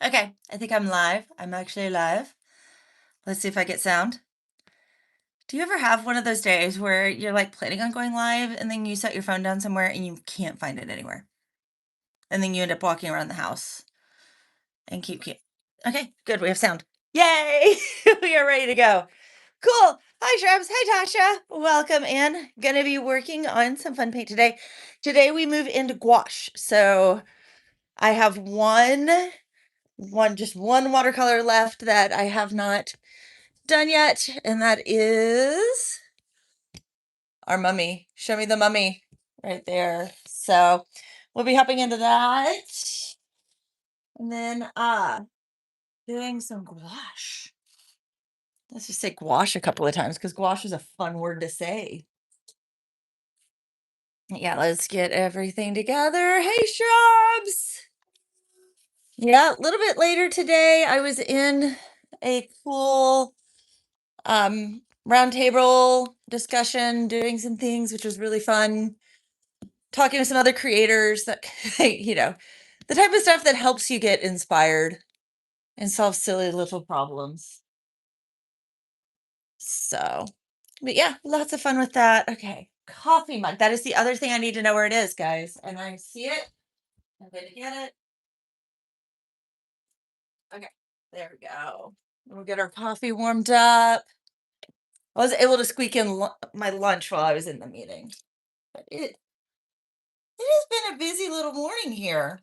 Okay, I think I'm live. I'm actually live. Let's see if I get sound. Do you ever have one of those days where you're like planning on going live and then you set your phone down somewhere and you can't find it anywhere? And then you end up walking around the house and keep. Okay, good. We have sound. Yay! We are ready to go. Cool. Hi, Shrubs. Hi, Tasha. Welcome in. Gonna be working on some fun paint today. Today we move into gouache. So I have just one watercolor left that I have not done yet, and that is our mummy. Show me the mummy right there. So we'll be hopping into that. And then doing some gouache. Let's just say gouache a couple of times because gouache is a fun word to say. Yeah, let's get everything together. Hey, shrubs. Yeah, a little bit later today, I was in a cool roundtable discussion, doing some things, which was really fun. Talking to some other creators that, the type of stuff that helps you get inspired and solve silly little problems. So, but yeah, lots of fun with that. Okay, coffee mug. That is the other thing I need to know where it is, guys. And I see it. I'm going to get it. Okay, there we go. We'll get our coffee warmed up. I was able to squeak in my lunch while I was in the meeting. But it has been a busy little morning here.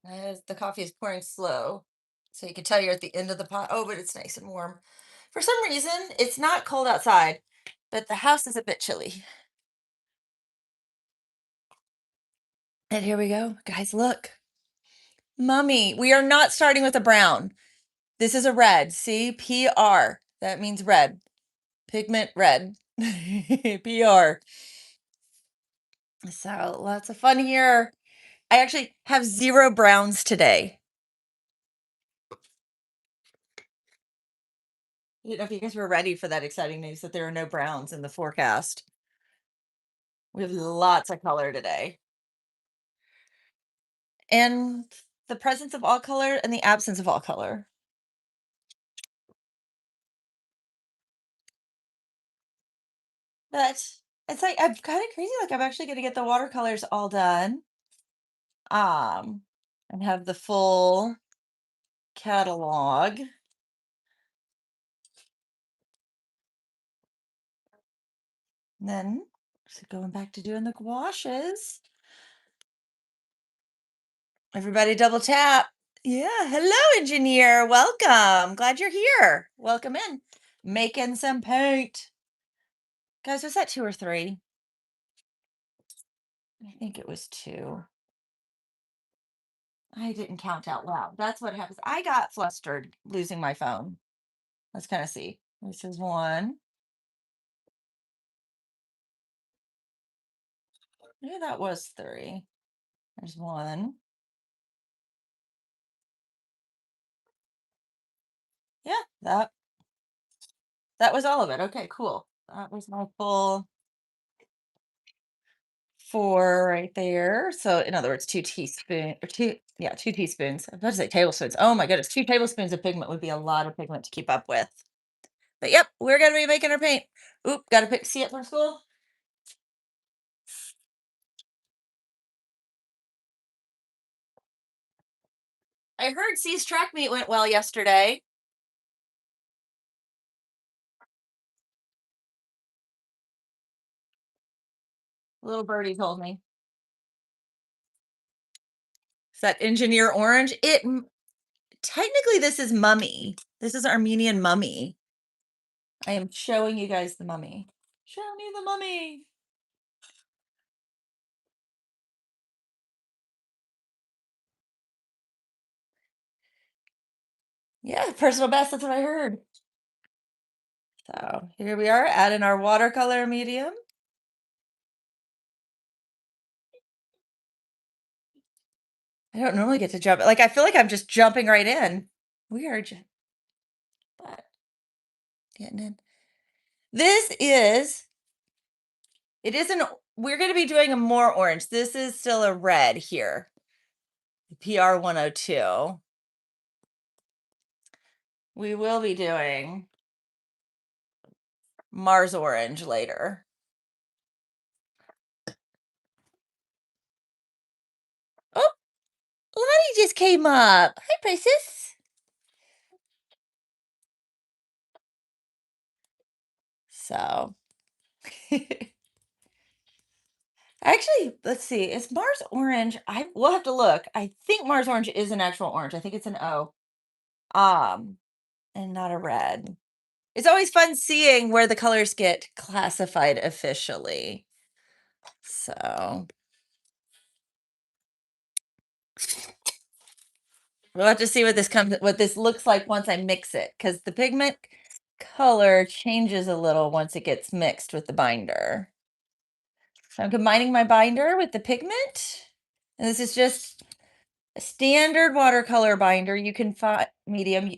As the coffee is pouring slow. So you can tell you're at the end of the pot. Oh, but it's nice and warm. For some reason, it's not cold outside, but the house is a bit chilly. And here we go. Guys, look. Mummy, we are not starting with a brown. This is a red. See? PR. That means red. Pigment red. PR. So lots of fun here. I actually have 0 browns today. I don't know if you guys were ready for that exciting news that there are no browns in the forecast. We have lots of color today. And the presence of all color and the absence of all color. But it's like I'm kind of crazy. Like I'm actually gonna get the watercolors all done. Um, and have the full catalog. And then so going back to doing the gouaches. Everybody double tap. Yeah. Hello, engineer. Welcome. Glad you're here. Welcome in. Making some paint. Guys, was that 2 or 3? I think it was 2. I didn't count out loud. That's what happens. I got flustered losing my phone. Let's kind of see. This is 1. Maybe that was 3. There's 1. Yeah, that was all of it. Okay, cool. That was my full 4 right there. So in other words, 2 teaspoons. I was about to say tablespoons. Oh my goodness, 2 tablespoons of pigment would be a lot of pigment to keep up with. But yep, we're gonna be making our paint. Oop, gotta pick see it from school. I heard C's track meet went well yesterday. Little birdie told me. Is that engineer orange? Technically this is mummy. This is Armenian mummy. I am showing you guys the mummy. Show me the mummy. Yeah, personal best. That's what I heard. So here we are adding our watercolor medium. I don't normally get to jump. Like I feel like I'm just jumping right in. Weird, but getting in. This is. It is an we're gonna be doing a more orange. This is still a red here, PR 102. We will be doing Mars orange later. Oh, Lottie just came up. Hi, princess. So, actually, let's see. Is Mars orange? I will have to look. I think Mars orange is an actual orange. I think it's an O. Um, and not a red. It's always fun seeing where the colors get classified officially. So, we'll have to see what this looks like once I mix it, because the pigment color changes a little once it gets mixed with the binder. So I'm combining my binder with the pigment, and this is just a standard watercolor binder. You can find medium.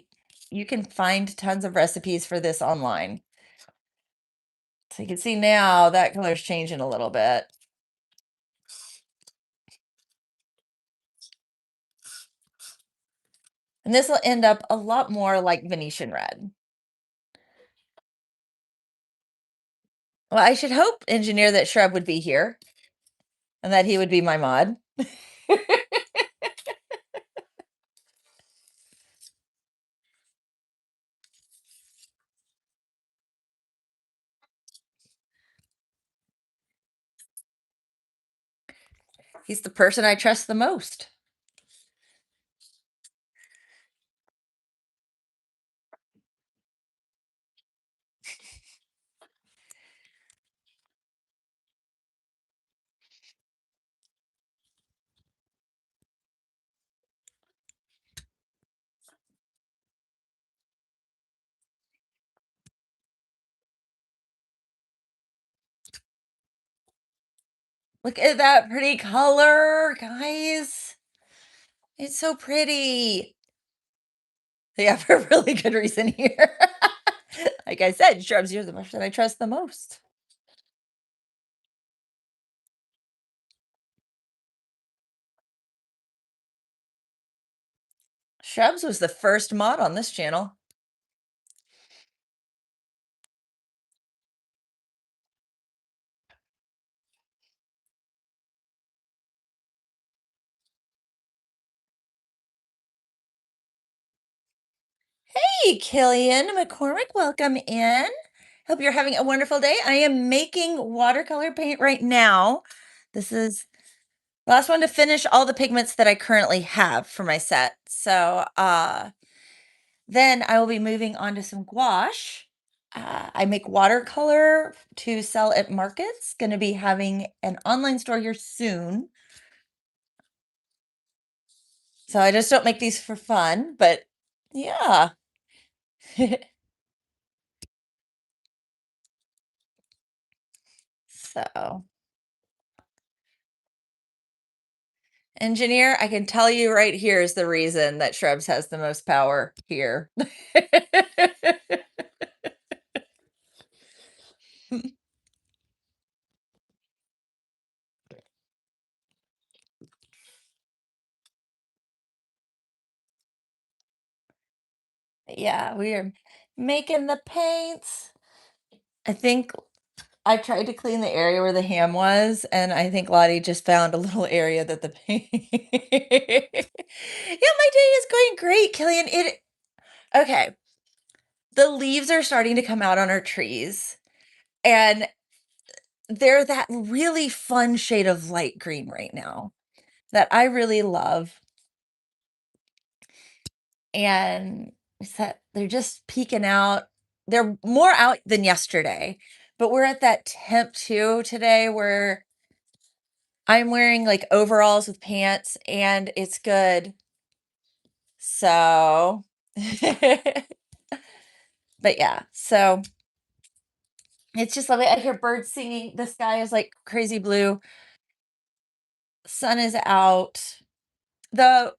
You can find tons of recipes for this online. So you can see now that color's changing a little bit. And this will end up a lot more like Venetian red. Well, I should hope, engineer, that Shrub would be here and that he would be my mod. He's the person I trust the most. Look at that pretty color, guys. It's so pretty. Yeah, for a really good reason here. Like I said, Shrubs, you're the person I trust the most. Shrubs was the first mod on this channel. Hey, Killian McCormick, welcome in. Hope you're having a wonderful day. I am making watercolor paint right now. This is the last one to finish all the pigments that I currently have for my set. So then I will be moving on to some gouache. I make watercolor to sell at markets. Going to be having an online store here soon. So I just don't make these for fun, but yeah. So, engineer, I can tell you right here is the reason that Shrubs has the most power here. Yeah, we are making the paints. I think I tried to clean the area where the ham was, and I think Lottie just found a little area that the paint. Yeah, my day is going great, Killian. It okay. The leaves are starting to come out on our trees, and they're that really fun shade of light green right now that I really love. And it's that they're just peeking out. They're more out than yesterday, but we're at that temp too today where I'm wearing like overalls with pants and it's good. So, but yeah, so it's just lovely. I hear birds singing. The sky is like crazy blue. Sun is out. The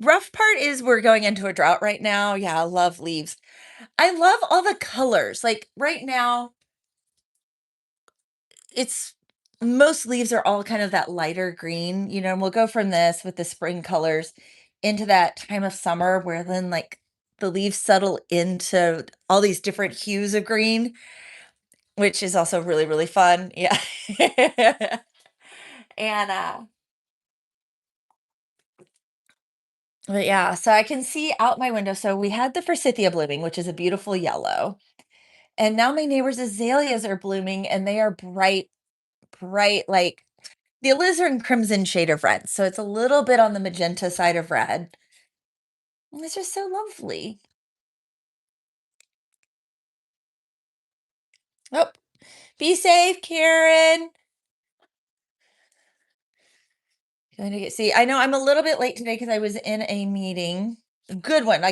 rough part is we're going into a drought right now. Yeah, I love leaves. I love all the colors. Like right now, it's most leaves are all kind of that lighter green, and we'll go from this with the spring colors into that time of summer where then like the leaves settle into all these different hues of green, which is also really, really fun. Yeah. And but yeah, so I can see out my window. So we had the forsythia blooming, which is a beautiful yellow. And now my neighbor's azaleas are blooming and they are bright, bright, like the alizarin crimson shade of red. So it's a little bit on the magenta side of red. And it's just so lovely. Oh, be safe, Karen. Going to get see. I know I'm a little bit late today because I was in a meeting. A good one.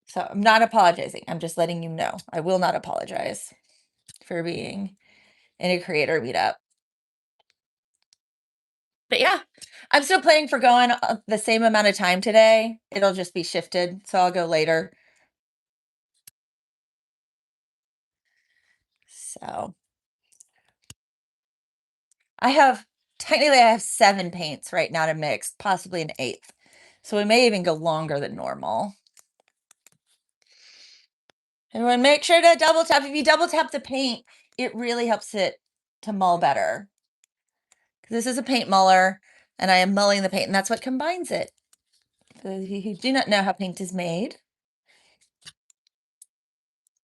So I'm not apologizing. I'm just letting you know. I will not apologize for being in a creator meetup. But yeah, I'm still planning for going the same amount of time today. It'll just be shifted, so I'll go later. So I have technically I have 7 paints right now to mix, possibly an eighth. So we may even go longer than normal. Everyone, make sure to double tap. If you double tap the paint, it really helps it to mull better. This is a paint muller, and I am mulling the paint, and that's what combines it. For those of you who do not know how paint is made,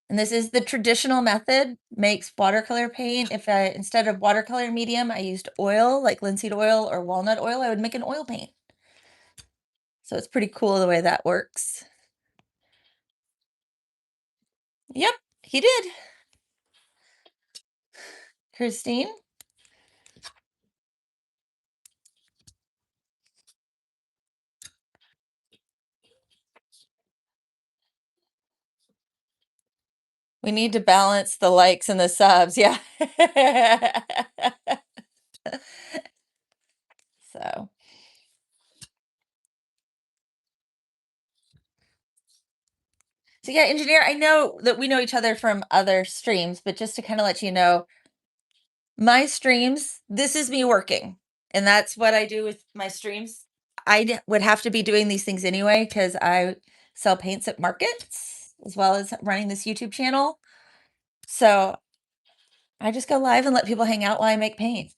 and this is the traditional method, makes watercolor paint. If I, instead of watercolor medium, I used oil, like linseed oil or walnut oil, I would make an oil paint. So it's pretty cool the way that works. Yep, he did. Christine, we need to balance the likes and the subs. Yeah. So, so yeah, engineer, I know that we know each other from other streams, but just to kind of let you know, my streams, this is me working. And that's what I do with my streams. Would have to be doing these things anyway because I sell paints at markets as well as running this YouTube channel. So I just go live and let people hang out while I make paint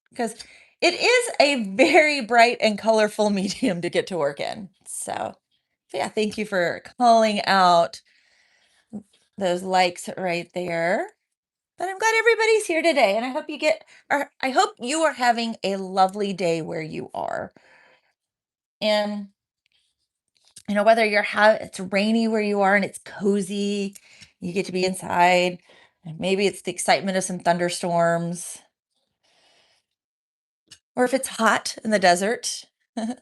because it is a very bright and colorful medium to get to work in. So yeah, thank you for calling out those likes right there. But I'm glad everybody's here today, and I hope I hope you are having a lovely day where you are. And whether it's rainy where you are and it's cozy, you get to be inside, and maybe it's the excitement of some thunderstorms, or if it's hot in the desert. If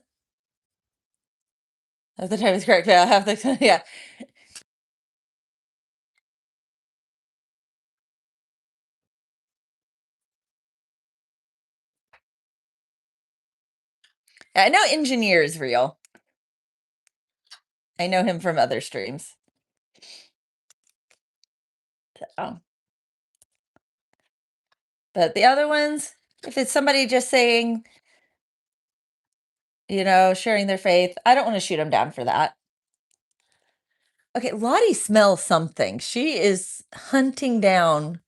the time is correct, yeah, I have the yeah. I know engineer is real. I know him from other streams. So, but the other ones, if it's somebody just saying, sharing their faith, I don't want to shoot them down for that. Okay, Lottie smells something. She is hunting down.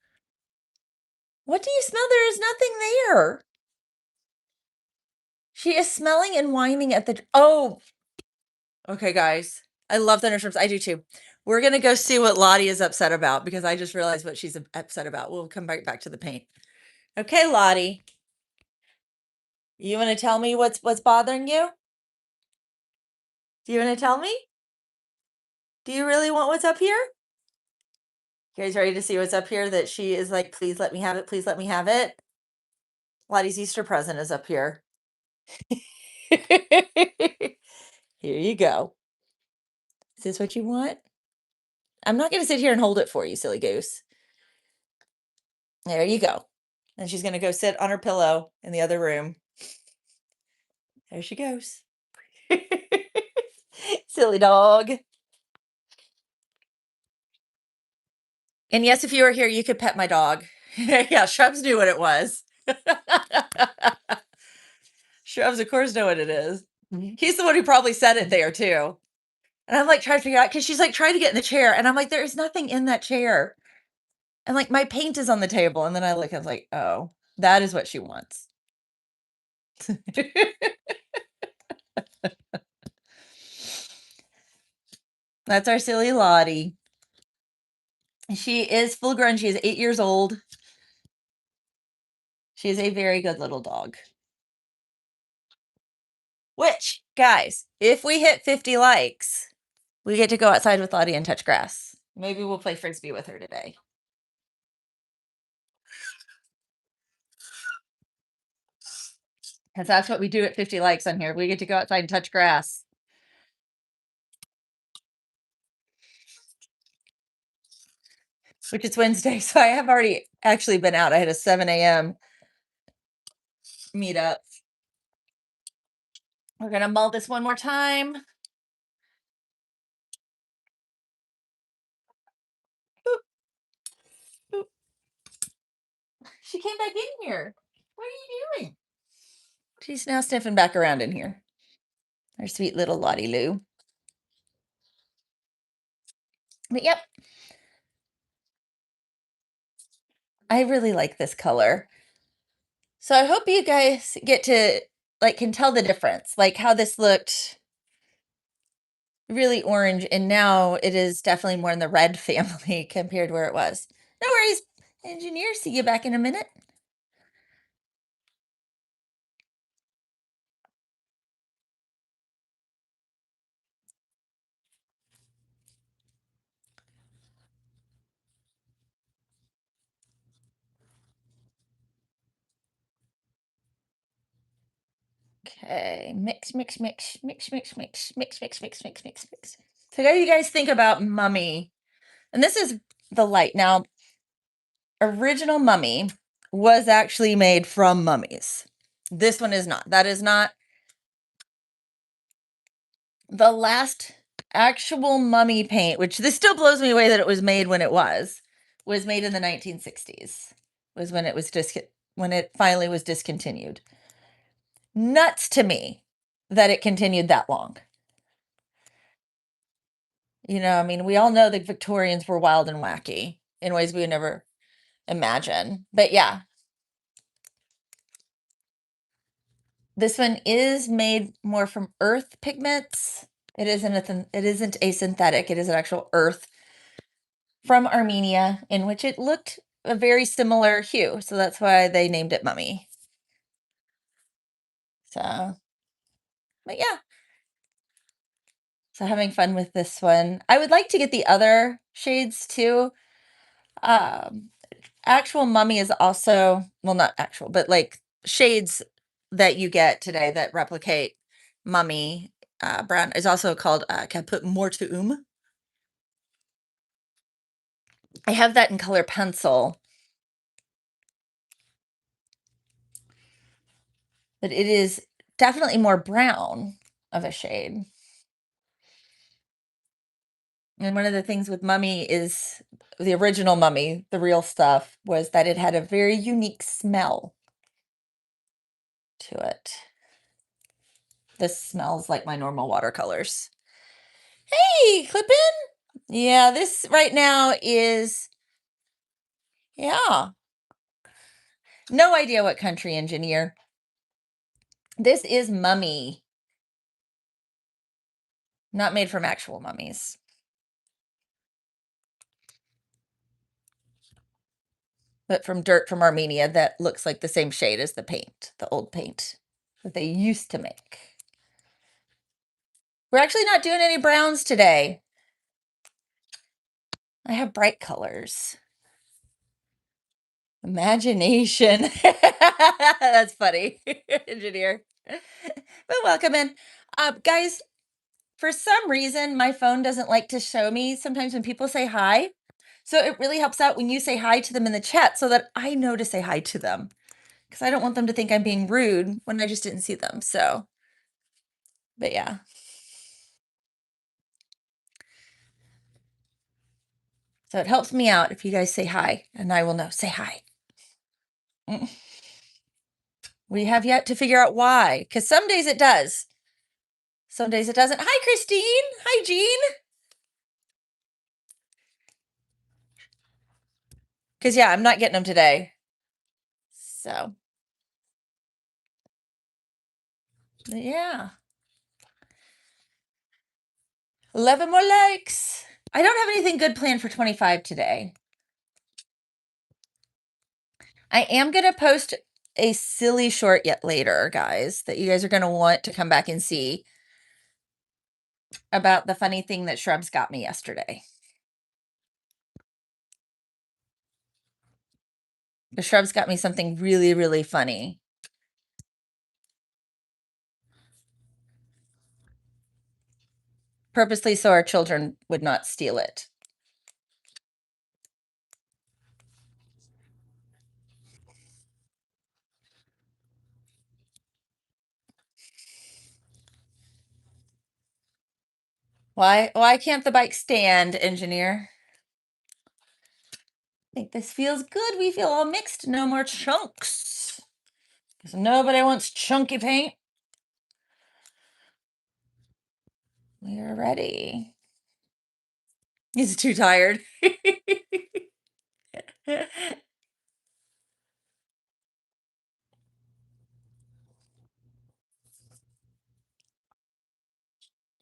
What do you smell? There is nothing there. She is smelling and whining at the. Oh, okay, guys. I love thunderstorms. I do too. We're gonna go see what Lottie is upset about because I just realized what she's upset about. We'll come back to the paint. Okay, Lottie, you want to tell me what's bothering you? Do you want to tell me? Do you really want what's up here? You guys ready to see what's up here? That she is like, please let me have it. Please let me have it. Lottie's Easter present is up here. Here you go. Is this what you want? I'm not going to sit here and hold it for you, silly goose. There you go. And she's going to go sit on her pillow in the other room. There she goes. Silly dog. And yes, if you were here, you could pet my dog. Yeah, Shrubs knew what it was. Shrubs, of course, know what it is. He's the one who probably said it there too. And I'm like trying to figure out because she's like trying to get in the chair, and I'm like, there is nothing in that chair. And like my paint is on the table. And then I was like, oh, that is what she wants. That's our silly Lottie. She is full grown. She is 8 years old. She is a very good little dog. Which, guys, if we hit 50 likes, we get to go outside with Lottie and touch grass. Maybe we'll play frisbee with her today. Because that's what we do at 50 likes on here. We get to go outside and touch grass. Which is Wednesday. So I have already actually been out. I had a 7 a.m. meetup. We're going to mull this one more time. Boop, boop. She came back in here. What are you doing? She's now sniffing back around in here. Our sweet little Lottie Lou. But yep, I really like this color. So I hope you guys get to like can tell the difference, like how this looked really orange and now it is definitely more in the red family compared to where it was. No worries, engineer. See you back in a minute. Okay, mix, mix, mix, mix, mix, mix, mix, mix, mix, mix, mix, mix. So how do you guys think about Mummy? And this is the light. Now, original Mummy was actually made from mummies. This one is not. That is not the last actual mummy paint, which this still blows me away that it was made when it was made in the 1960s. Was when it was when it finally was discontinued. Nuts to me that it continued that long. You know, I mean, we all know the Victorians were wild and wacky in ways we would never imagine. But yeah, this one is made more from earth pigments. It isn't a synthetic. It is an actual earth from Armenia, in which it looked a very similar hue. So that's why they named it Mummy. So, but yeah. So having fun with this one. I would like to get the other shades too. Um, Actual Mummy is also, well, not actual, but like shades that you get today that replicate Mummy brown is also called Caput Mortuum. I have that in color pencil, but it is definitely more brown of a shade. And one of the things with Mummy is the original Mummy, the real stuff, was that it had a very unique smell to it. This smells like my normal watercolors. Hey, clip in. Yeah, this right now is, yeah, no idea what country engineer. This is Mummy, not made from actual mummies. But from dirt from Armenia that looks like the same shade as the paint, the old paint that they used to make. We're actually not doing any browns today. I have bright colors. Imagination. That's funny, engineer. But welcome in. Guys, for some reason, my phone doesn't like to show me sometimes when people say hi. So it really helps out when you say hi to them in the chat so that I know to say hi to them. Because I don't want them to think I'm being rude when I just didn't see them. So, but yeah. So it helps me out if you guys say hi and I will know. Say hi. Mm. We have yet to figure out why, because some days it does. Some days it doesn't. Hi, Christine. Hi, Jean. Because, yeah, I'm not getting them today. So, yeah. 11 more likes. I don't have anything good planned for 25 today. I am going to post a silly short yet later, guys, that you guys are going to want to come back and see about the funny thing that Shrubs got me yesterday. The Shrubs got me something really, really funny. Purposely so our children would not steal it. Why can't the bike stand, engineer? I think this feels good. We feel all mixed. No more chunks. Because nobody wants chunky paint. We are ready. He's too tired.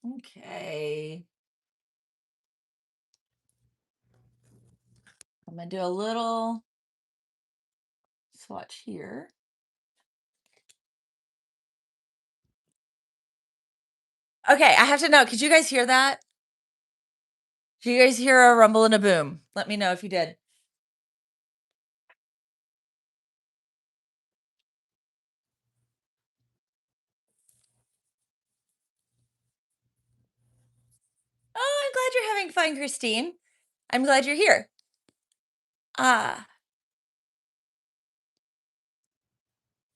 Okay. I'm going to do a little swatch here. Okay, I have to know. Could you guys hear that? Did you guys hear a rumble and a boom? Let me know if you did. Oh, I'm glad you're having fun, Christine. I'm glad you're here. Ah,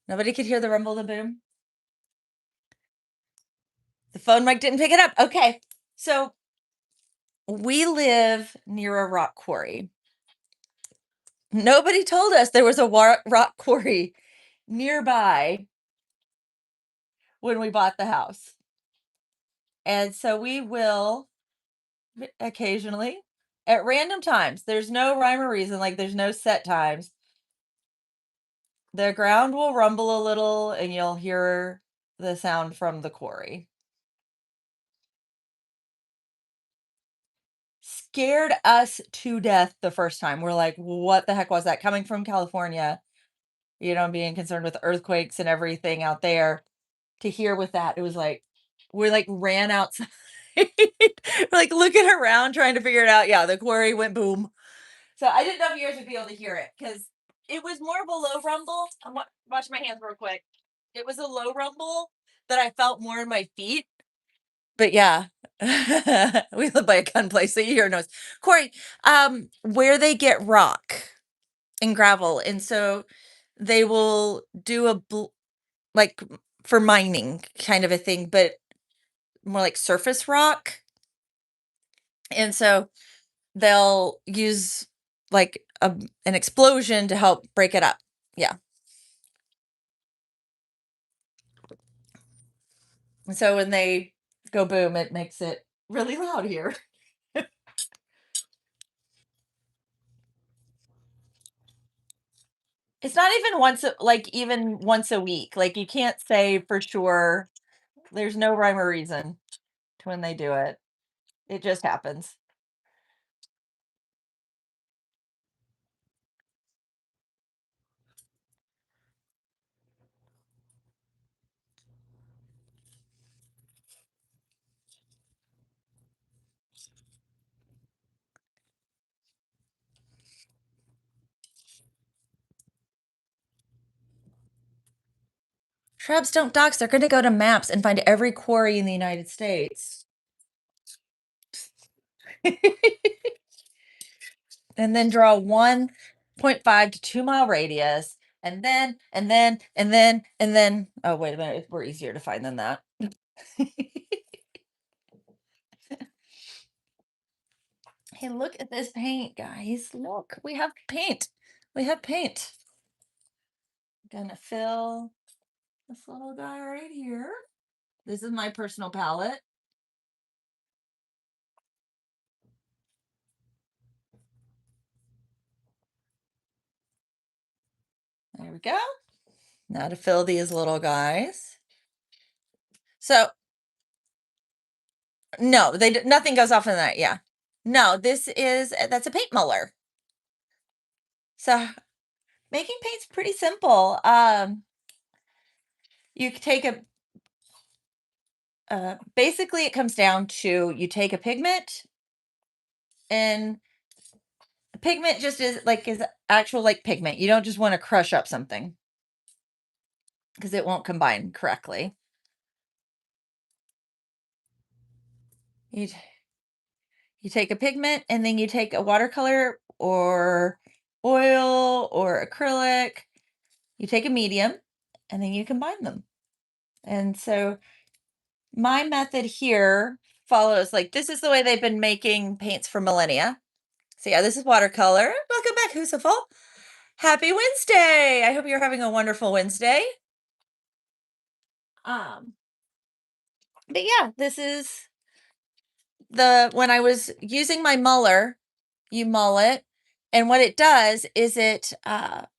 nobody could hear the rumble and the boom. The phone mic didn't pick it up. Okay, so we live near a rock quarry. Nobody told us there was a rock quarry nearby when we bought the house. And so we will occasionally, at random times, there's no rhyme or reason, like there's no set times. The ground will rumble a little and you'll hear the sound from the quarry. Scared us to death the first time. We're like, what the heck was that? Coming from California, being concerned with earthquakes and everything out there, to hear with that, it was like, we like ran outside. We're like looking around trying to figure it out. Yeah, the quarry went boom. So I didn't know if you guys would be able to hear it because it was more of a low rumble. Watch my hands real quick. It was a low rumble that I felt more in my feet. But yeah, we live by a gun place, so you hear noise. Corey, where they get rock and gravel, and so they will do like for mining kind of a thing, but more like surface rock. And so they'll use like an explosion to help break it up. Yeah. And so when they go boom, it makes it really loud here. It's not even even once a week. Like you can't say for sure. There's no rhyme or reason to when they do it. It just happens. Shrubs don't dox. They're going to go to maps and find every quarry in the United States. And then draw 1.5 to 2 mile radius. And then, oh, wait a minute. We're easier to find than that. Hey, look at this paint, guys. Look, we have paint. We have paint. Gonna fill this little guy right here. This is my personal palette. There we go. Now to fill these little guys. So no, nothing goes off in that. Yeah. No, this is that's a paint muller. So making paint's pretty simple. You take a basically it comes down to you take a pigment, and pigment just is actual like pigment. You don't just want to crush up something because it won't combine correctly. You you take a pigment and then you take a watercolor or oil or acrylic. You take a medium and then you combine them. And so my method here follows like this is the way they've been making paints for millennia. So yeah, this is watercolor. Welcome back, Hoosaful. Happy Wednesday. I hope you're having a wonderful Wednesday. Um, but yeah, this is the when I was using my muller, you mull it, and what it does is it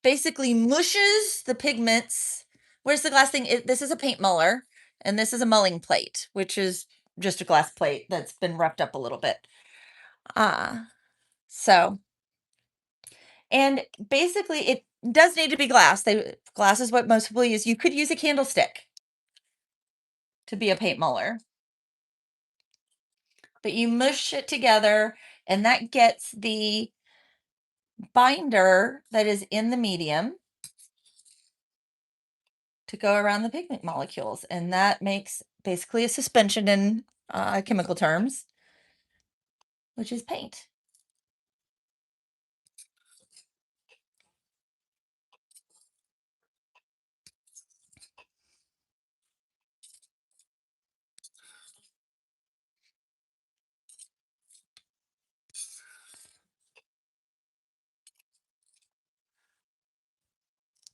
basically mushes the pigments. Where's the glass thing? This is a paint muller, and this is a mulling plate, which is just a glass plate that's been roughed up a little bit. Uh, so, and basically, it does need to be glass. Glass is what most people use. You could use a candlestick to be a paint muller, but you mush it together, and that gets the binder that is in the medium to go around the pigment molecules. And that makes basically a suspension in chemical terms, which is paint.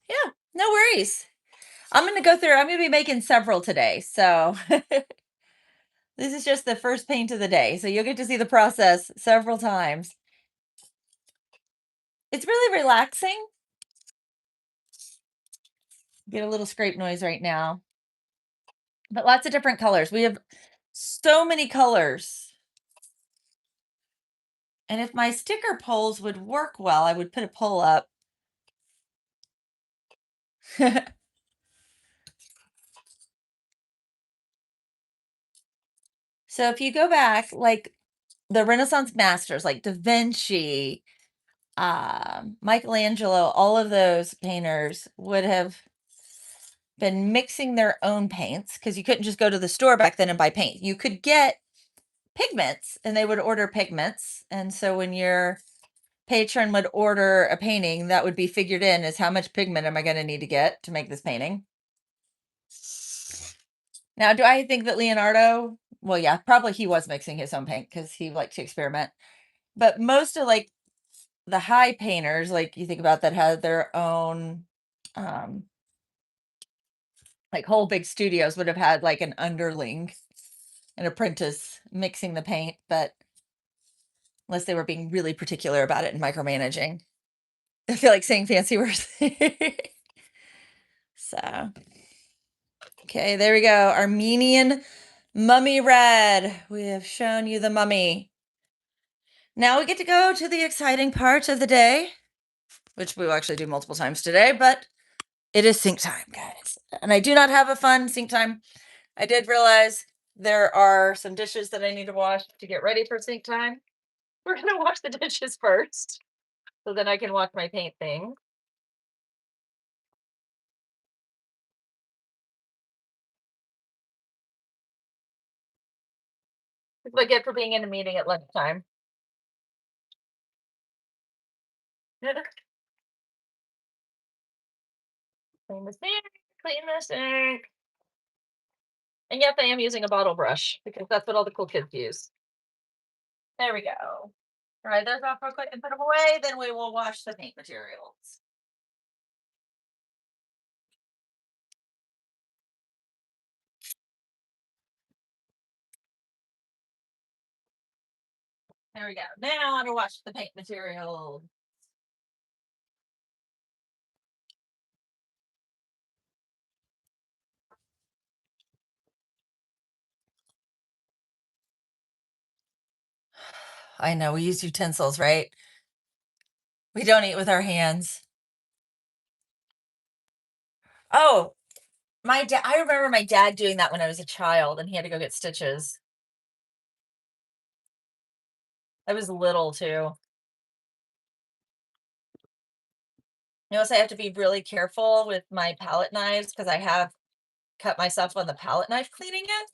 Yeah, no worries. I'm going to go through, I'm going to be making several today. So this is just the first paint of the day. So you'll get to see the process several times. It's really relaxing. Get a little scrape noise right now, but lots of different colors. We have so many colors. And if my sticker polls would work well, I would put a poll up. So if you go back, like the Renaissance masters, like Da Vinci, Michelangelo, all of those painters would have been mixing their own paints because you couldn't just go to the store back then and buy paint. You could get pigments and they would order pigments. And so when your patron would order a painting, that would be figured in as how much pigment am I going to need to get to make this painting. Now, do I think that Leonardo, well, yeah, probably he was mixing his own paint because he liked to experiment. But most of like the high painters, like you think about that had their own um like whole big studios would have had like an underling, an apprentice mixing the paint, but unless they were being really particular about it and micromanaging. I feel like saying fancy words. So, okay, there we go. Armenian mummy red. We have shown you the mummy. Now we get to go to the exciting part of the day, which we will actually do multiple times today, but it is sink time, guys. And I do not have a fun sink time. I did realize there are some dishes that I need to wash to get ready for sink time. We're going to wash the dishes first so then I can wash my paint thing. That's what I get for being in a meeting at lunchtime. Clean the sink, clean the sink. And yes, I am using a bottle brush because that's what all the cool kids use. There we go. Dry those off real quick and put them away. Then we will wash the paint materials. There we go. Now to wash the paint material. I know we use utensils, right? We don't eat with our hands. Oh, my dad, I remember my dad doing that when I was a child and he had to go get stitches. I was little too. Notice I have to be really careful with my palette knives because I have cut myself on the palette knife cleaning it.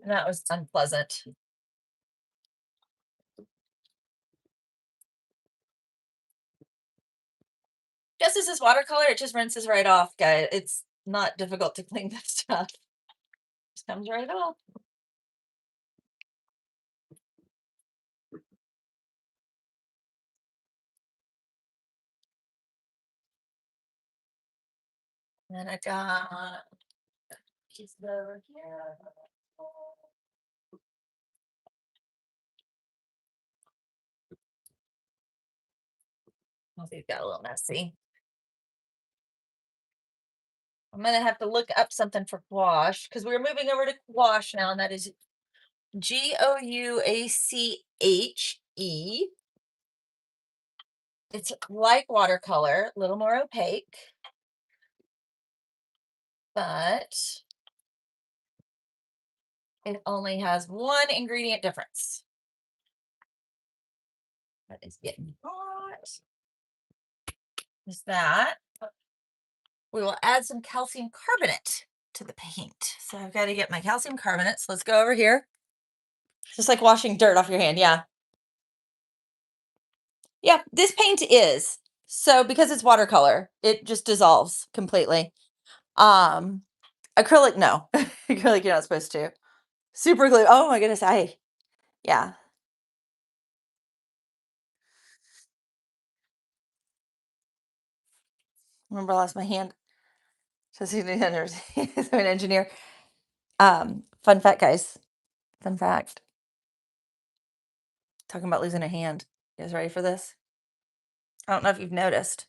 And that was unpleasant. Guess this is watercolor. It just rinses right off, guys. It's not difficult to clean this stuff. Just comes right off. And then I got pieces over here. Oh, these got a little messy. I'm gonna have to look up something for gouache because we're moving over to gouache now, and that is Gouache. It's like watercolor, a little more opaque, but it only has one ingredient difference. That is getting hot. Is that we will add some calcium carbonate to the paint. So I've got to get my calcium carbonate. So let's go over here. Just like washing dirt off your hand. Yeah. Yeah, this paint is. So because it's watercolor, it just dissolves completely. Acrylic, no. Acrylic, you're not supposed to. Super glue. Oh my goodness, yeah. Remember I lost my hand. Just an engineer. Fun fact, guys. Fun fact. Talking about losing a hand. You guys ready for this? I don't know if you've noticed,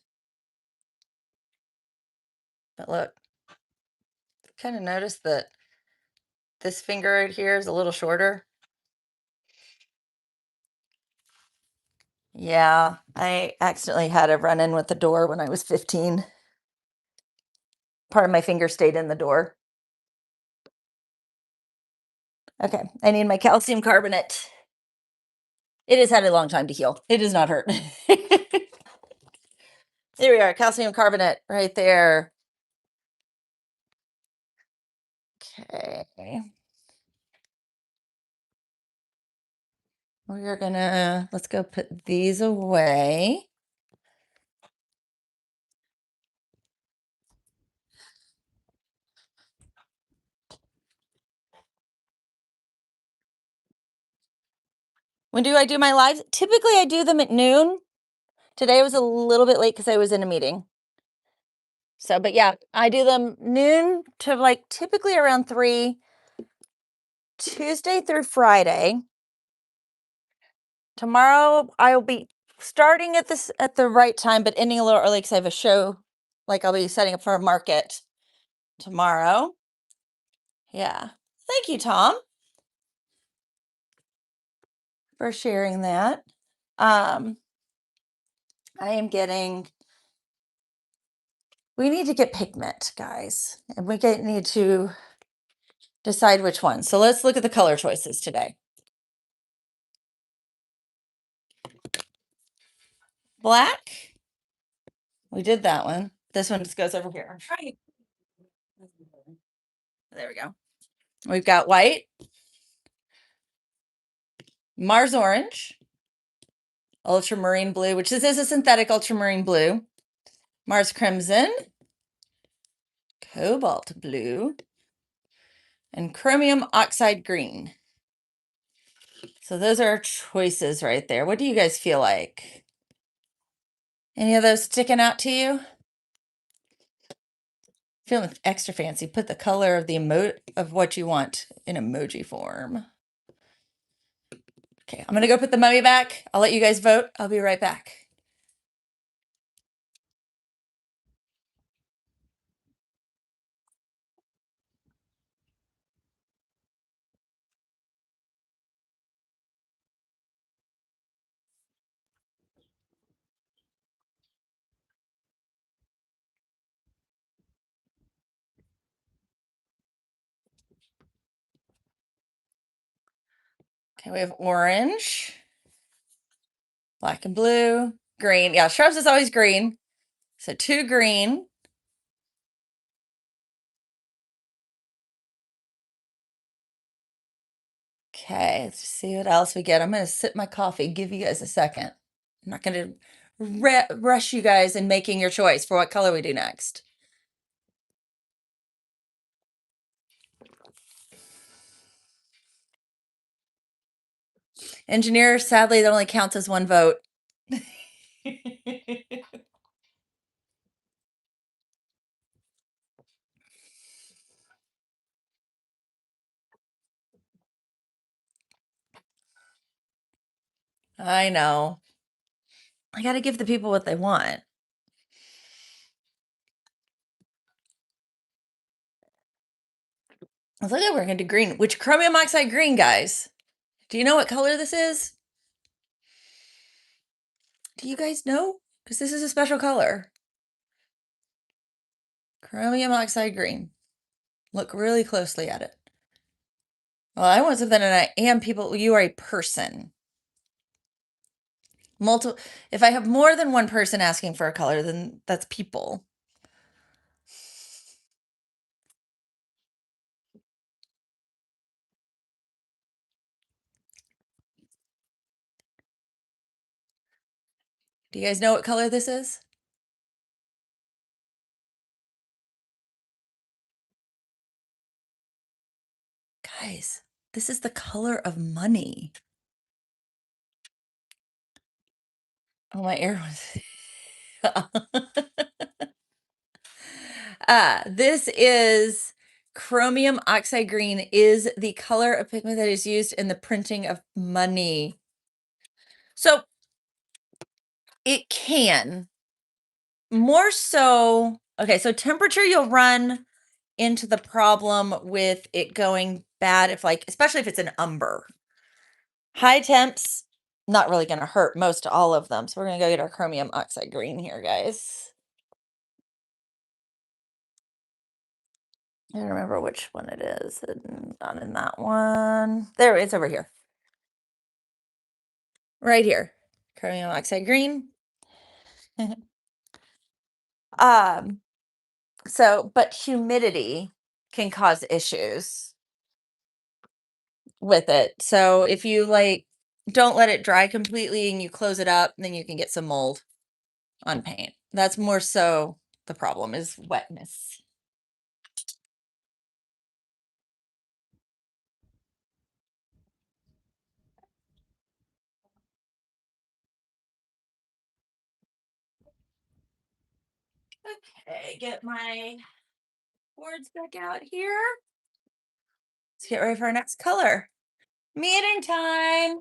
but look, kind of noticed that this finger right here is a little shorter. Yeah, I accidentally had a run-in with the door when I was 15. Part of my finger stayed in the door. Okay, I need my calcium carbonate. It has had a long time to heal. It does not hurt. There we are, calcium carbonate right there. Okay. We're gonna, let's go put these away. When do I do my lives? Typically I do them at noon. Today I was a little bit late because I was in a meeting. So, but yeah, I do them noon to like typically around 3, Tuesday through Friday. Tomorrow I will be starting at the right time, but ending a little early because I have a show. Like I'll be setting up for a market tomorrow. Yeah. Thank you, Tom, for sharing that. I am getting, we need to get pigment, guys, and need to decide which one. So let's look at the color choices today. Black. We did that one. This one just goes over here. Right. There we go. We've got white, Mars orange, ultramarine blue, which is a synthetic ultramarine blue, Mars crimson, cobalt blue, and chromium oxide green. So those are our choices right there. What do you guys feel like? Any of those sticking out to you? Feeling extra fancy, put the color of the of what you want in emoji form. Okay, I'm gonna go put the mummy back. I'll let you guys vote. I'll be right back. Okay, we have orange, black and blue, green. Yeah, shrubs is always green. So 2 green. Okay, let's see what else we get. I'm gonna sip my coffee, give you guys a second. I'm not gonna rush you guys in making your choice for what color we do next. Engineer, sadly, that only counts as 1 vote. I know. I gotta give the people what they want. I was like, we're gonna do green, which chromium oxide green, guys. Do you know what color this is? Do you guys know? Because this is a special color. Chromium oxide green. Look really closely at it. Well, I want something and I am people. You are a person. Multiple. If I have more than one person asking for a color, then that's people. Do you guys know what color this is? Guys, this is the color of money. Oh, my air was. This is chromium oxide green is the color of pigment that is used in the printing of money. So it can more so. Okay, so temperature you'll run into the problem with it going bad if like, especially if it's an umber. High temps, not really gonna hurt most all of them. So we're gonna go get our chromium oxide green here, guys. I don't remember which one it is. Not in that one. There, it's over here. Right here. Chromium oxide green. um, so, but humidity can cause issues with it. So if you like don't let it dry completely and you close it up, then you can get some mold on paint. That's more so the problem is wetness. Okay, get my boards back out here. Let's get ready for our next color. Meeting time.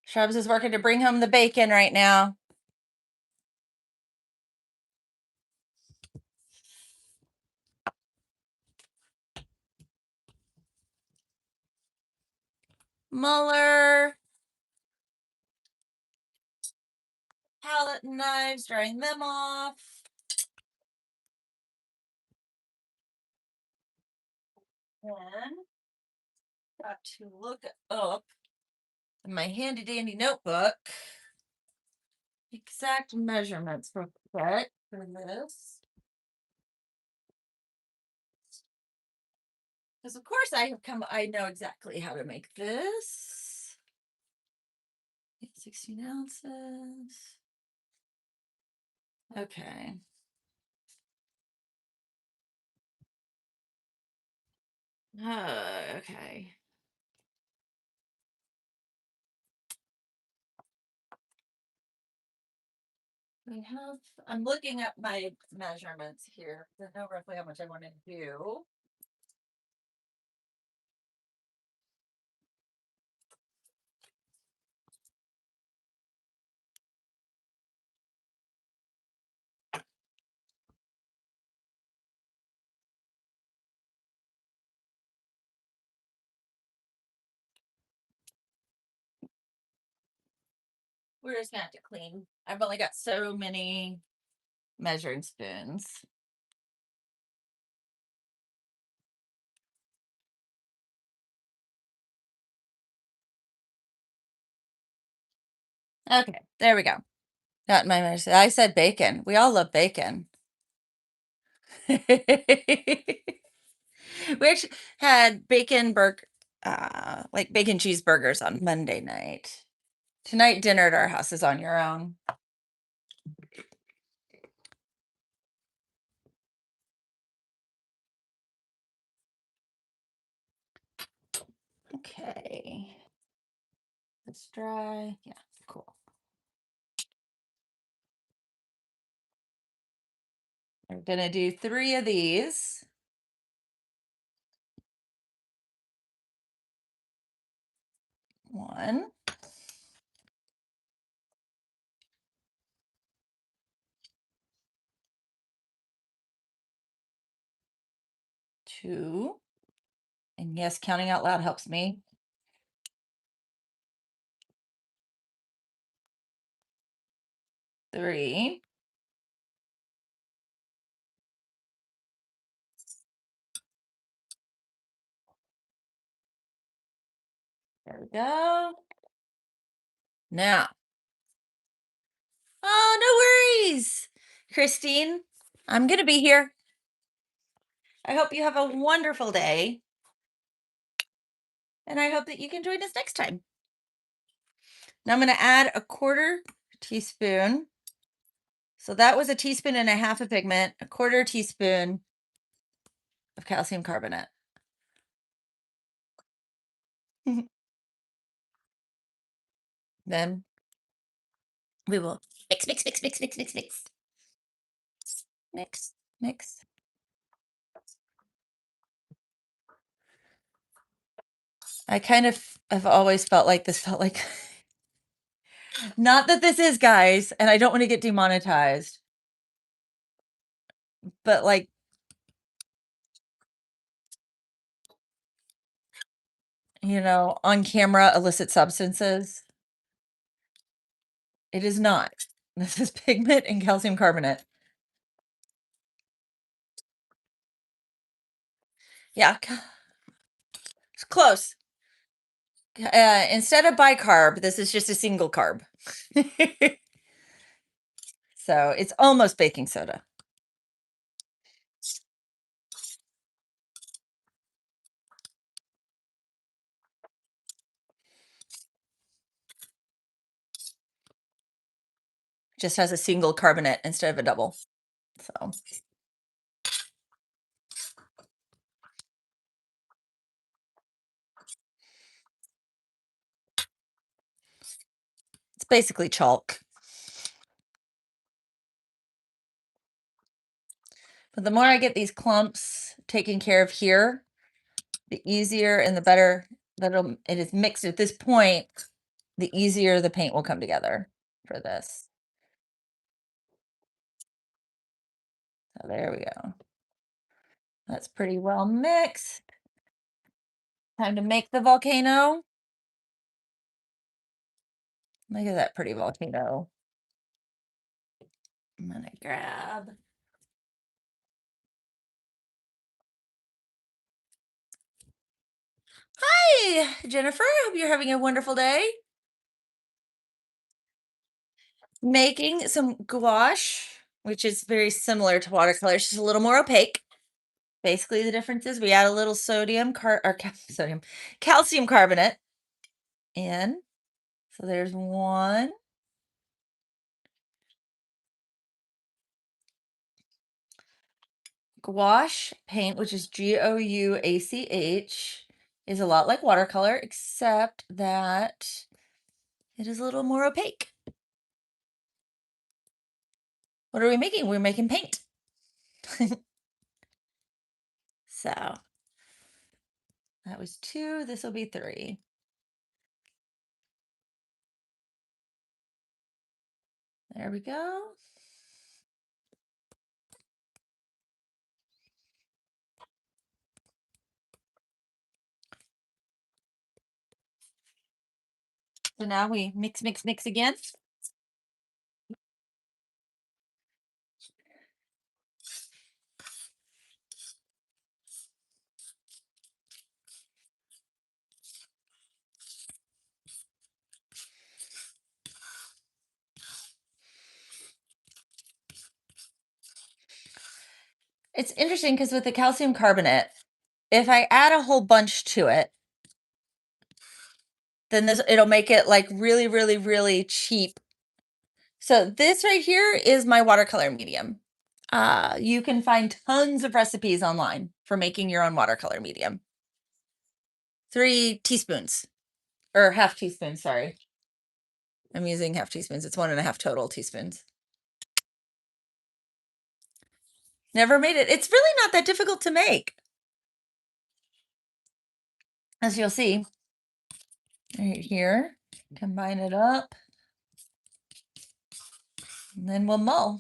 Shrubs is working to bring home the bacon right now. Muller. Palette knives, drying them off. Then got to look up in my handy dandy notebook exact measurements for this. Because of course I know exactly how to make this. 16 ounces. Okay. Okay. I'm looking at my measurements here. I know roughly how much I want to do. We're just gonna have to clean. I've only got so many measuring spoons. Okay, there we go. Got my measure. I said bacon. We all love bacon. We actually had like bacon cheeseburgers on Monday night. Tonight, dinner at our house is on your own. Okay. Let's dry. Yeah, cool. We're gonna do 3 of these. One, two, and yes, counting out loud helps me. 3. There we go. Now, oh, no worries. Christine, I'm gonna be here. I hope you have a wonderful day, and I hope that you can join us next time. Now I'm gonna add a 1/4 teaspoon. So that was a teaspoon and a half of pigment, a 1/4 teaspoon of calcium carbonate. Then we will mix, mix, mix, mix, mix, mix, mix, mix, mix. I kind of have always felt like this felt like not that this is, guys, and I don't want to get demonetized, but like, on camera illicit substances. It is not. This is pigment and calcium carbonate. Yeah, it's close. Instead of bicarb, this is just a single carb. So it's almost baking soda. Just has a single carbonate instead of a double. So it's basically chalk. But the more I get these clumps taken care of here, the easier and the better it is mixed at this point, the easier the paint will come together for this. So there we go. That's pretty well mixed. Time to make the volcano. Look at that pretty volcano. I'm gonna grab. Hi, Jennifer. Hope you're having a wonderful day. Making some gouache, which is very similar to watercolor, it's just a little more opaque. Basically, the difference is we add a little sodium, calcium carbonate in. So there's one. Gouache paint, which is Gouach, is a lot like watercolor, except that it is a little more opaque. What are we making? We're making paint. So that was two. This will be three. There we go. So now we mix, mix, mix again. It's interesting because with the calcium carbonate, if I add a whole bunch to it, then it'll make it like really, really, really cheap. So this right here is my watercolor medium. You can find tons of recipes online for making your own watercolor medium. 3 teaspoons or half teaspoon, sorry. I'm using half teaspoons. It's 1.5 total teaspoons. Never made it. It's really not that difficult to make. As you'll see right here, combine it up, and then we'll mull.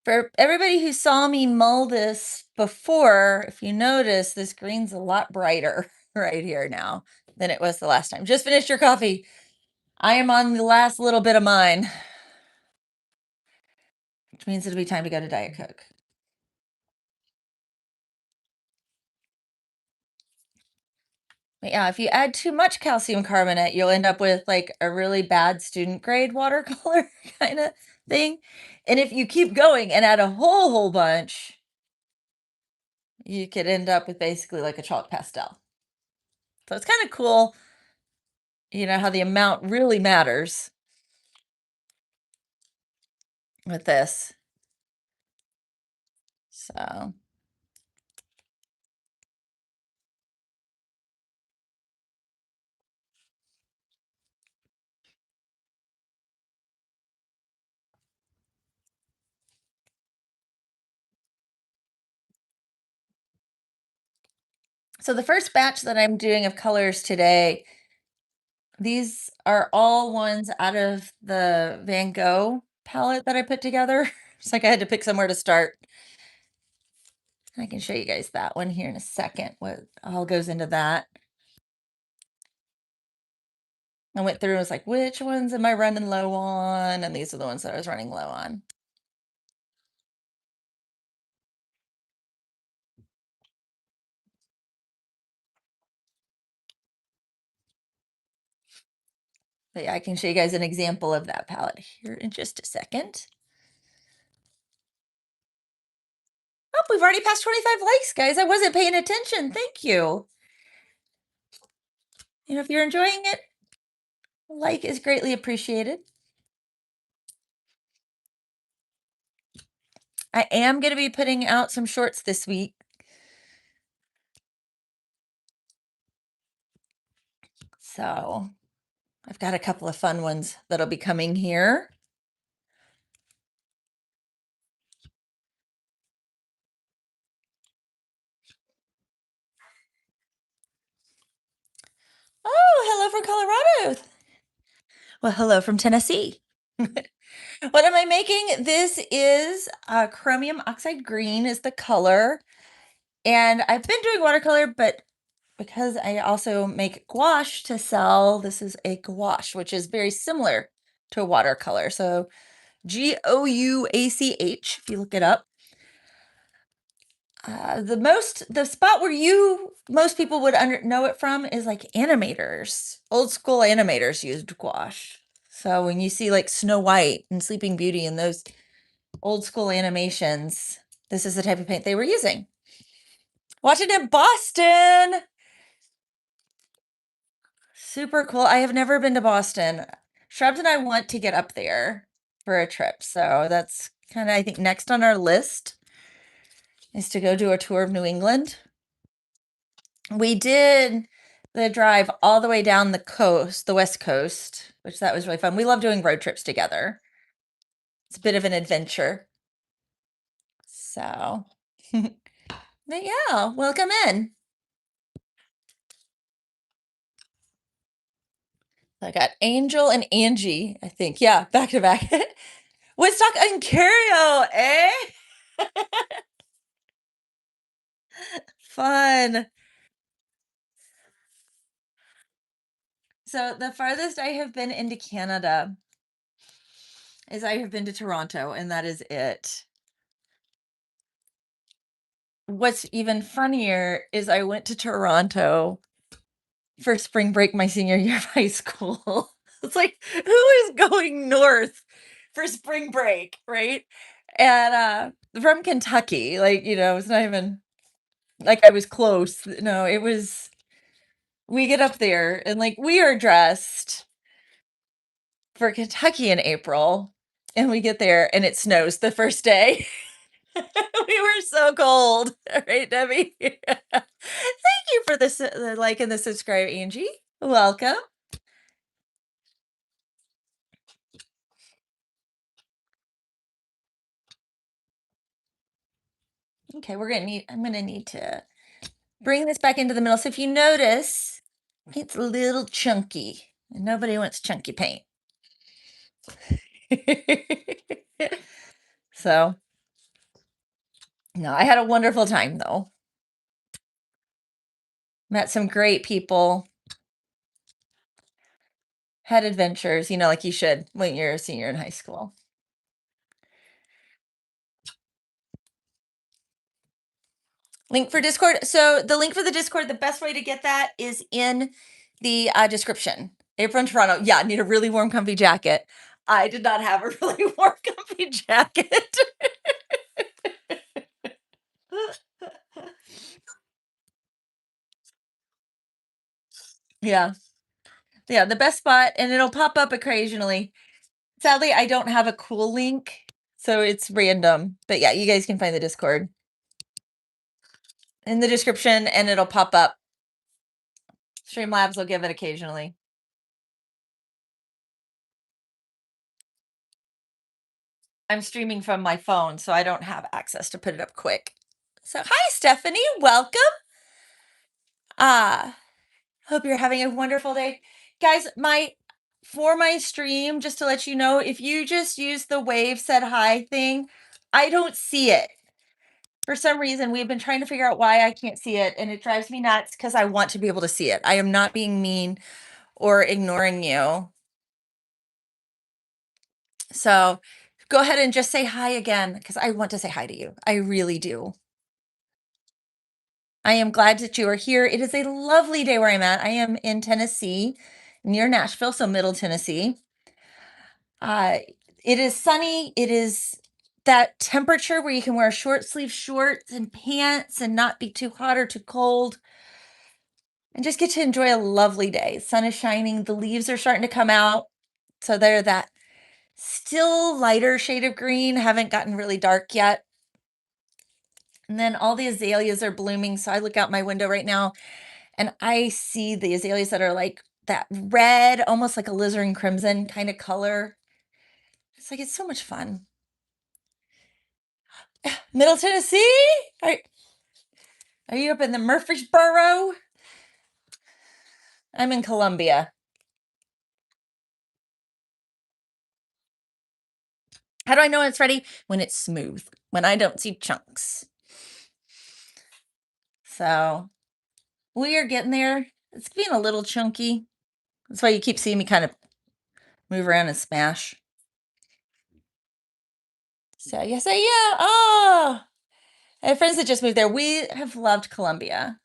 For everybody who saw me mull this before, if you notice, this green's a lot brighter right here now than it was the last time. Just finished your coffee. I am on the last little bit of mine, which means it'll be time to go to Diet Coke. But yeah, if you add too much calcium carbonate, you'll end up with like a really bad student grade watercolor kind of thing. And if you keep going and add a whole bunch, you could end up with basically like a chalk pastel. So it's kind of cool, how the amount really matters with this. So the first batch that I'm doing of colors today, these are all ones out of the Van Gogh palette that I put together. It's like I had to pick somewhere to start. I can show you guys that one here in a second, what all goes into that. I went through and was like, which ones am I running low on? And these are the ones that I was running low on. But yeah, I can show you guys an example of that palette here in just a second. Oh, we've already passed 25 likes, guys. I wasn't paying attention. Thank you. If you're enjoying it, a like is greatly appreciated. I am going to be putting out some shorts this week. So I've got a couple of fun ones that'll be coming here. Oh, hello from Colorado. Well, hello from Tennessee. What am I making? This is chromium oxide green is the color. And I've been doing watercolor, but because I also make gouache to sell, this is a gouache, which is very similar to a watercolor. So Gouach, if you look it up. The spot where most people would know it from is like animators. Old school animators used gouache. So when you see like Snow White and Sleeping Beauty and those old school animations, this is the type of paint they were using. Watching in Boston. Super cool. I have never been to Boston. Shrubs and I want to get up there for a trip. So that's kind of, I think, next on our list is to go do a tour of New England. We did the drive all the way down the coast, the West Coast, which that was really fun. We love doing road trips together. It's a bit of an adventure. So, but yeah, welcome in. I got Angel and Angie, I think. Yeah, back to back. Woodstock, Ontario, eh? Fun. So the farthest I have been into Canada is I have been to Toronto, and that is it. What's even funnier is I went to Toronto for spring break my senior year of high school. It's like, who is going north for spring break, right? And from Kentucky, like, it's not even like I was close. No, it was we get up there and like we are dressed for Kentucky in April, and we get there and it snows the first day. We were so cold, right, Debbie? Thank you for the like and the subscribe, Angie. Welcome. Okay, I'm gonna need to bring this back into the middle. So if you notice, it's a little chunky, and nobody wants chunky paint. So, no, I had a wonderful time though. Met some great people, had adventures, like you should when you're a senior in high school. Link for Discord. So the link for the Discord, the best way to get that is in the description. April in Toronto. Yeah, need a really warm, comfy jacket. I did not have a really warm, comfy jacket. Yeah. Yeah, the best spot, and it'll pop up occasionally. Sadly, I don't have a cool link, so it's random. But yeah, you guys can find the Discord in the description, and it'll pop up. Streamlabs will give it occasionally. I'm streaming from my phone, so I don't have access to put it up quick. So, hi, Stephanie. Welcome. Ah, hope you're having a wonderful day. Guys, for my stream, just to let you know, if you just use the wave said hi thing, I don't see it. For some reason, we've been trying to figure out why I can't see it, and it drives me nuts because I want to be able to see it. I am not being mean or ignoring you. So go ahead and just say hi again because I want to say hi to you. I really do. I am glad that you are here. It is a lovely day where I'm at. I am in Tennessee, near Nashville, so Middle Tennessee. Uh, it is sunny. It is that temperature where you can wear short sleeve shorts and pants and not be too hot or too cold and just get to enjoy a lovely day. The sun is shining. The leaves are starting to come out. So they're that still lighter shade of green, haven't gotten really dark yet. And then all the azaleas are blooming. So I look out my window right now and I see the azaleas that are like that red, almost like a alizarin crimson kind of color. It's like, it's so much fun. Middle Tennessee? Are you up in the Murfreesboro? I'm in Columbia. How do I know when it's ready? When it's smooth, when I don't see chunks. So we are getting there. It's being a little chunky. That's why you keep seeing me kind of move around and smash. So yes, yeah. Oh, I have friends that just moved there. We have loved Columbia.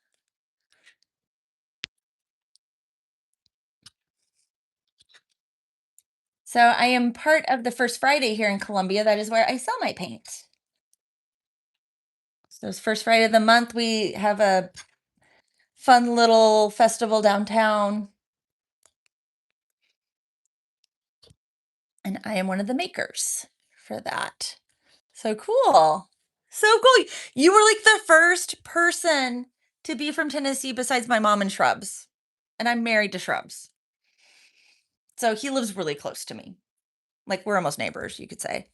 So I am part of the First Friday here in Columbia. That is where I sell my paint. So it's first Friday of the month. We have a fun little festival downtown. and I am one of the makers for that. So cool. So cool. You were like the first person to be from Tennessee besides my mom and Shrubs. And I'm married to Shrubs. So he lives really close to me. Like we're almost neighbors, you could say.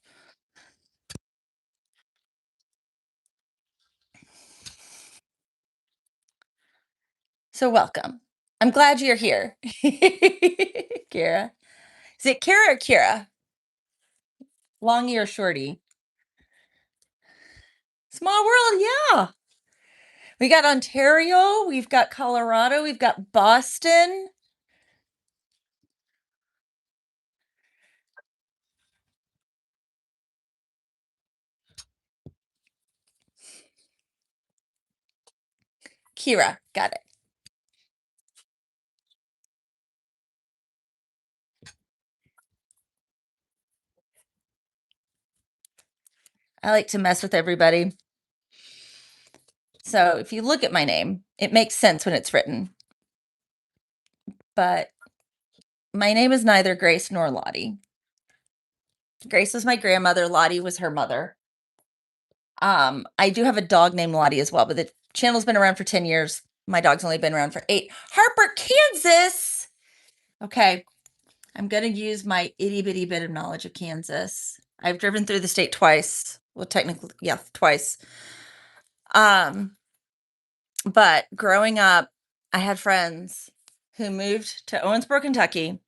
So welcome. I'm glad you're here. Kira. Is it Kira or Kira? Longy or shorty? Small world, yeah. We got Ontario, we've got Colorado, we've got Boston. Kira, got it. I like to mess with everybody. So if you look at my name, it makes sense when it's written. But my name is neither Grace nor Lottie. Grace was my grandmother, Lottie was her mother. I do have a dog named Lottie as well, but the channel's been around for 10 years. My dog's only been around for 8. Harper, Kansas. Okay. I'm going to use my itty bitty bit of knowledge of Kansas. I've driven through the state twice. Well, technically, yeah, twice. But growing up, I had friends who moved to Owensboro, Kentucky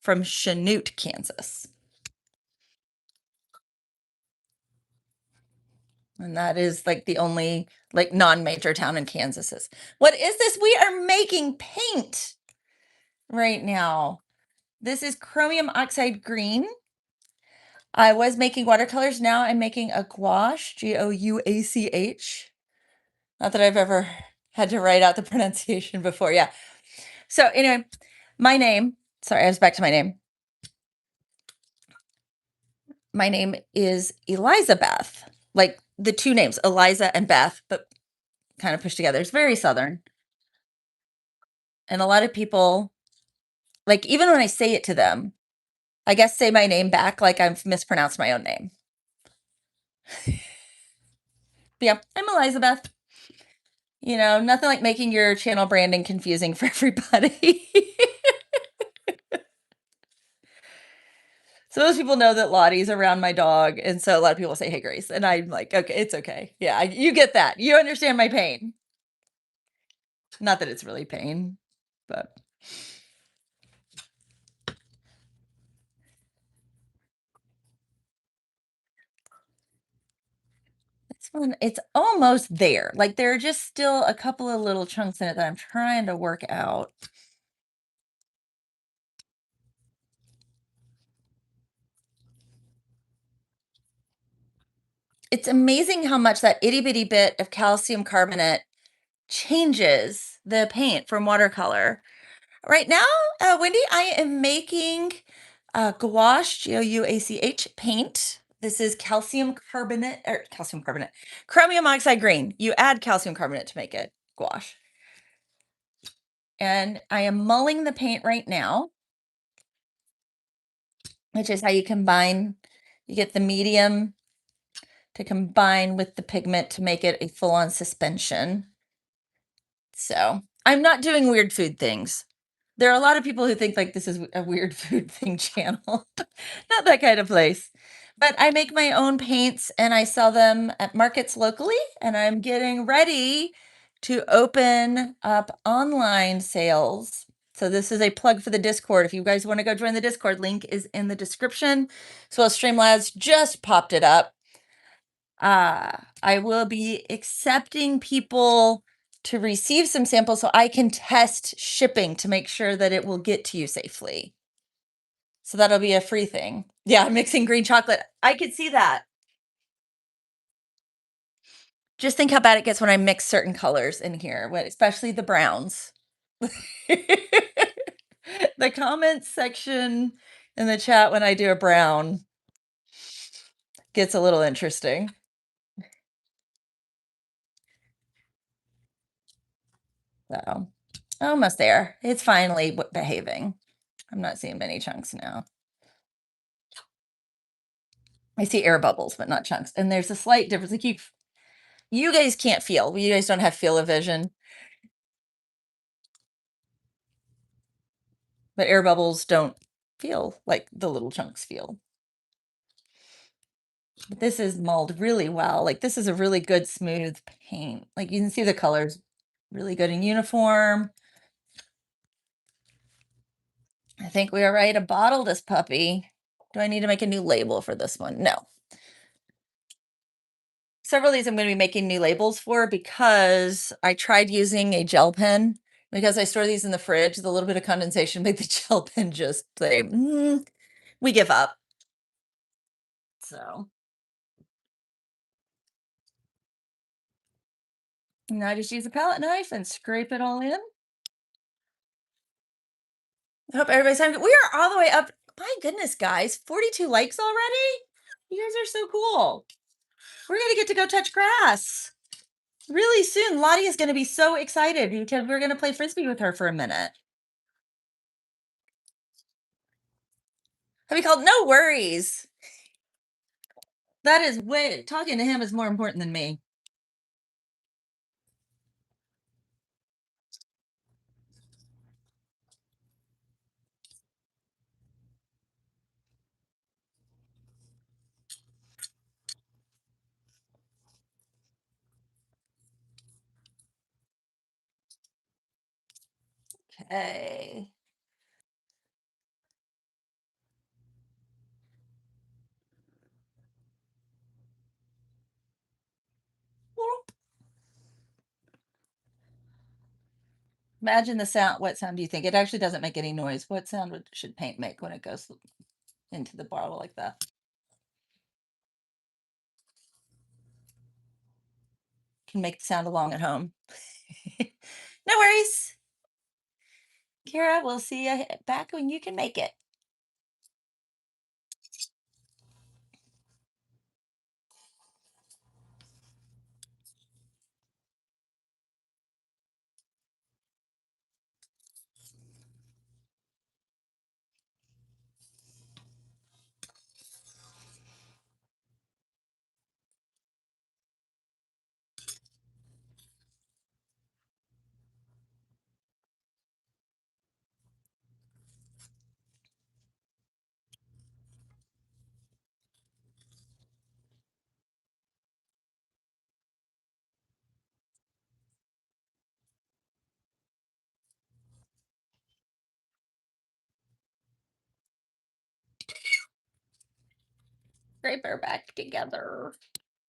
from Chanute, Kansas. And that is like the only like non-major town in Kansas is. What is this? We are making paint right now. This is chromium oxide green. I was making watercolors. Now I'm making a gouache, Gouach. Not that I've ever had to write out the pronunciation before. Yeah. So anyway, my name, sorry, I was back to my name. My name is Elizabeth, like the two names, Eliza and Beth, but kind of pushed together. It's very Southern. And a lot of people, like, even when I say it to them, I guess say my name back like I've mispronounced my own name. But yeah, I'm Elizabeth. You know, nothing like making your channel branding confusing for everybody. So those people know that Lottie's around my dog, and so a lot of people say, "Hey, Grace," and I'm like, "Okay, it's okay. Yeah, you get that. You understand my pain." Not that it's really pain, but this one, it's almost there. Like there are just still a couple of little chunks in it that I'm trying to work out. It's amazing how much that itty bitty bit of calcium carbonate changes the paint from watercolor. Right now, Wendy, I am making gouache, Gouach paint. This is chromium oxide green. You add calcium carbonate to make it gouache. And I am mulling the paint right now, which is how you get the medium to combine with the pigment to make it a full-on suspension. So I'm not doing weird food things. There are a lot of people who think like this is a weird food thing channel. Not that kind of place. But I make my own paints and I sell them at markets locally, and I'm getting ready to open up online sales. So this is a plug for the Discord. If you guys want to go join the Discord, link is in the description. As well as Streamlabs just popped it up. I will be accepting people to receive some samples so I can test shipping to make sure that it will get to you safely. So that'll be a free thing. Yeah, mixing green chocolate. I could see that. Just think how bad it gets when I mix certain colors in here, especially the browns. The comments section in the chat when I do a brown gets a little interesting. So almost there. It's finally behaving. I'm not seeing many chunks now. I see air bubbles, but not chunks. And there's a slight difference. Like you guys can't feel. You guys don't have feel of vision, but air bubbles don't feel like the little chunks feel. But this is mulled really well. Like this is a really good smooth paint. Like you can see the colors really good and uniform. I think we are ready to bottle this puppy. Do I need to make a new label for this one? No. Several of these I'm going to be making new labels for because I tried using a gel pen. Because I store these in the fridge, the little bit of condensation made the gel pen just say, we give up. So now I just use a palette knife and scrape it all in. I hope everybody's having we are all the way up. My goodness, guys, 42 likes already? You guys are so cool. We're gonna get to go touch grass really soon. Lottie is gonna be so excited because we're gonna play frisbee with her for a minute. Have you called? No worries. That is way talking to him is more important than me. Okay. Imagine the sound. What sound do you think? It actually doesn't make any noise. What sound should paint make when it goes into the bottle like that? Can make the sound along at home. No worries. Kira, we'll see you back when you can make it. Scrape her back together.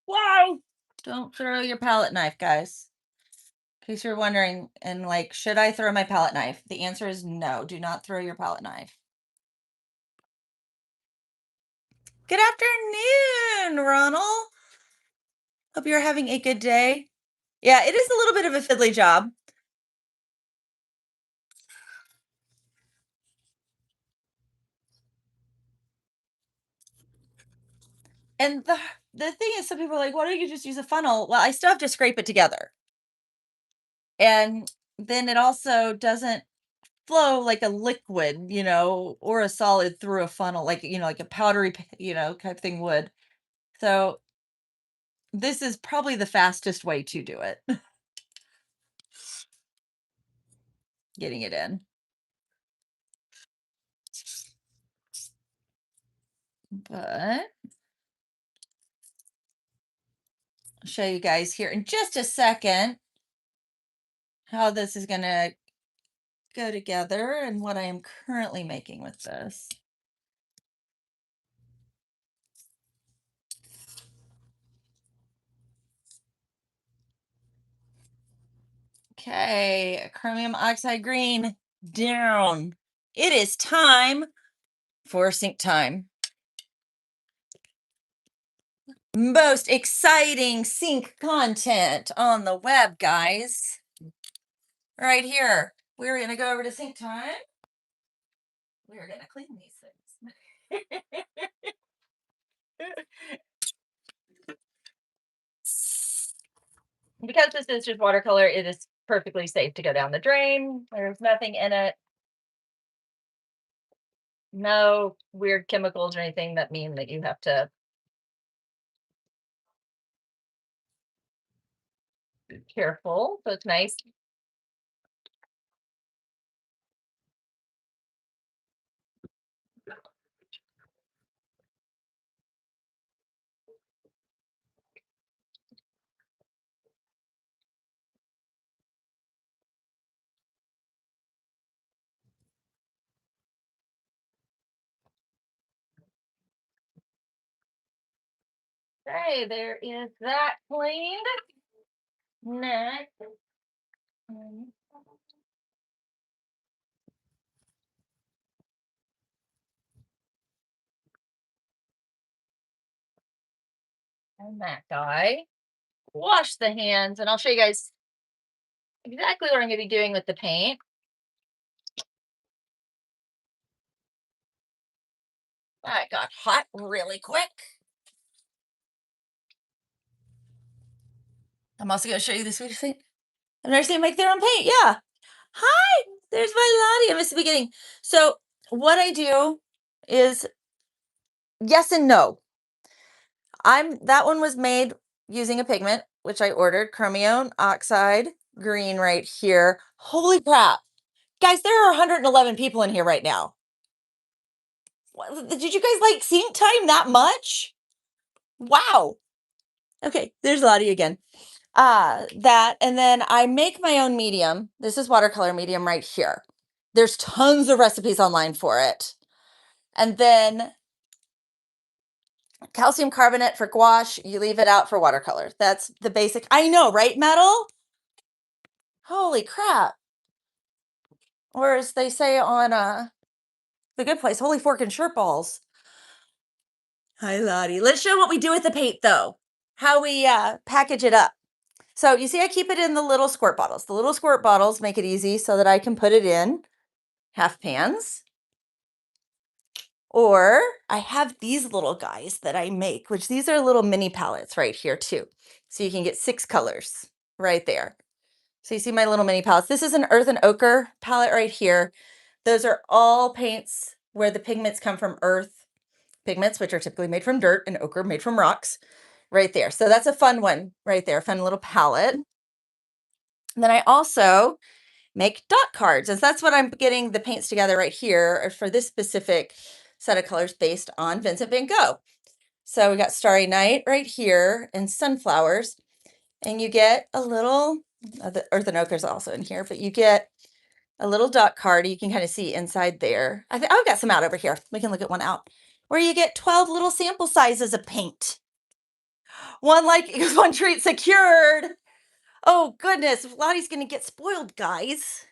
Wow. Don't throw your palette knife, guys. In case you're wondering, and like, should I throw my palette knife? The answer is no. Do not throw your palette knife. Good afternoon, Ronald. Hope you're having a good day. Yeah, it is a little bit of a fiddly job. And the thing is, some people are like, why don't you just use a funnel? Well, I still have to scrape it together. And then it also doesn't flow like a liquid, or a solid through a funnel, like, like a powdery, type thing would. So this is probably the fastest way to do it, getting it in. But I'll show you guys here in just a second how this is going to go together and what I am currently making with this. Okay, chromium oxide green down. It is time for sync time. Most exciting sync content on the web, guys. Right here. We're going to go over to sync time. We're going to clean these things. Because this is just watercolor, it is perfectly safe to go down the drain. There's nothing in it. No weird chemicals or anything that mean that you have to Careful, so it's nice. Okay, there is that cleaned. Next. And that guy. Wash the hands, and I'll show you guys exactly what I'm going to be doing with the paint. That got hot really quick. I'm also going to show you the sweetest thing. I've never seen them make their own paint. Yeah. Hi, there's my Lottie. I missed the beginning. So what I do is yes and no. That one was made using a pigment, which I ordered, chromium, oxide, green right here. Holy crap. Guys, there are 111 people in here right now. Did you guys like sync time that much? Wow. Okay, there's Lottie again. That, and then I make my own medium. This is watercolor medium right here. There's tons of recipes online for it. And then calcium carbonate for gouache. You leave it out for watercolor. That's the basic. I know, right, Metal? Holy crap. Or as they say on The Good Place, holy fork and shirt balls. Hi, Lottie. Let's show what we do with the paint, though. How we package it up. So you see I keep it in the little squirt bottles. The little squirt bottles make it easy so that I can put it in half pans. Or I have these little guys that I make, which these are little mini palettes right here too. So you can get 6 colors right there. So you see my little mini palettes. This is an earth and ochre palette right here. Those are all paints where the pigments come from earth pigments, which are typically made from dirt, and ochre made from rocks right there. So that's a fun one right there, fun little palette. And then I also make dot cards, and that's what I'm getting the paints together right here for this specific set of colors based on Vincent van Gogh. So we got Starry Night right here and sunflowers, and you get a little, the earth and ochre is also in here, but you get a little dot card. You can kind of see inside there. I've got some out over here. We can look at one out where you get 12 little sample sizes of paint. One treat secured. Oh goodness, Lottie's gonna get spoiled, guys.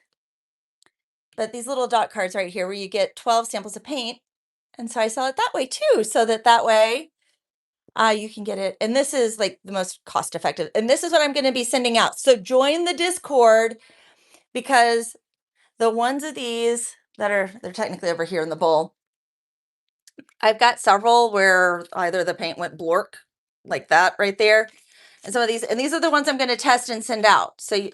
But these little dot cards right here where you get 12 samples of paint. And so I sell it that way too, so that way you can get it. And this is like the most cost effective. And this is what I'm going to be sending out. So join the Discord, because the ones of these they're technically over here in the bowl. I've got several where either the paint went blork like that right there. And some of these, and these are the ones I'm going to test and send out. So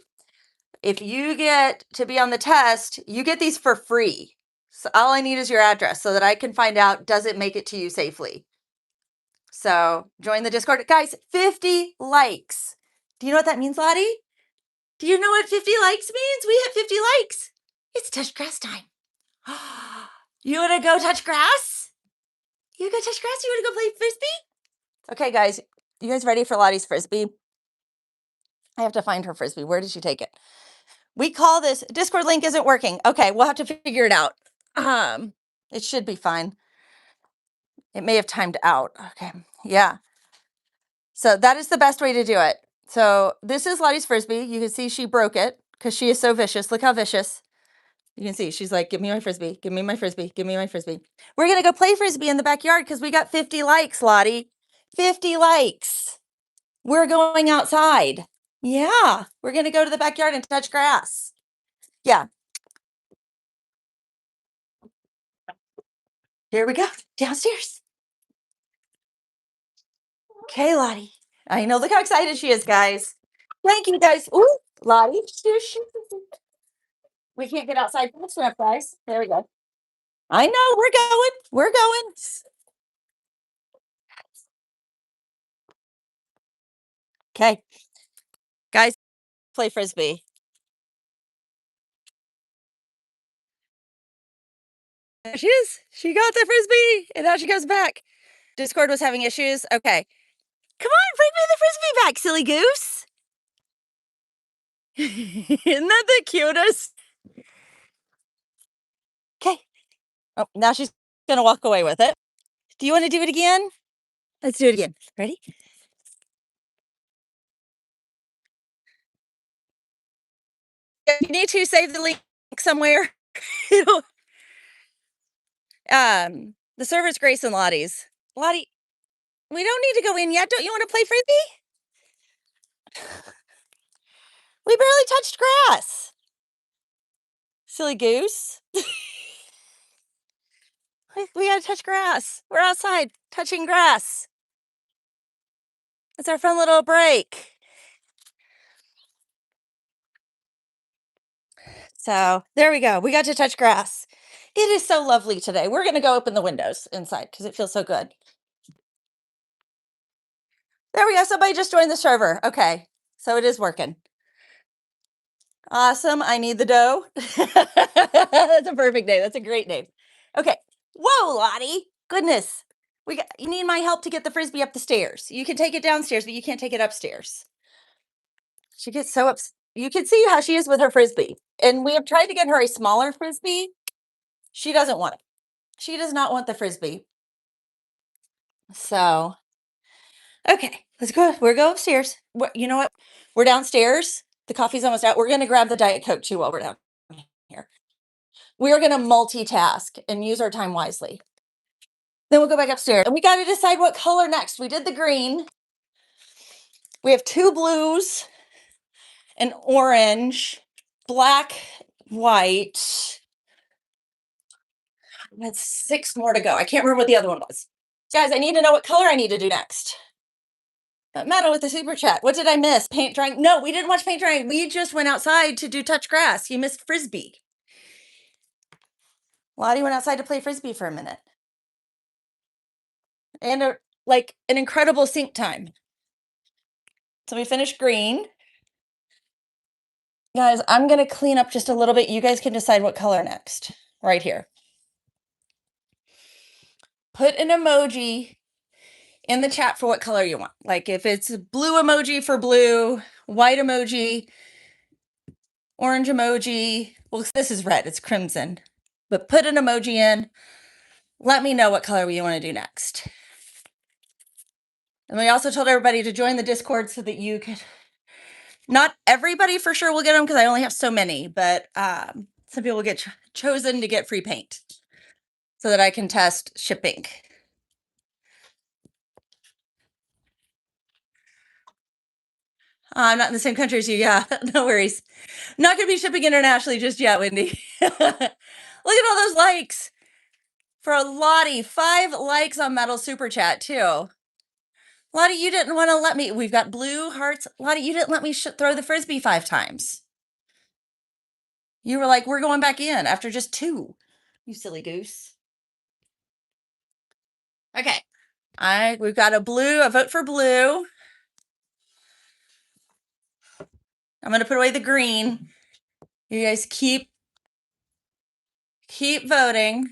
if you get to be on the test, you get these for free. So all I need is your address so that I can find out, does it make it to you safely? So join the Discord. Guys, 50 likes. Do you know what that means, Lottie? Do you know what 50 likes means? We hit 50 likes. It's touch grass time. You want to go touch grass? You go touch grass? You want to go play frisbee? Okay, guys. You guys ready for Lottie's frisbee? I have to find her frisbee. Where did she take it? We call this Discord link isn't working. Okay, we'll have to figure it out. It should be fine. It may have timed out. Okay. Yeah. So that is the best way to do it. So this is Lottie's frisbee. You can see she broke it because she is so vicious. Look how vicious. You can see she's like, give me my frisbee, give me my frisbee, give me my frisbee. We're going to go play frisbee in the backyard because we got 50 likes, Lottie. 50 likes. We're going outside. Yeah, we're going to go to the backyard and touch grass. Yeah. Here we go. Downstairs. Okay, Lottie. I know. Look how excited she is, guys. Thank you, guys. Ooh, Lottie. We can't get outside fast enough, guys. There we go. I know. We're going. We're going. Okay. Guys. play Frisbee. There she is. She got the Frisbee, and now she goes back. Discord was having issues. Okay. Come on, bring me the Frisbee back, silly goose. Isn't that the cutest? Okay. Oh, now she's gonna walk away with it. Do you want to do it again? Let's do it again. Ready? If you need to save the link somewhere. It'll, the server's Grace and Lottie's. Lottie, we don't need to go in yet. Don't you want to play Frisbee? We barely touched grass. Silly goose. We gotta touch grass. We're outside touching grass. It's our fun little break. So there we go. We got to touch grass. It is so lovely today. We're going to go open the windows inside because it feels so good. There we go. Somebody just joined the server. Okay. So it is working. Awesome. I need the dough. That's a perfect name. That's a great name. Okay. Whoa, Lottie. Goodness. You need my help to get the Frisbee up the stairs. You can take it downstairs, but you can't take it upstairs. She gets so upset. You can see how she is with her Frisbee. And we have tried to get her a smaller Frisbee. She doesn't want it. She does not want the Frisbee. So, okay, let's go. We're going upstairs. You know what? We're downstairs. The coffee's almost out. We're going to grab the Diet Coke too while we're down here. We are going to multitask and use our time wisely. Then we'll go back upstairs. And we got to decide what color next. We did the green. We have 2 blues, an orange, black, white. That's 6 more to go. I can't remember what the other one was. Guys, I need to know what color I need to do next. Metal with the super chat. What did I miss? Paint drying? No, we didn't watch paint drying. We just went outside to do touch grass. You missed Frisbee. Lottie went outside to play Frisbee for a minute. And an incredible sync time. So we finished green. Guys, I'm going to clean up just a little bit. You guys can decide what color next. Right here. Put an emoji in the chat for what color you want. Like if it's blue emoji for blue, white emoji, orange emoji. Well, this is red. It's crimson. But put an emoji in. Let me know what color you want to do next. And we also told everybody to join the Discord so that you could, not everybody for sure will get them because I only have so many, but some people get chosen to get free paint so that I can test shipping. I'm not in the same country as you. Yeah, no worries. Not going to be shipping internationally just yet, Wendy. Look at all those likes. For a Lottie, 5 likes on Metal Super Chat, too. Lottie, you didn't want to let me. We've got blue hearts. Lottie, you didn't let me throw the Frisbee 5 times. You were like, we're going back in after just 2. You silly goose. Okay. We've got a vote for blue. I'm going to put away the green. You guys keep voting.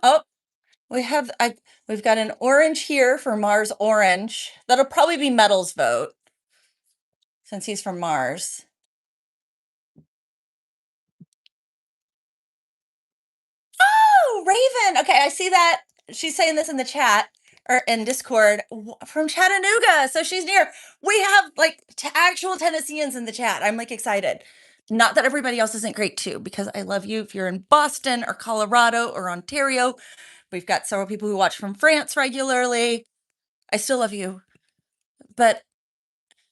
Oh, we've got an orange here for Mars Orange. That'll probably be Metal's vote since he's from Mars. Oh, Raven. Okay, I see that. She's saying this in the chat or in Discord from Chattanooga. So she's near. We have actual Tennesseans in the chat. I'm excited. Not that everybody else isn't great too, because I love you if you're in Boston or Colorado or Ontario. We've got several people who watch from France regularly. I still love you. But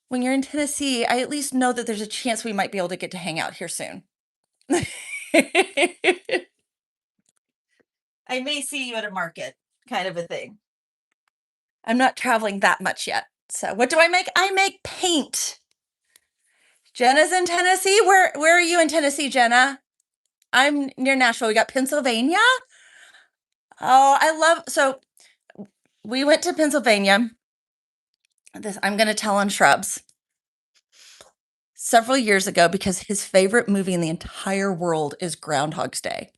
when you're in Tennessee, I at least know that there's a chance we might be able to get to hang out here soon. I may see you at a market, kind of a thing. I'm not traveling that much yet. So what do I make? I make paint. Jenna's in Tennessee. Where are you in Tennessee, Jenna? I'm near Nashville. We got Pennsylvania. Oh, I love so we went to Pennsylvania. This I'm gonna tell on Shrubs several years ago because his favorite movie in the entire world is Groundhog's Day.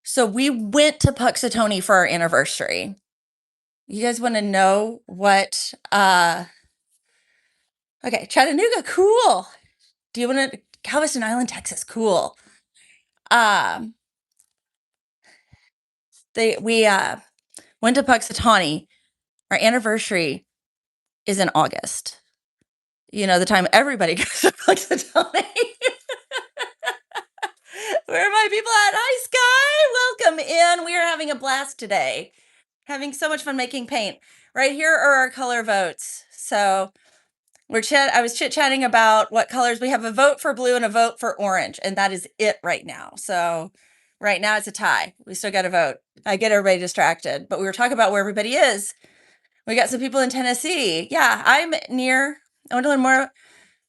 So we went to Puxatawny for our anniversary. You guys want to know what okay, Chattanooga, cool. Do you want to Galveston Island, Texas, cool. Um we went to Puxatawny. Our anniversary is in August. You know, the time everybody goes to Puxatawny. Where are my people at? Hi, Sky. Welcome in. We are having a blast today. Having so much fun making paint. Right here are our color votes. So I was chit-chatting about what colors. We have a vote for blue and a vote for orange, and that is it right now. So right now it's a tie. We still got a vote. I get everybody distracted, but we were talking about where everybody is. We got some people in Tennessee. Yeah, I'm near. I want to learn more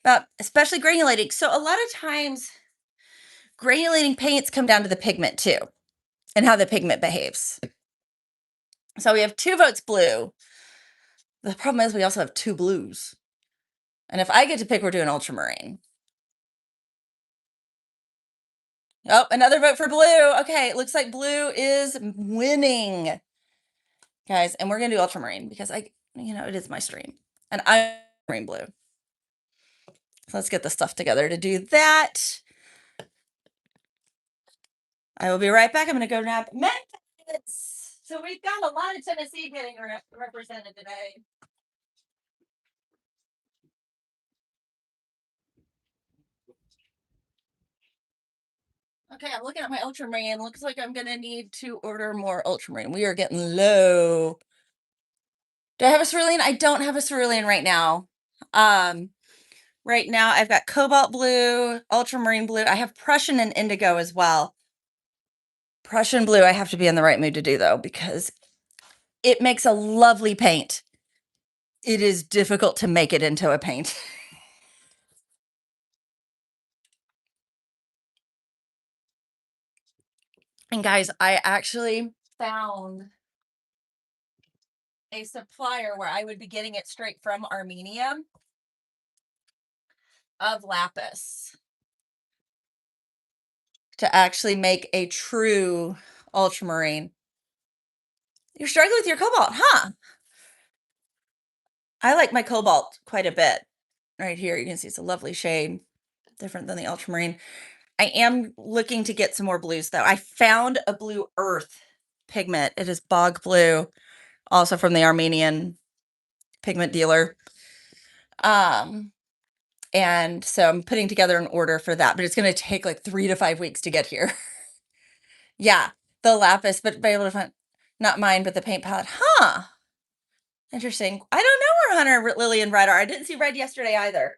about especially granulating. So a lot of times granulating paints come down to the pigment too and how the pigment behaves. So we have 2 votes blue. The problem is we also have 2 blues. And if I get to pick, we're doing ultramarine. Oh, another vote for blue. Okay, it looks like blue is winning. Guys, and we're going to do ultramarine because it is my stream. And I'm green blue. So let's get the stuff together to do that. I will be right back. I'm going to go nap minutes. So we've got a lot of Tennessee getting represented today. Okay, I'm looking at my ultramarine. Looks like I'm going to need to order more ultramarine. We are getting low. Do I have a cerulean? I don't have a cerulean right now. Right now I've got cobalt blue, ultramarine blue. I have Prussian and indigo as well. Prussian blue I have to be in the right mood to do though because it makes a lovely paint. It is difficult to make it into a paint. And guys, I actually found a supplier where I would be getting it straight from Armenia of lapis to actually make a true ultramarine. You're struggling with your cobalt, huh? I like my cobalt quite a bit. Right here, you can see it's a lovely shade, different than the ultramarine. I am looking to get some more blues though. I found a blue earth pigment. It is bog blue, also from the Armenian pigment dealer. And so I'm putting together an order for that, but it's going to take like 3 to 5 weeks to get here. Yeah, the lapis, but be able to find not mine, but the paint palette. Huh. Interesting. I don't know where Hunter, Lily, and Red are. I didn't see Red yesterday either.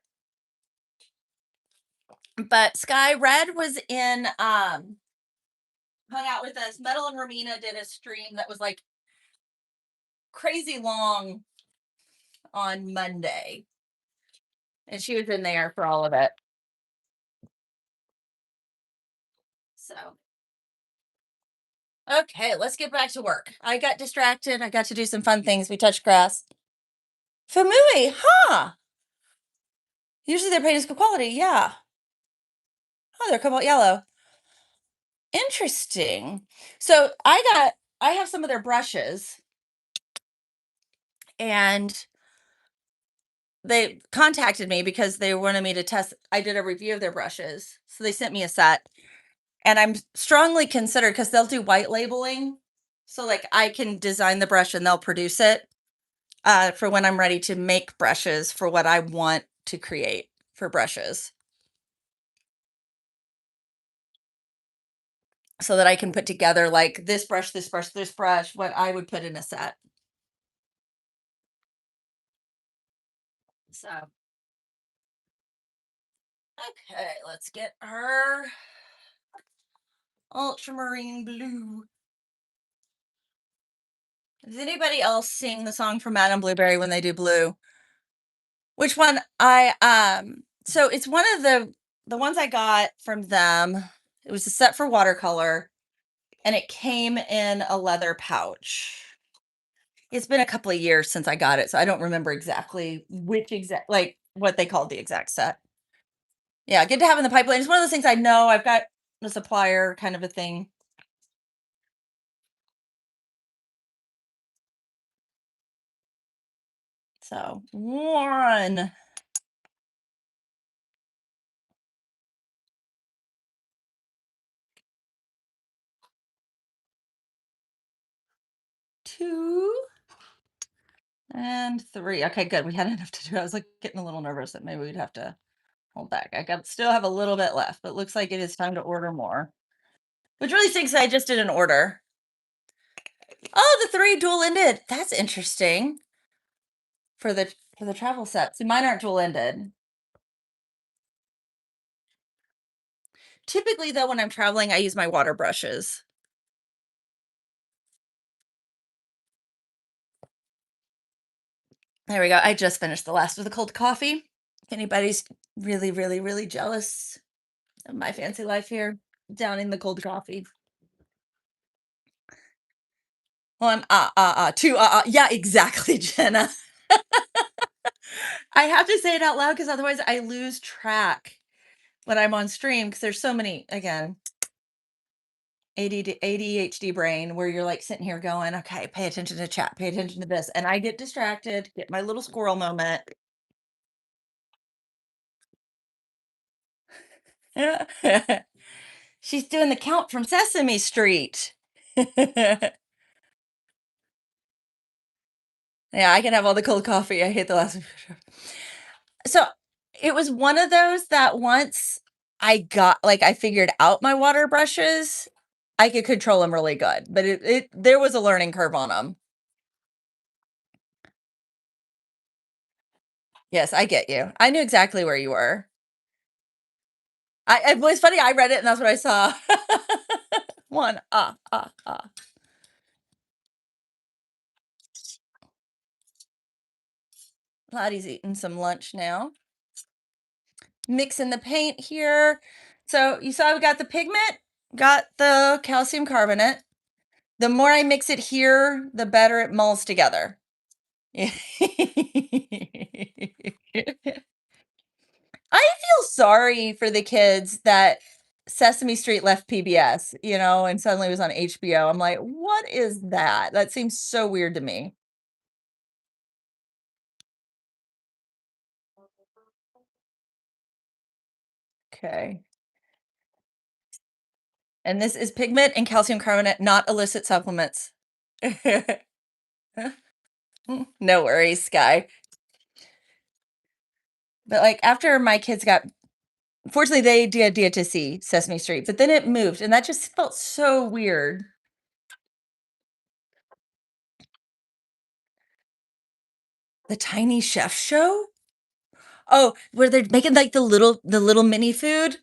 But Sky Red was in hung out with us. Metal and Romina did a stream that was like crazy long on Monday. And she was in there for all of it. So okay, let's get back to work. I got distracted. I got to do some fun things. We touched grass. Famui, huh? Usually their paint is good quality, yeah. Oh, they're cobalt yellow. Interesting. So I have some of their brushes and they contacted me because they wanted me to test. I did a review of their brushes. So they sent me a set and I'm strongly considered because they'll do white labeling. So like I can design the brush and they'll produce it for when I'm ready to make brushes for what I want to create for brushes. So that I can put together like this brush, this brush, this brush, what I would put in a set. So, okay, let's get our ultramarine blue. Does anybody else sing the song from Madame Blueberry when they do Blue? Which one? So it's one of the ones I got from them. It was a set for watercolor, and it came in a leather pouch. It's been a couple of years since I got it, so I don't remember exactly which exact like what they called the exact set. Yeah, good to have in the pipeline. It's one of those things I know I've got a supplier kind of a thing. So one, two, and three. Okay, good. We had enough to do. I was like getting a little nervous that maybe we'd have to hold back. I got still have a little bit left, but looks like it is time to order more. Which really stinks. I just did an order. Oh, the three dual ended. That's interesting for the travel sets. See, mine aren't dual ended. Typically, though, when I'm traveling, I use my water brushes. There we go. I just finished the last of the cold coffee. If anybody's really, really, really jealous of my fancy life here, downing the cold coffee. One, two, yeah, exactly, Jenna. I have to say it out loud because otherwise I lose track when I'm on stream because there's so many, again, ADHD brain where you're like sitting here going, okay, pay attention to chat, pay attention to this. And I get distracted, get my little squirrel moment. She's doing the count from Sesame Street. Yeah, I can have all the cold coffee. I hate the last one. So it was one of those that once I figured out my water brushes, I could control them really good. But there was a learning curve on them. Yes, I get you. I knew exactly where you were. It was funny. I read it and that's what I saw. One, Lottie's eating some lunch now. Mixing the paint here. So you saw we got the pigment, got the calcium carbonate. The more I mix it here, the better it mulls together. I feel sorry for the kids that Sesame Street left PBS, and suddenly was on HBO. I'm like, what is that? That seems so weird to me. Okay. And this is pigment and calcium carbonate, not illicit supplements. No worries, Sky. But like after my kids got fortunately they did get to see Sesame Street, but then it moved and that just felt so weird. The Tiny Chef Show? Oh, where they're making like the little mini food?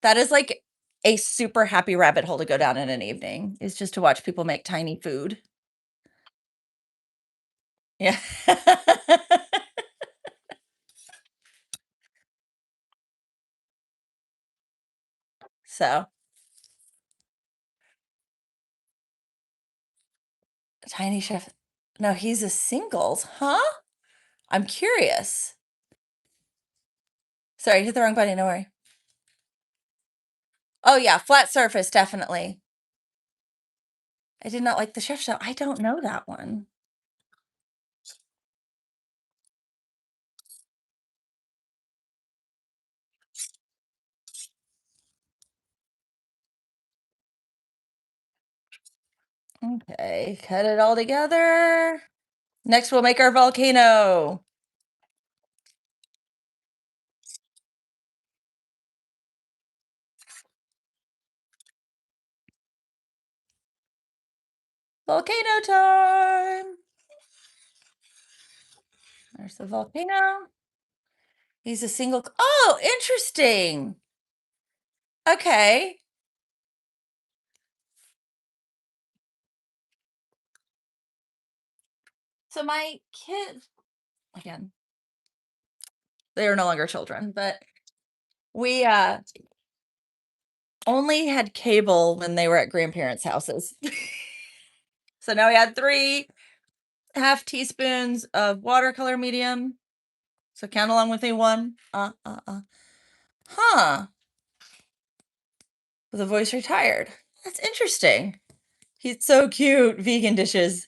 That is like a super happy rabbit hole to go down in an evening, is just to watch people make tiny food. Yeah. So, Tiny Chef no, he's a singles, huh? I'm curious. Sorry, hit the wrong button, don't worry. Oh, yeah, flat surface, definitely. I did not like the chef show. I don't know that one. Okay, cut it all together. Next, we'll make our volcano. Volcano time. There's the volcano. He's a single. Oh, interesting. Okay. So my kids, again, they are no longer children, but we only had cable when they were at grandparents' houses. So now we had 3 half teaspoons of watercolor medium. So count along with me. 1. Huh. The voice retired. That's interesting. He's so cute. Vegan dishes.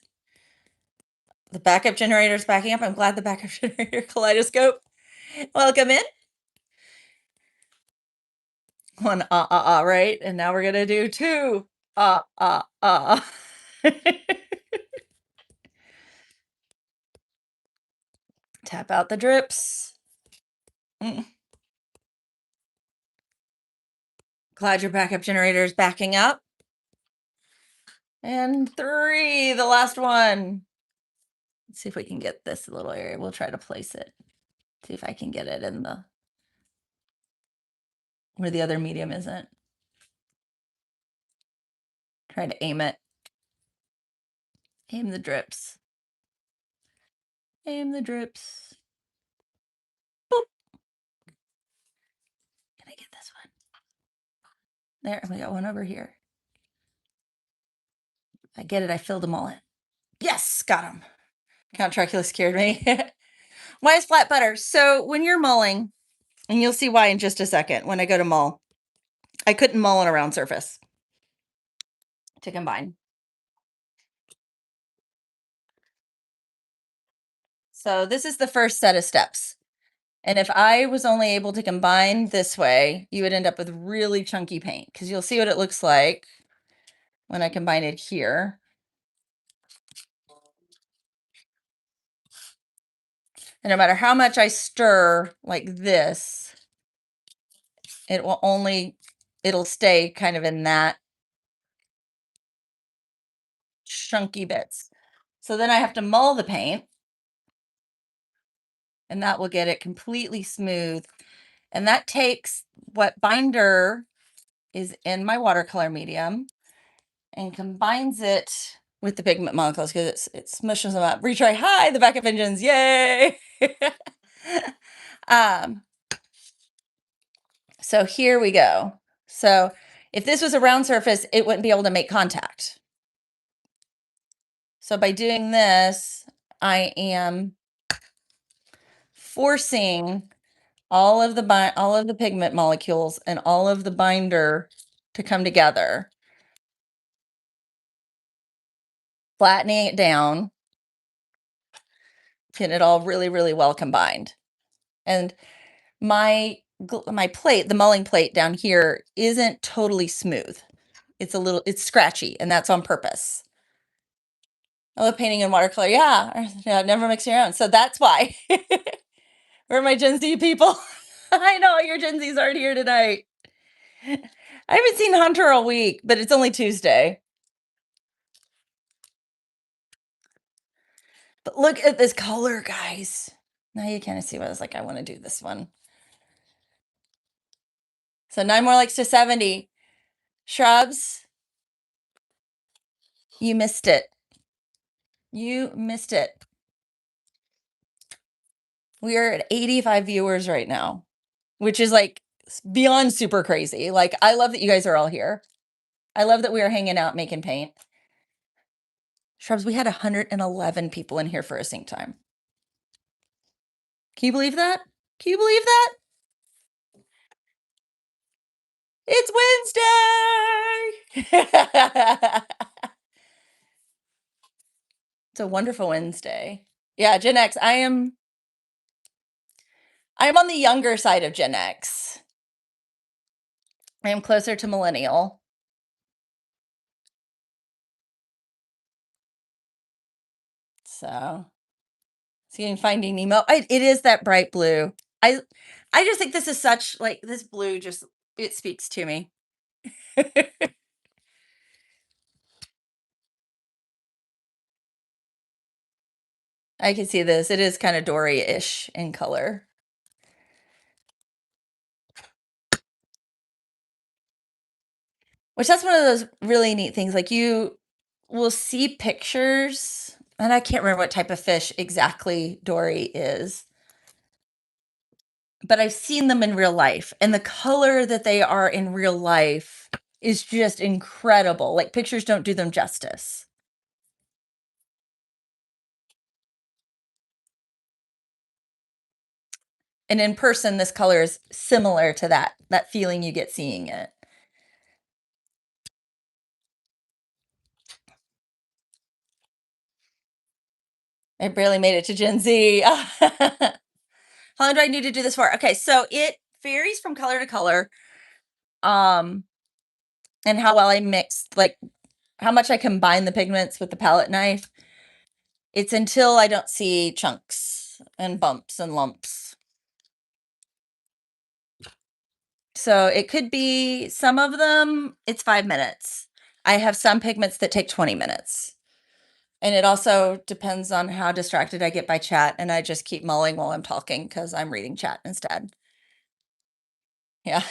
The backup generator's backing up. I'm glad the backup generator kaleidoscope. Welcome in. 1 right? And now we're gonna do 2 Tap out the drips. Mm. Glad your backup generator is backing up. And 3, the last one. Let's see if we can get this little area. We'll try to place it. See if I can get it in the where the other medium isn't. Try to aim it. Aim the drips. Aim the drips. Boop. Can I get this one? There, we got one over here. I get it. I filled them all in. Yes, got them. Count Dracula scared me. Why is flat butter? So when you're mulling, and you'll see why in just a second when I go to mull, I couldn't mull on a round surface to combine. So this is the first set of steps. And if I was only able to combine this way, you would end up with really chunky paint because you'll see what it looks like when I combine it here. And no matter how much I stir like this, it'll stay kind of in that chunky bits. So then I have to mull the paint, and that will get it completely smooth. And that takes what binder is in my watercolor medium and combines it with the pigment molecules because it smushes them up. Retry high, the backup engines, yay! So here we go. So if this was a round surface, it wouldn't be able to make contact. So by doing this, I am forcing all of the pigment molecules and all of the binder to come together, flattening it down, getting it all really, really well combined. And my plate, the mulling plate down here, isn't totally smooth. It's scratchy, and that's on purpose. I love painting in watercolor. Yeah, never mixing around. So that's why. Where are my Gen Z people? I know your Gen Zs aren't here tonight. I haven't seen Hunter all week, but it's only Tuesday. But look at this color, guys. Now you kind of see what I was like. I want to do this one. So 9 more likes to 70. Shrubs, you missed it. You missed it. We are at 85 viewers right now, which is like beyond super crazy. Like, I love that you guys are all here. I love that we are hanging out making paint. Shrubs, we had 111 people in here for a sync time. Can you believe that? Can you believe that? It's Wednesday. It's a wonderful Wednesday. Yeah, Gen X. I am on the younger side of Gen X. I am closer to millennial. So, seeing Finding Nemo. It is that bright blue. I just think this is such like this blue just it speaks to me. I can see this. It is kind of Dory-ish in color. Which that's one of those really neat things. Like you will see pictures And I can't remember what type of fish exactly Dory is, but I've seen them in real life, and the color that they are in real life is just incredible. Like, pictures don't do them justice. And in person, this color is similar to that feeling you get seeing it. I barely made it to Gen Z. How long do I need to do this for? Okay, so it varies from color to color, um, and how well I mix, like, how much I combine the pigments with the palette knife. It's until I don't see chunks and bumps and lumps. So it could be some of them, it's 5 minutes. I have some pigments that take 20 minutes. And it also depends on how distracted I get by chat, and I just keep mulling while I'm talking because I'm reading chat instead. Yeah.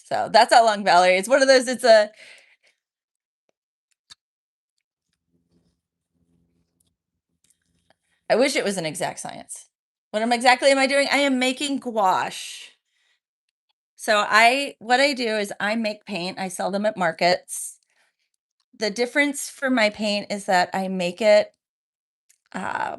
So that's how long, Valerie. It's one of those, I wish it was an exact science. Exactly am I doing? I am making gouache. So what I do is I make paint. I sell them at markets. The difference for my paint is that I make it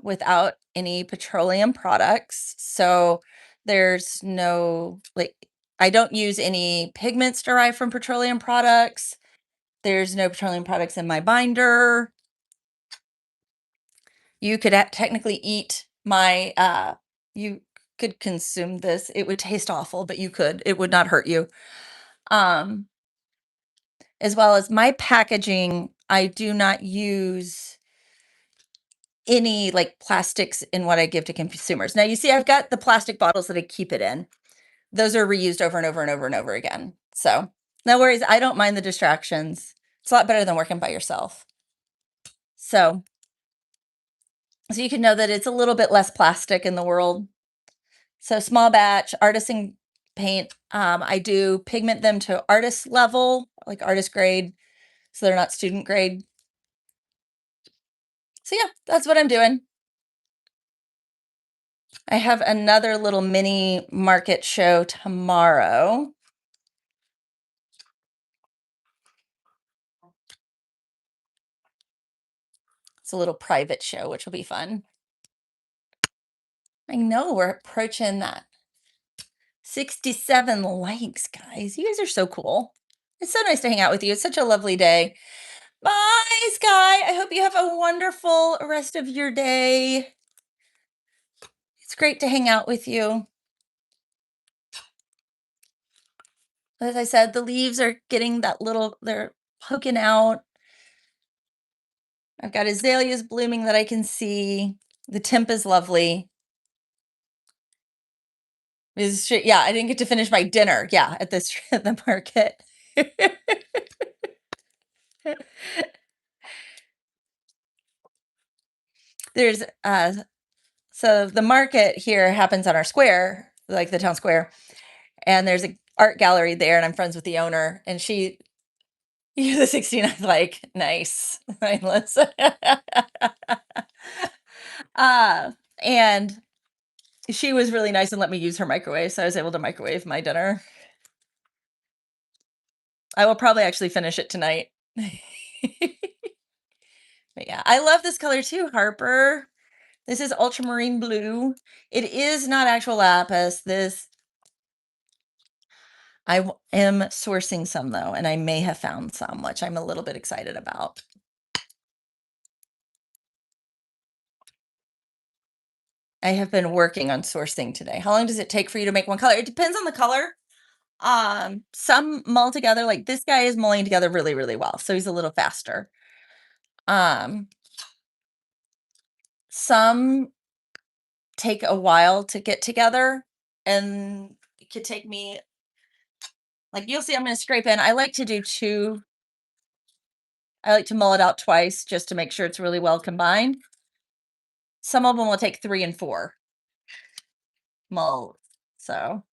without any petroleum products. So there's no, like, I don't use any pigments derived from petroleum products. There's no petroleum products in my binder. You could technically eat my, you could consume this. It would taste awful, but you could. It would not hurt you. Um, as well as my packaging, I do not use any like plastics in what I give to consumers. Now, you see, I've got the plastic bottles that I keep it in. Those are reused over and over and over and over again. So no worries. I don't mind the distractions. It's a lot better than working by yourself. So, so you can know that it's a little bit less plastic in the world. So small batch, artisan paint. I do pigment them to artist level, like artist grade, so they're not student grade. So yeah, that's what I'm doing. I have another little mini market show tomorrow. It's a little private show, which will be fun. I know we're approaching that 67 likes, guys. You guys are so cool. It's so nice to hang out with you. It's such a lovely day. Bye, Sky. I hope you have a wonderful rest of your day. It's great to hang out with you. As I said, the leaves are getting that little, they're poking out. I've got azaleas blooming that I can see. The temp is lovely. Yeah, I didn't get to finish my dinner. Yeah, at this at the market. There's so the market here happens on our square, like the town square, and there's a art gallery there, and I'm friends with the owner, and you're the 16. I was like, nice. Let's uh and she was really nice and let me use her microwave, so I was able to microwave my dinner. I will probably actually finish it tonight. But yeah, I love this color too, Harper. This is ultramarine blue. It is not actual lapis. Am sourcing some though, and I may have found some, which I'm a little bit excited about. I have been working on sourcing today. How long does it take for you to make one color? It depends on the color. Some mull together, like this guy is mulling together really, really well, so he's a little faster. Um, some take a while to get together, and it could take me, like, you'll see, I'm going to scrape in. I like to do two. I like to mull it out twice just to make sure it's really well combined. Some of them will take 3 and 4 mulls. So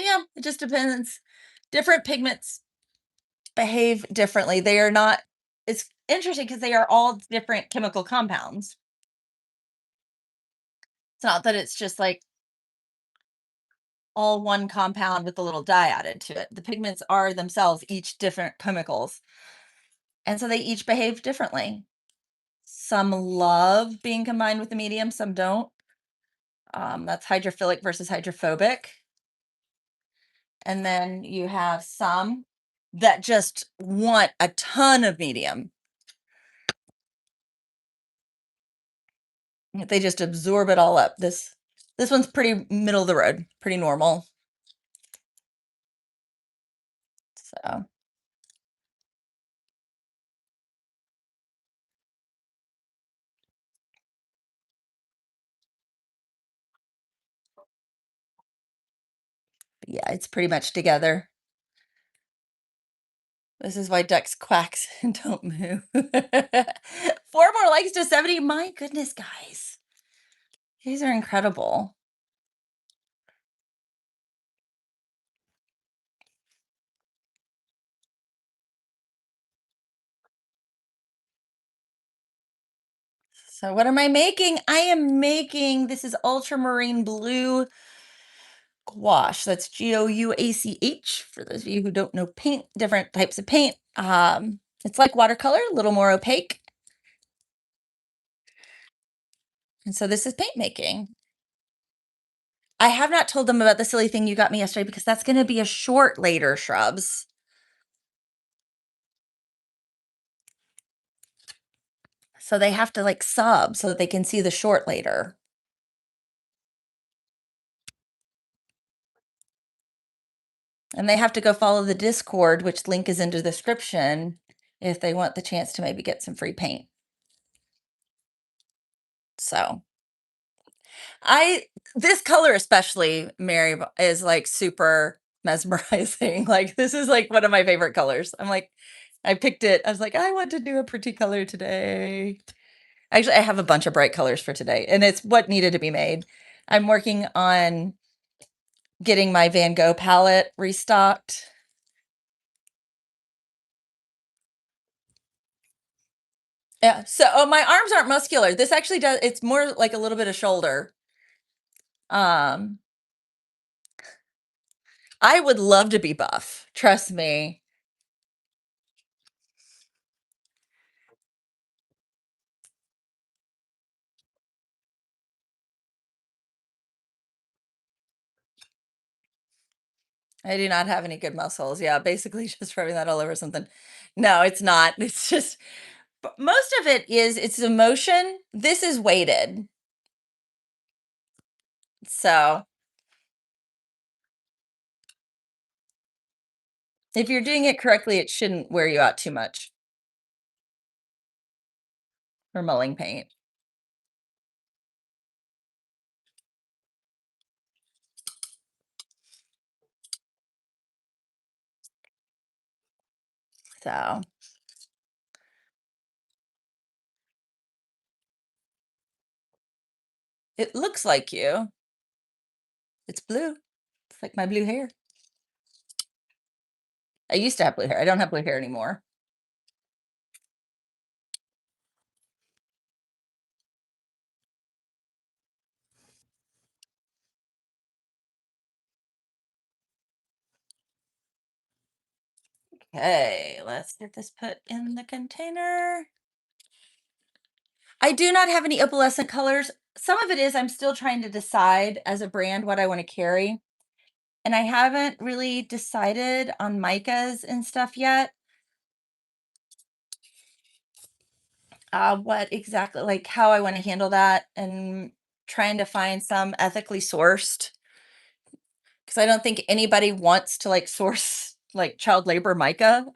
yeah, it just depends. Different pigments behave differently. They are not it's interesting because they are all different chemical compounds. It's not that it's just like all one compound with a little dye added to it. The pigments are themselves each different chemicals. And so they each behave differently. Some love being combined with the medium, some don't. That's hydrophilic versus hydrophobic. And then you have some that just want a ton of medium. They just absorb it all up. This one's pretty middle of the road, pretty normal. So yeah, it's pretty much together. This is why ducks quacks and don't move. 4 more likes to 70. My goodness, guys. These are incredible. So what am I making? I am making, this is ultramarine blue gouache. That's Gouach for those of you who don't know paint, different types of paint. It's like watercolor, a little more opaque. And so this is paint making. I have not told them about the silly thing you got me yesterday because that's going to be a short later, shrubs. So they have to like sub so that they can see the short later. And they have to go follow the Discord, which link is in the description, if they want the chance to maybe get some free paint. So I this color especially, Mary, is like super mesmerizing. Like this is like one of my favorite colors. I'm like, I picked it. I was like, I want to do a pretty color today. Actually, I have a bunch of bright colors for today, and it's what needed to be made. I'm working on getting my Van Gogh palette restocked. Yeah. So, oh, my arms aren't muscular. This actually does. It's more like a little bit of shoulder. Um, I would love to be buff. Trust me. I do not have any good muscles. Yeah, basically just rubbing that all over something. No, it's not. It's just most of it is it's emotion. This is weighted. So if you're doing it correctly, it shouldn't wear you out too much for mulling paint. So it looks like you. It's blue. It's like my blue hair. I used to have blue hair. I don't have blue hair anymore. Okay, let's get this put in the container. I do not have any opalescent colors. Some of it is I'm still trying to decide as a brand what I want to carry. And I haven't really decided on micas and stuff yet. What exactly, like how I want to handle that and trying to find some ethically sourced because I don't think anybody wants to like source like child labor mica.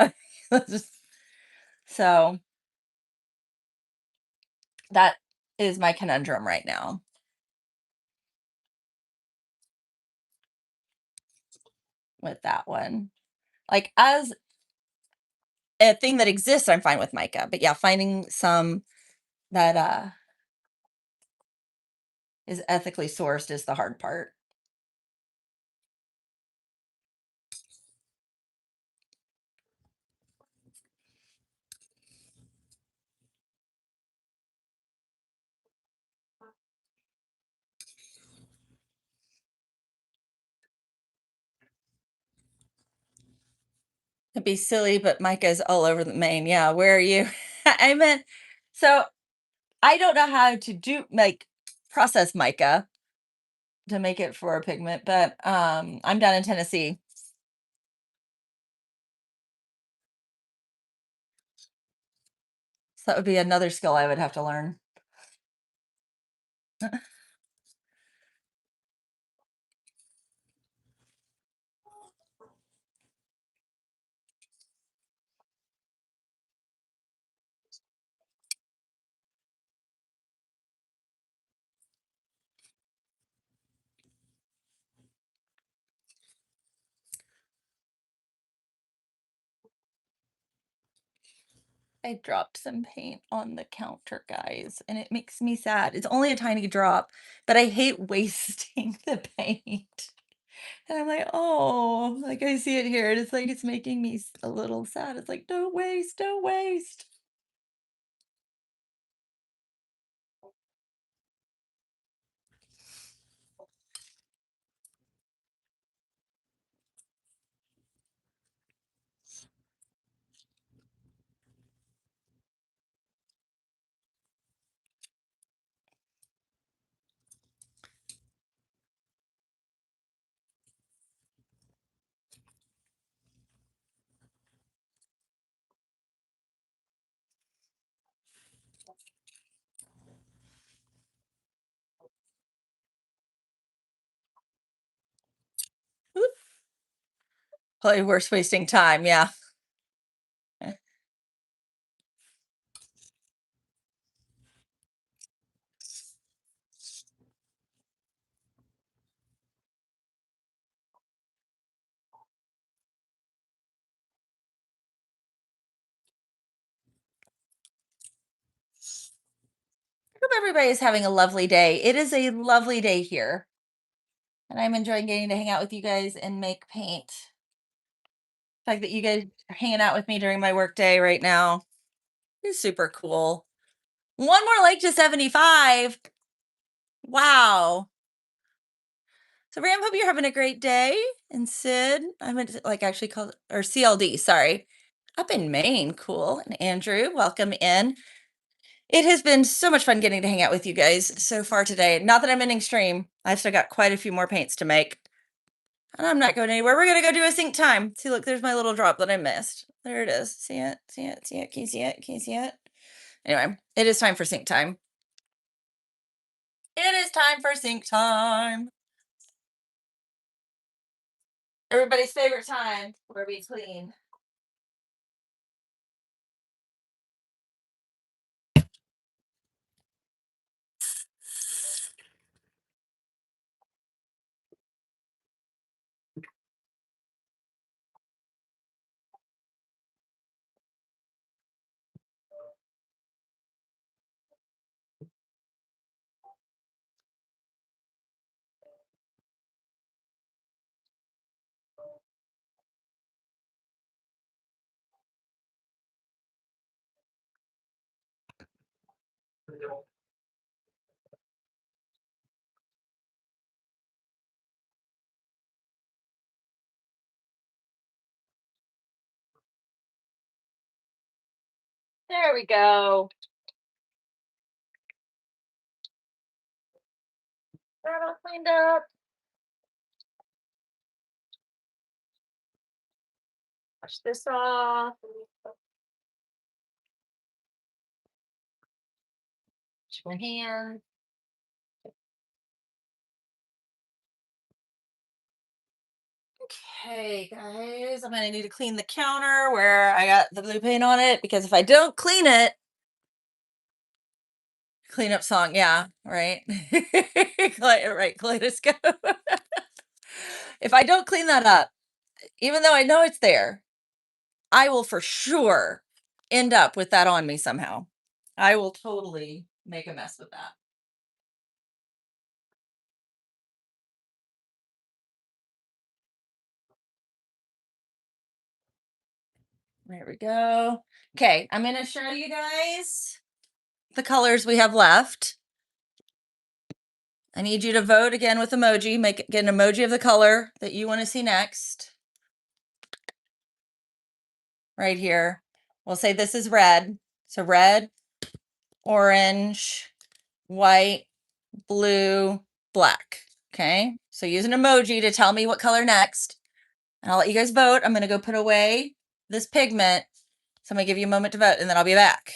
So that is my conundrum right now with that one. Like as a thing that exists, I'm fine with mica, but yeah, finding some that is ethically sourced is the hard part. It'd be silly, but Micah's all over the Maine. Yeah, where are you? I meant, so I don't know how to do like process mica to make it for a pigment, but I'm down in Tennessee. So that would be another skill I would have to learn. I dropped some paint on the counter, guys, and it makes me sad. It's only a tiny drop, but I hate wasting the paint. And I'm like, oh, like I see it here, and it's like it's making me a little sad. It's like, don't waste, don't waste. Oop, probably worse wasting time. Yeah. Hope everybody's having a lovely day. It is a lovely day here, and I'm enjoying getting to hang out with you guys and make paint. The fact that you guys are hanging out with me during my work day right now is super cool. One more like to 75. Wow. So Ram, hope you're having a great day. And Sid, I meant to like actually call it, or CLD, sorry. Up in Maine, cool. And Andrew, welcome in. It has been so much fun getting to hang out with you guys so far today. Not that I'm ending stream. I've still got quite a few more paints to make. And I'm not going anywhere. We're gonna go do a sync time. See, look, there's my little drop that I missed. There it is. See it? See it? See it? Can you see it? Can you see it? Anyway, it is time for sync time. It is time for sync time. Everybody's favorite time where we clean. There we go. That all cleaned up. Wash this off. Wash my hands. Okay, guys, I'm gonna need to clean the counter where I got the blue paint on it because if I don't clean it, clean up song, yeah, right. Right, kaleidoscope. If I don't clean that up, even though I know it's there, I will for sure end up with that on me somehow. I will totally make a mess with that. There we go. Okay, I'm gonna show you guys the colors we have left. I need you to vote again with emoji. Get an emoji of the color that you want to see next. right here. We'll say this is red. So red, orange, white, blue, black. Okay. So use an emoji to tell me what color next. And I'll let you guys vote. I'm going to go put away this pigment. So I'm going to give you a moment to vote and then I'll be back.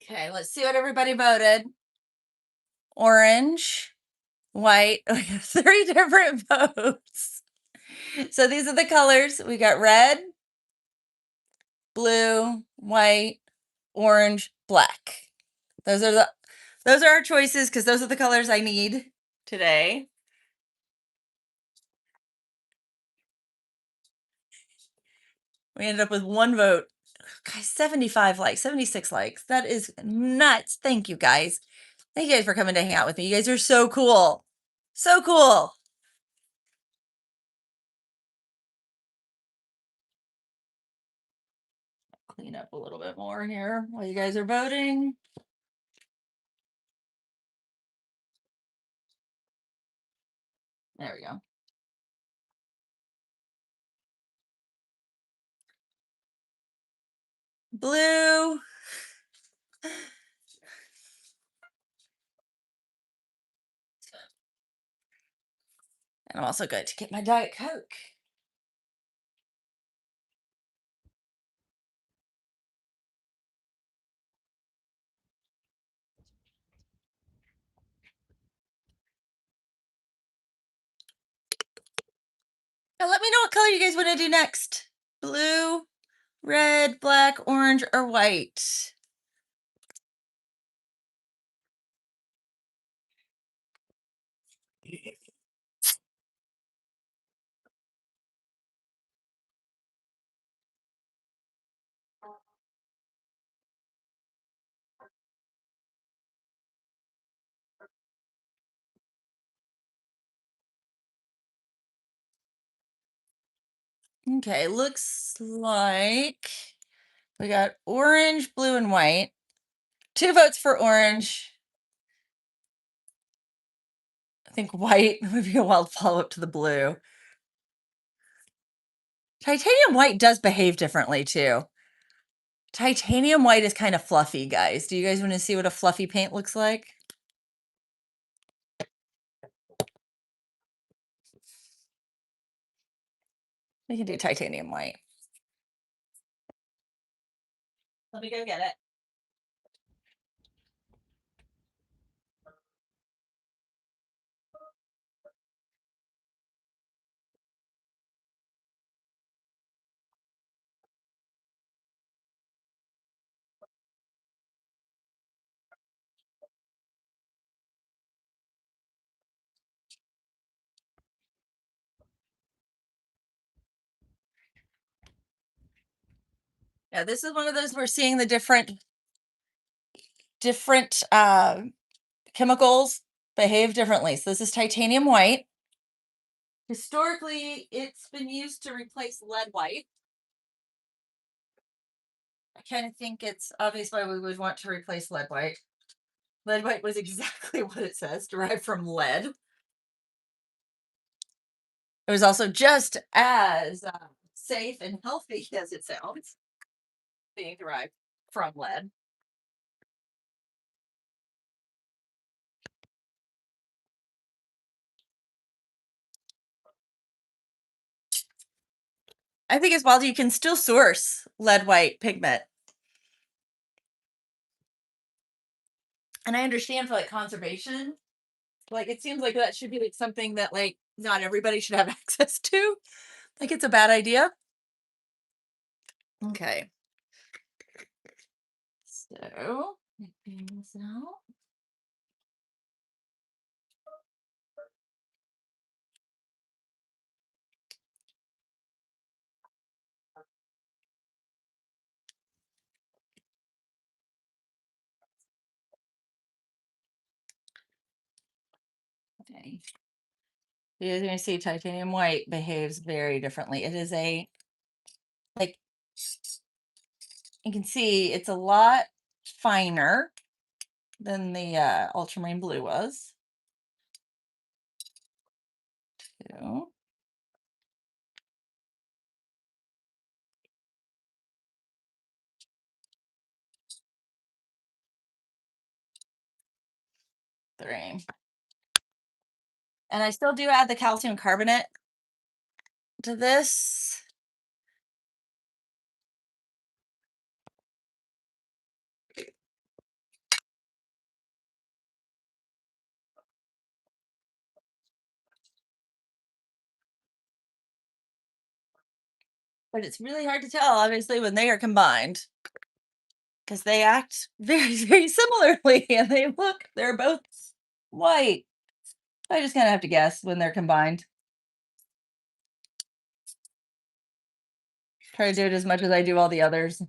Okay, let's see what everybody voted. Orange, white. We have 3 different votes. So these are the colors. We got red, blue, white, orange, black. Those are our choices because those are the colors I need today. We ended up with 1 vote. Guys, 75 likes, 76 likes. That is nuts. Thank you guys. Thank you guys for coming to hang out with me. You guys are so cool. So cool. Clean up a little bit more here while you guys are voting. There we go. Blue. And I'm also good to get my Diet Coke. Now let me know what color you guys want to do next. Blue, red, black, orange, or white. Okay, looks like we got orange, blue, and white. 2 votes for orange. I think white would be a wild follow-up to the blue. Titanium white does behave differently too. Titanium white is kind of fluffy, guys. Do you guys want to see what a fluffy paint looks like? We can do titanium white. Let me go get it. Yeah, this is one of those we're seeing the different chemicals behave differently. So this is titanium white. Historically, it's been used to replace lead white. I kind of think it's obvious why we would want to replace lead white. Lead white was exactly what it says, derived from lead. It was also just as safe and healthy as it sounds, being derived from lead. I think as well you can still source lead white pigment. And I understand for like conservation, like it seems like that should be like something that like not everybody should have access to. Like it's a bad idea. Okay. So, clean this out. Okay. You're going to see titanium white behaves very differently. It is a, like, you can see it's a lot finer than the ultramarine blue was. 2, 3. And I still do add the calcium carbonate to this. But it's really hard to tell, obviously, when they are combined because they act very, very similarly and they're both white. I just kind of have to guess when they're combined. Try to do it as much as I do all the others.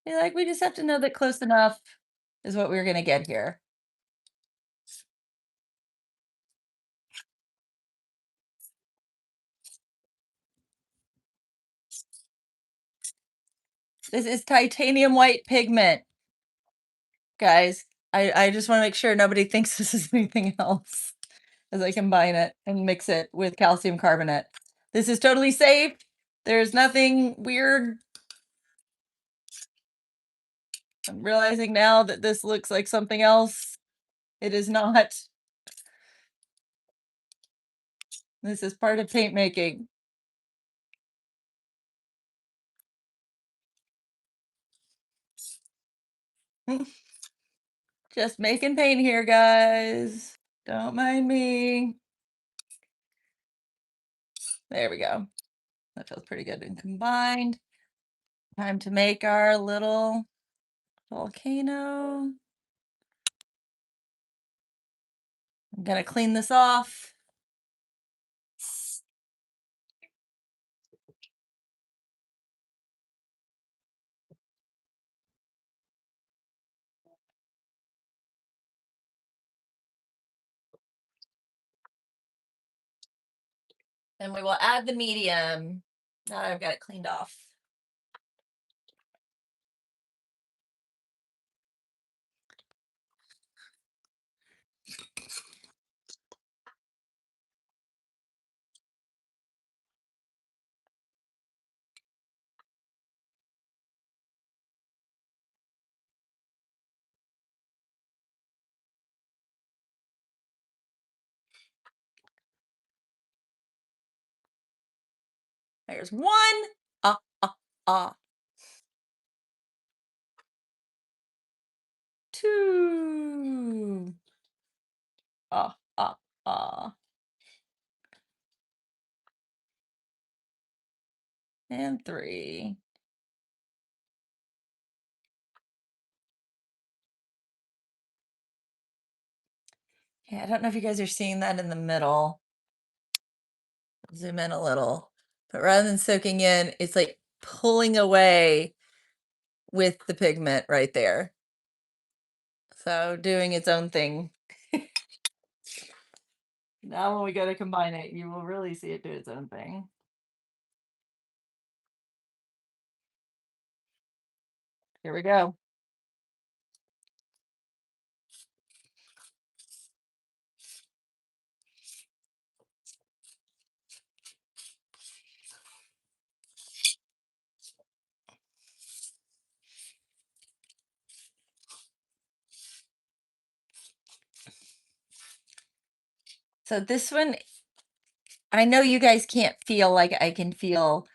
Be like, we just have to know that close enough is what we're going to get here. This is titanium white pigment, guys. I just want to make sure nobody thinks this is anything else as I combine it and mix it with calcium carbonate. This is totally safe. There's nothing weird. I'm realizing now that this looks like something else. It is not. This is part of paint making. Just making paint here, guys. Don't mind me. There we go. That feels pretty good and combined. Time to make our little volcano. I'm gonna clean this off. And we will add the medium. Now that I've got it cleaned off. There's one. Ah, ah, ah. 2. Ah, ah, ah. And 3. Yeah, I don't know if you guys are seeing that in the middle. Zoom in a little. But rather than soaking in, it's like pulling away with the pigment right there. So doing its own thing. Now when we go to combine it, you will really see it do its own thing. Here we go. So this one, I know you guys can't feel like I can feel,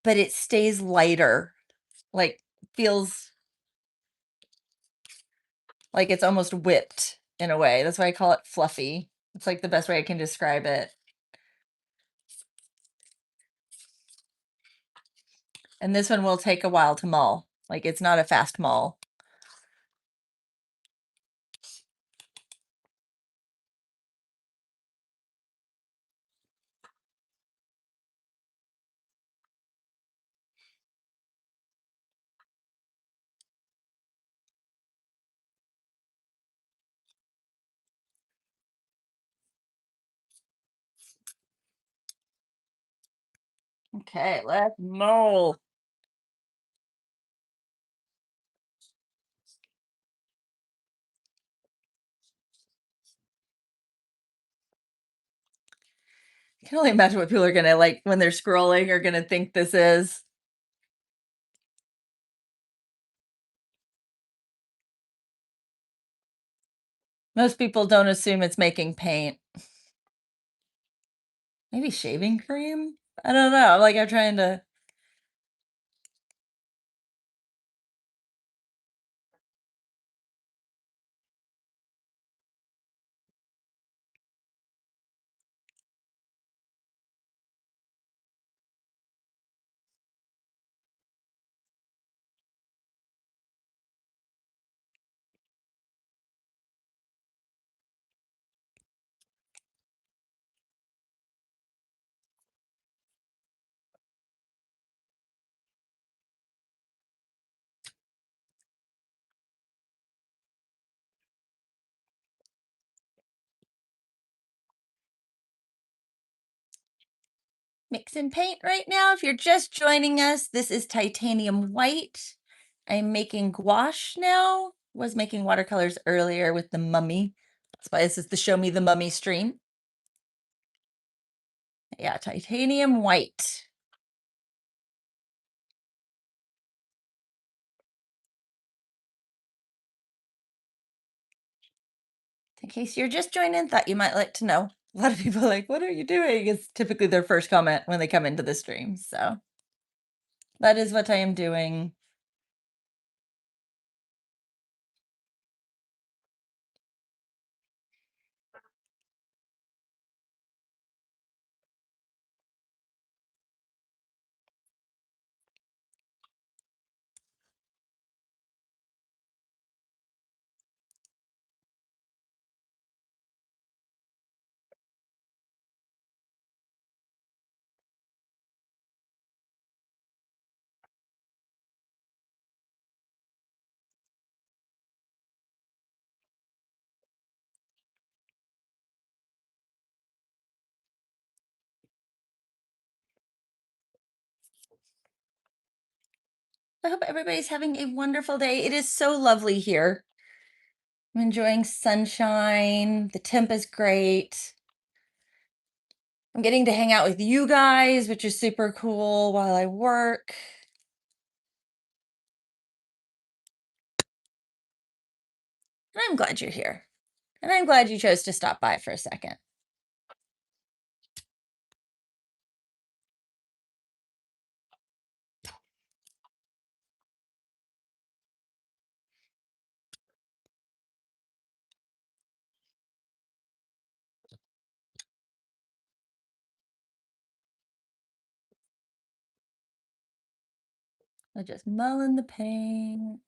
but it stays lighter, like feels like it's almost whipped in a way. That's why I call it fluffy. It's like the best way I can describe it. And this one will take a while to mull. Like it's not a fast mull. Okay, let's mull. I can only imagine what people are gonna like when they're scrolling are gonna think this is. Most people don't assume it's making paint. Maybe shaving cream? I don't know. Like I'm trying to. Mix and paint right now. If you're just joining us, this is titanium white. I'm making gouache now. Was making watercolors earlier with the mummy. That's why this is the Show Me the Mummy stream. Yeah, titanium white. In case you're just joining, thought you might like to know. A lot of people are like, what are you doing? It's typically their first comment when they come into the stream. So that is what I am doing. I hope everybody's having a wonderful day. It is so lovely here. I'm enjoying sunshine. The temp is great. I'm getting to hang out with you guys, which is super cool while I work. And I'm glad you're here. And I'm glad you chose to stop by for a second. I just mull in the paint.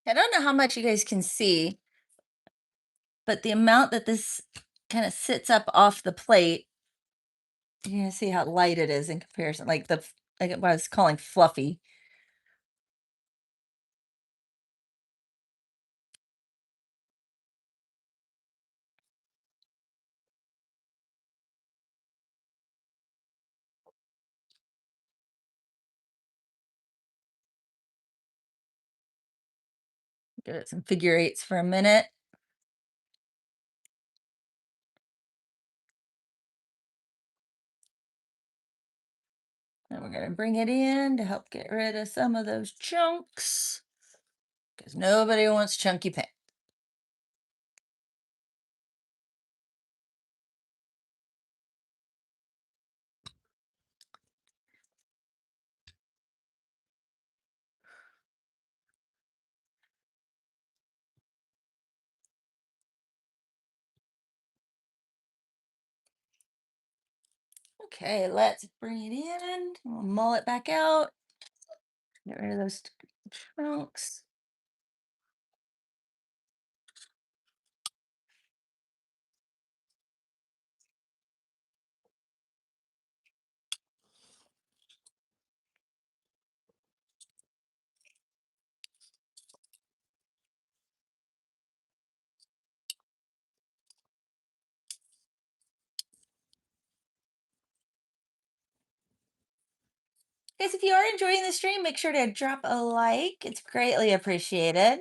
I don't know how much you guys can see, but the amount that this kind of sits up off the plate, you can see how light it is in comparison, like like what I was calling fluffy. Give it some figure eights for a minute. And we're going to bring it in to help get rid of some of those chunks because nobody wants chunky paint. Okay, let's bring it in. We'll mull it back out. Get rid of those chunks. Guys, if you are enjoying the stream, make sure to drop a like. It's greatly appreciated.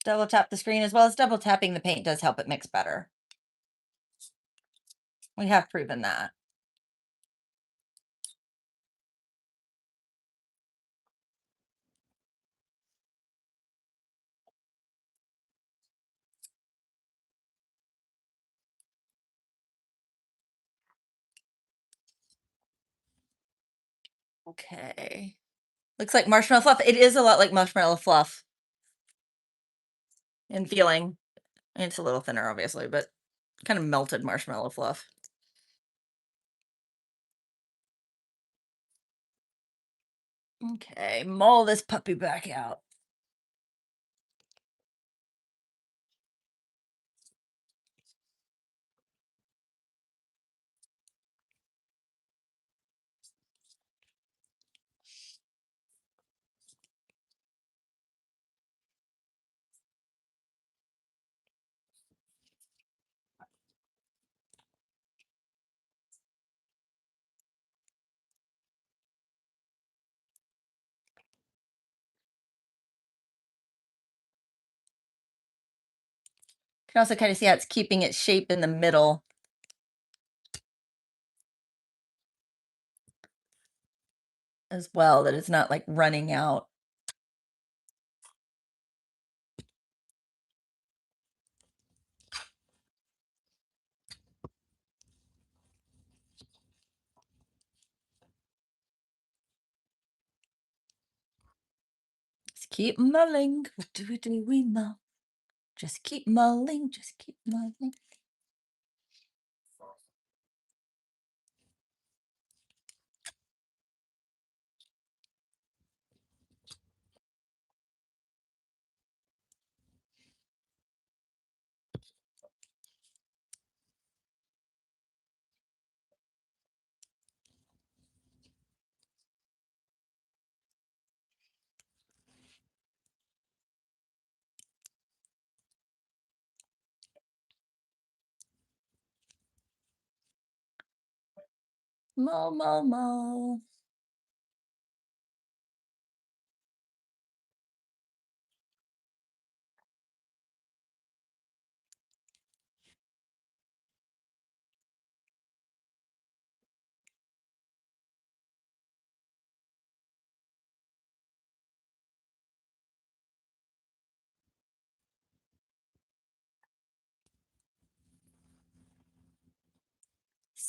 Double tap the screen as well as double tapping the paint does help it mix better. We have proven that. Okay. Looks like marshmallow fluff. It is a lot like marshmallow fluff in feeling. It's a little thinner, obviously, but kind of melted marshmallow fluff. Okay, mull this puppy back out. You can also kind of see how it's keeping its shape in the middle as well, that it's not like running out. Just keep mulling. What do we do? We mull. Just keep mulling. Just keep mulling. Mull, mull, mull.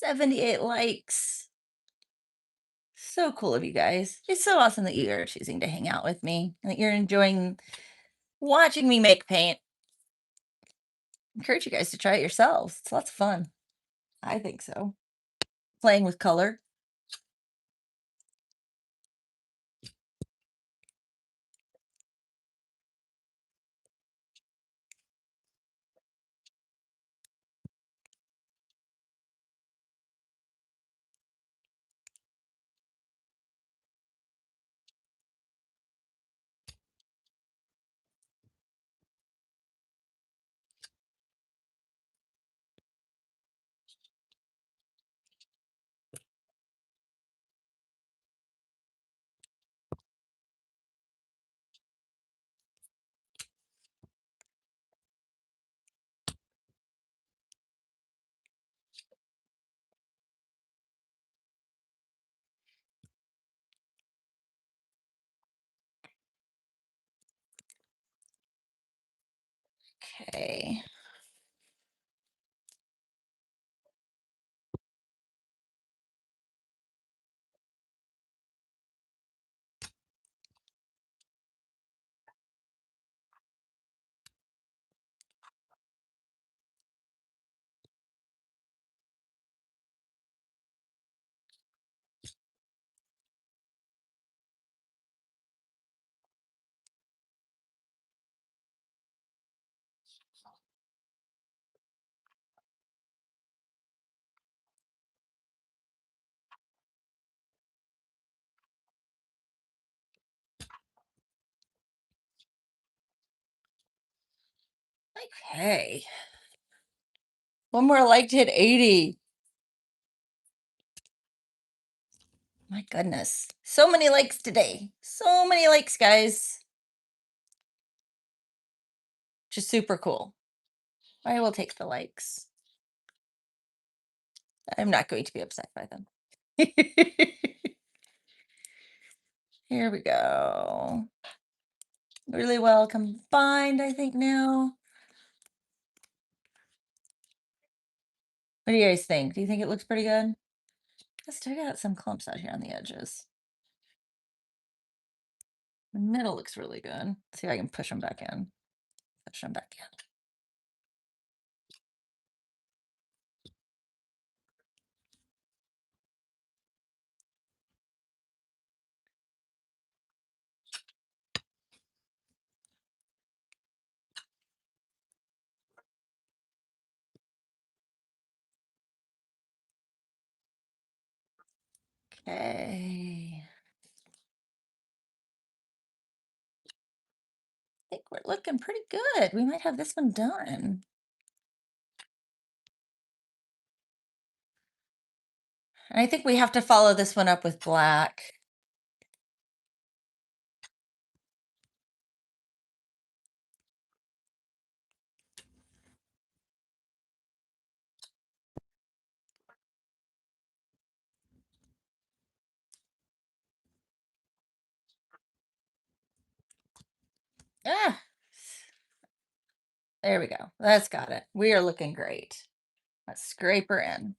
$78 likes. So cool of you guys. It's so awesome that you are choosing to hang out with me and that you're enjoying watching me make paint. Encourage you guys to try it yourselves. It's lots of fun. I think so. Playing with color. Okay. Okay. One more like to hit 80. My goodness. So many likes today. So many likes, guys. Just super cool. I will take the likes. I'm not going to be upset by them. Here we go. Really well combined, I think now. What do you guys think? Do you think it looks pretty good? I still got some clumps out here on the edges. The middle looks really good. Let's see if I can push them back in. Push them back in. Okay. I think we're looking pretty good. We might have this one done. I think we have to follow this one up with black. Ah, there we go. That's got it. We are looking great. Let's scrape her in.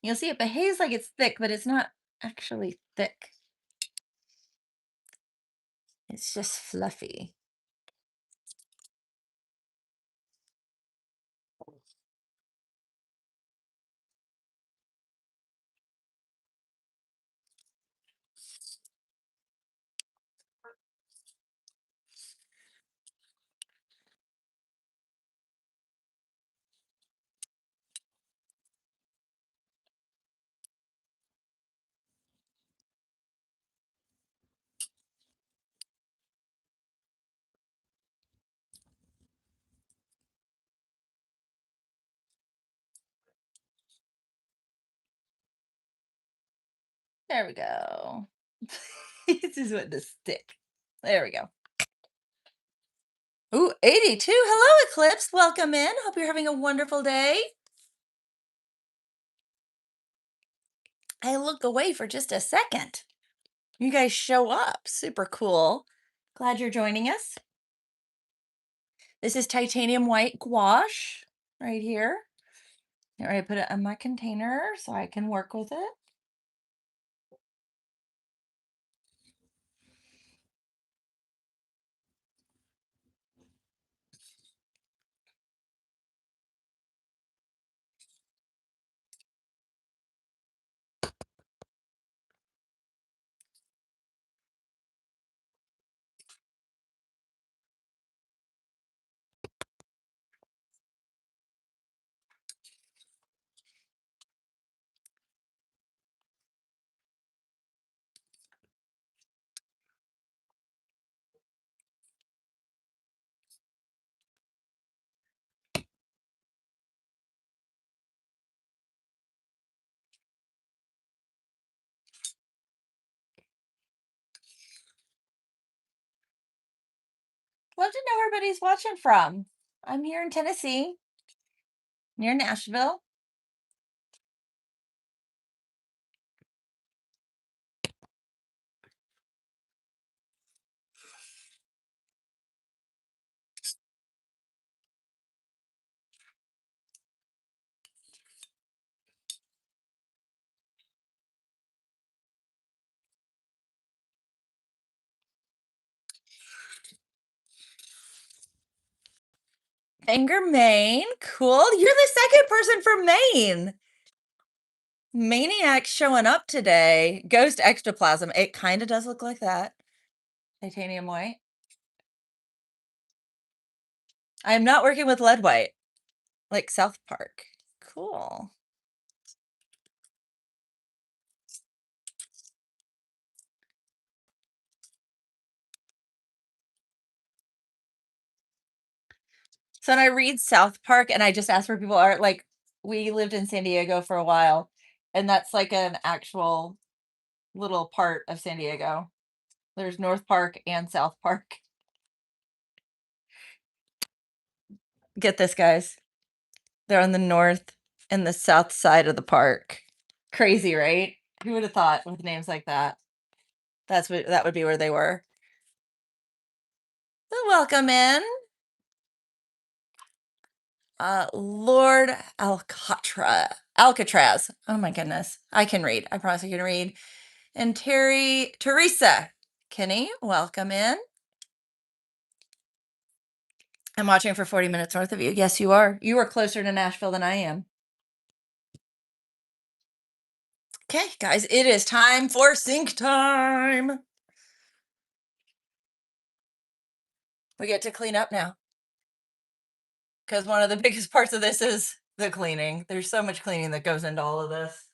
You'll see it behaves like it's thick, but it's not actually thick. It's just fluffy. There we go. This is what the stick. There we go. Ooh, 82. Hello, Eclipse. Welcome in. Hope you're having a wonderful day. I look away for just a second. You guys show up. Super cool. Glad you're joining us. This is titanium white gouache right here. All right, put it in my container so I can work with it. Love to know where everybody's watching from. I'm here in Tennessee, near Nashville. Anger, Maine. Cool. You're the second person from Maine. Maniac showing up today. Ghost ectoplasm. It kind of does look like that. Titanium white. I am not working with lead white like South Park. Cool. So when I read South Park and I just ask where people are, like, we lived in San Diego for a while, and that's like an actual little part of San Diego. There's North Park and South Park. Get this, guys. They're on the north and the south side of the park. Crazy, right? Who would have thought with names like that? That would be where they were. So welcome in. Lord Alcatraz. Oh my goodness. I can read. I promise I can read. And Teresa Kinney, welcome in. I'm watching for 40 minutes north of you. Yes, you are. You are closer to Nashville than I am. Okay, guys, it is time for sync time. We get to clean up now because one of the biggest parts of this is the cleaning. There's so much cleaning that goes into all of this.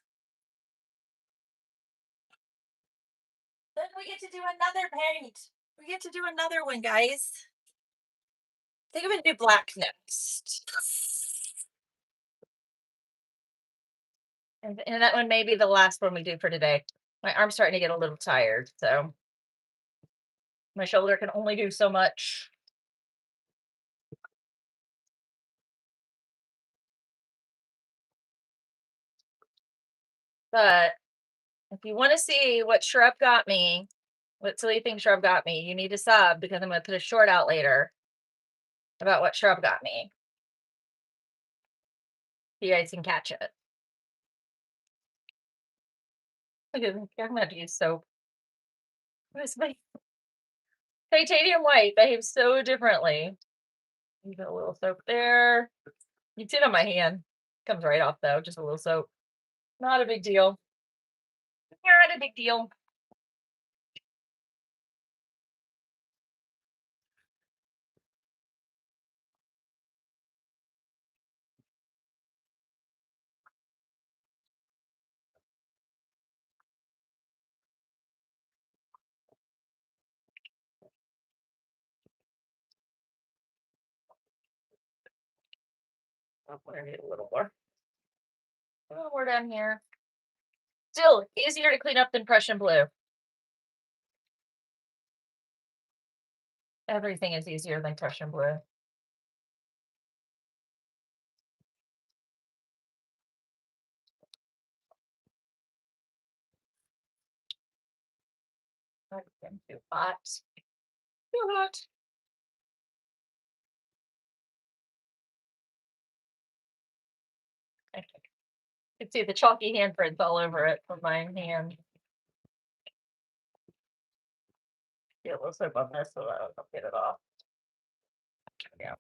Then we get to do another paint. We get to do another one, guys. I think I'm gonna do black next. And that one may be the last one we do for today. My arm's starting to get a little tired, so my shoulder can only do so much. But if you want to see what shrub got me, what silly thing shrub got me, you need to sub because I'm going to put a short out later about what shrub got me. You guys can catch it. Look at I'm going to have to use soap. What is my titanium white behaves so differently. You got a little soap there. You can see it on my hand. Comes right off though, just a little soap. Not a big deal. Not a big deal. Oh, I need a little more. A little more down here. Still easier to clean up than Prussian blue. Everything is easier than Prussian blue. Too hot. Too hot. Okay. You can see the chalky handprints all over it from my hand. Get a little soap on this so that I'll get it off. Yeah.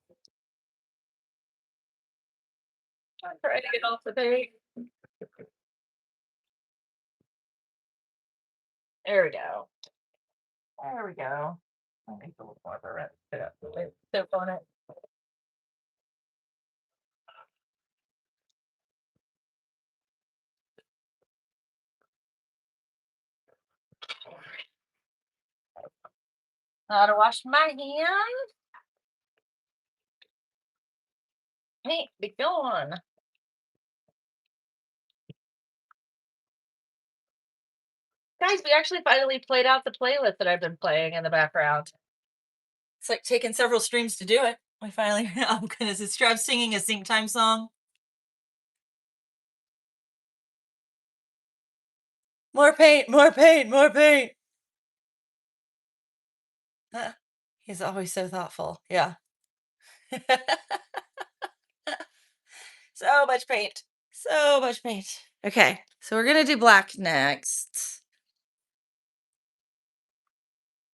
I'm trying to get off the paint. There we go. There we go. I need a little more of a red soap on it. Now to wash my hands. Hey, be gone. Guys, we actually finally played out the playlist that I've been playing in the background. It's like taking several streams to do it. We finally, oh goodness, it's Trav singing a sync time song. More paint, more paint, more paint. He's always so thoughtful. Yeah. So much paint. So much paint. Okay, so we're gonna do black next.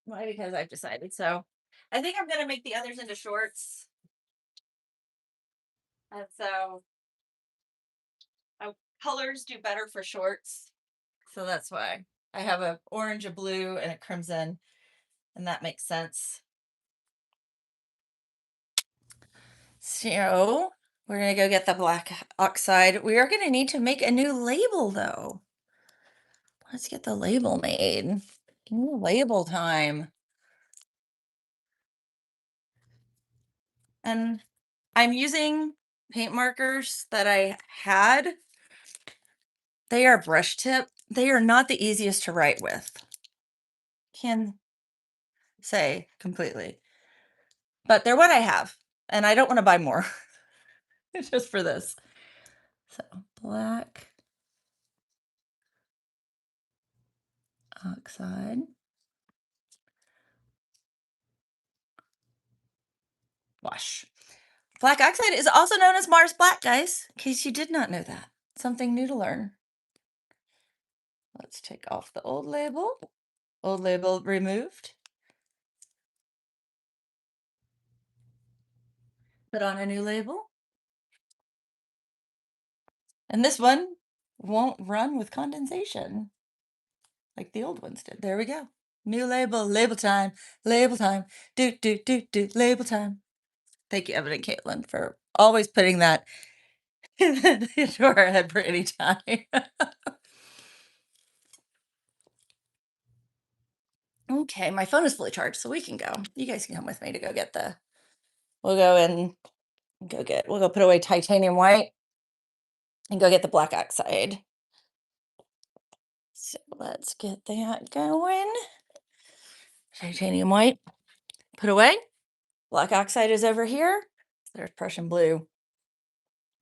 Why? Because I've decided so. I think I'm gonna make the others into shorts. And so colors do better for shorts. So that's why I have a orange, a blue, and a crimson, and that makes sense. So we're gonna go get the black oxide. We are gonna need to make a new label though. Let's get the label made. Ooh, label time. And I'm using paint markers that I had. They are brush tip. They are not the easiest to write with. Can say completely. But they're what I have, and I don't want to buy more. It's just for this. So, black oxide. Wash. Black oxide is also known as Mars black, guys, in case you did not know that. Something new to learn. Let's take off the old label. Old label removed. Put on a new label. And this one won't run with condensation like the old ones did. There we go. New label, label time, do, do, do, do, label time. Thank you, Evan and Caitlin, for always putting that into our head for any time. Okay, my phone is fully charged, so we can go. You guys can come with me to go get the, we'll go and we'll go put away titanium white and go get the black oxide. So let's get that going. Titanium white, put away. Black oxide is over here. There's Prussian blue.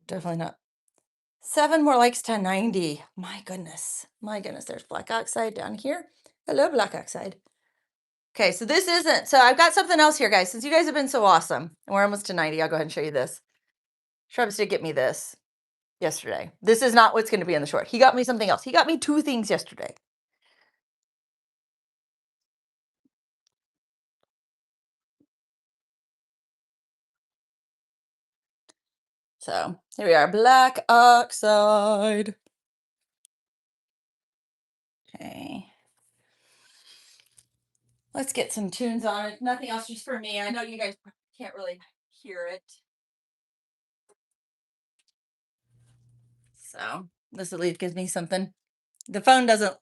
Definitely not. 7 more likes to 90. My goodness. My goodness. There's black oxide down here. Hello, black oxide. Okay, so this isn't. So I've got something else here, guys. Since you guys have been so awesome, and we're almost to 90, I'll go ahead and show you this. Travis did get me this yesterday. This is not what's going to be in the short. He got me something else. He got me 2 things yesterday. So here we are, black oxide. Okay. Let's get some tunes on it. Nothing else just for me. I know you guys can't really hear it. So this at least gives me something. The phone doesn't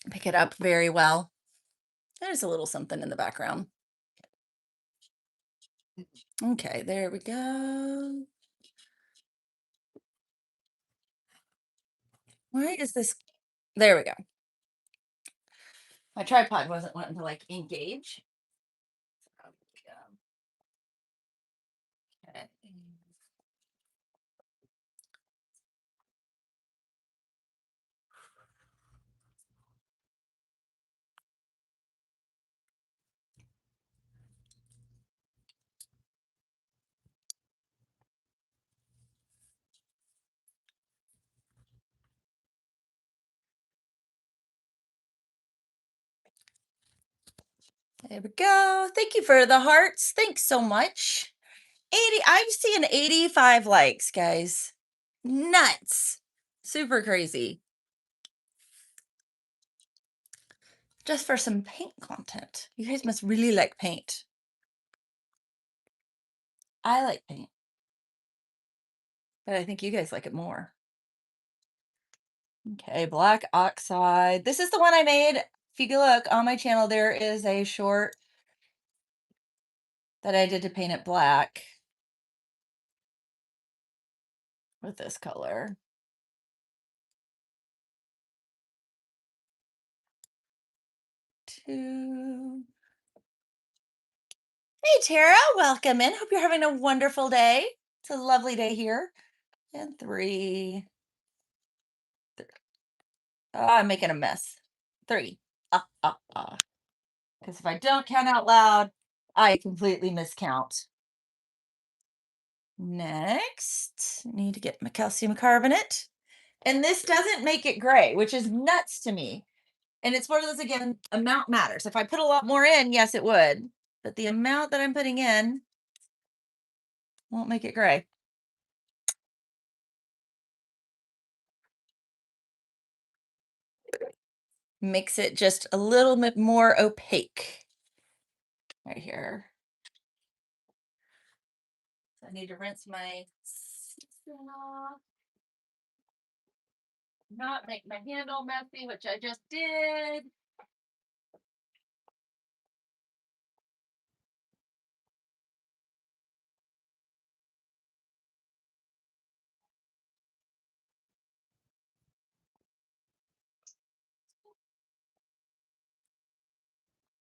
pick it up very well. There's a little something in the background. Okay, there we go. Why is this? There we go. My tripod wasn't wanting to like engage. Okay. There we go. Thank you for the hearts. Thanks so much. 80, I'm seeing 85 likes, guys. Nuts. Super crazy. Just for some paint content. You guys must really like paint. I like paint, but I think you guys like it more. Okay, black oxide. This is the one I made. If you look on my channel, there is a short that I did to paint it black with this color. Two. Hey, Tara, welcome in. Hope you're having a wonderful day. It's a lovely day here. And 3. Oh, I'm making a mess. 3. Because if I don't count out loud, I completely miscount. Next, need to get my calcium carbonate. And this doesn't make it gray, which is nuts to me. And it's one of those, again, amount matters. If I put a lot more in, yes, it would. But the amount that I'm putting in Won't make it gray. Makes it just a little bit more opaque right here. I need to rinse my system off, not make my handle messy, which I just did.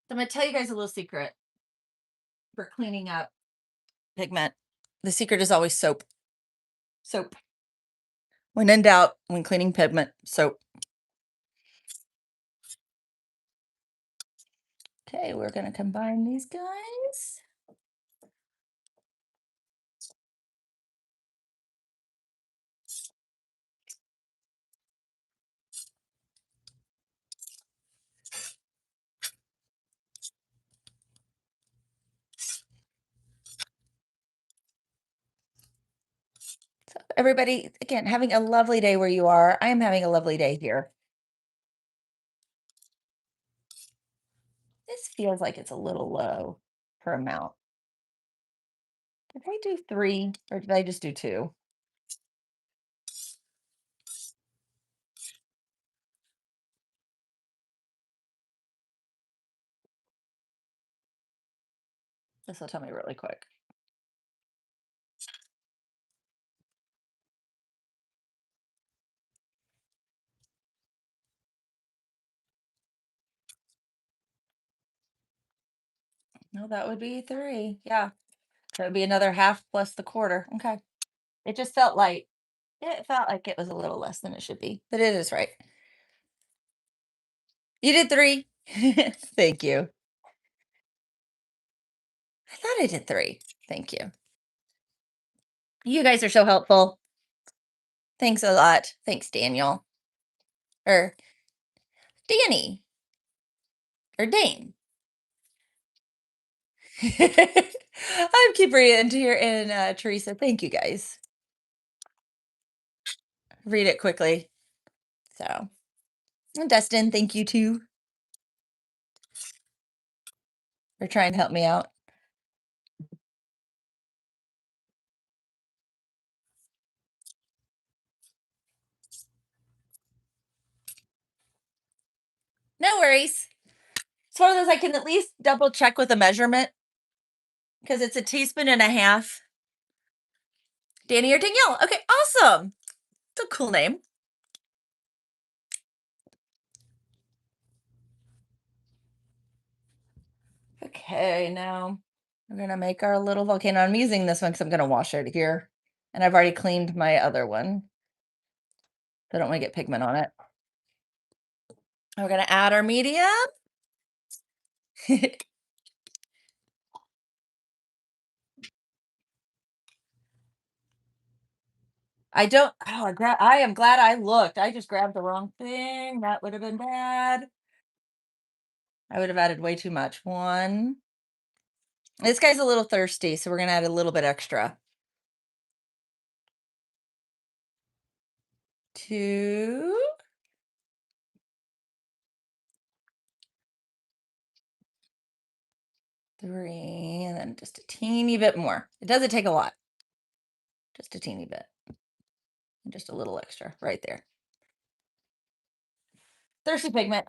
So I'm gonna tell you guys a little secret for cleaning up pigment. The secret is always soap. Soap. When in doubt, when cleaning pigment, soap. Okay, we're gonna combine these guys. So everybody, again, having a lovely day where you are. I am having a lovely day here. This feels like it's a little low per amount. Did I do 3 or did I just do 2? This will tell me really quick. No, that would be 3. Yeah. That would be another half plus the quarter. Okay. It just felt light. It felt like it was a little less than it should be, but it is right. You did 3. Thank you. I thought I did 3. Thank you. You guys are so helpful. Thanks a lot. Thanks, Daniel. Or Danny. Or Dane. I'm Kibria into here and Teresa. Thank you guys. Read it quickly. So, and Dustin, thank you too for trying to help me out. No worries. It's one of those I can at least double check with a measurement because it's a teaspoon and a half. Danny or Danielle. Okay, awesome. It's a cool name. Okay, now we're gonna make our little volcano. I'm using this one because I'm gonna wash it here. And I've already cleaned my other one. So I don't want to get pigment on it. We're gonna add our medium. I don't, oh, I am glad I looked. I just grabbed the wrong thing. That would have been bad. I would have added way too much. 1. This guy's a little thirsty, so we're gonna add a little bit extra. 2. 3, and then just a teeny bit more. It doesn't take a lot. Just a teeny bit. And just a little extra right there. Thirsty pigment.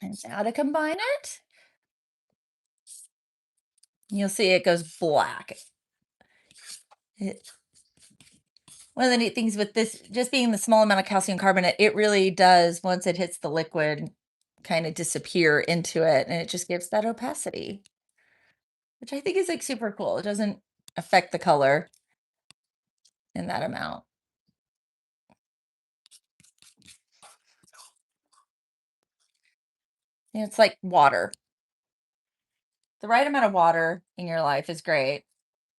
And now to combine it, you'll see it goes black. It, one of the neat things with this, just being the small amount of calcium carbonate, it really does, once it hits the liquid, kind of disappear into it. And it just gives that opacity, which I think is like super cool. It doesn't affect the color in that amount. And it's like water. The right amount of water in your life is great.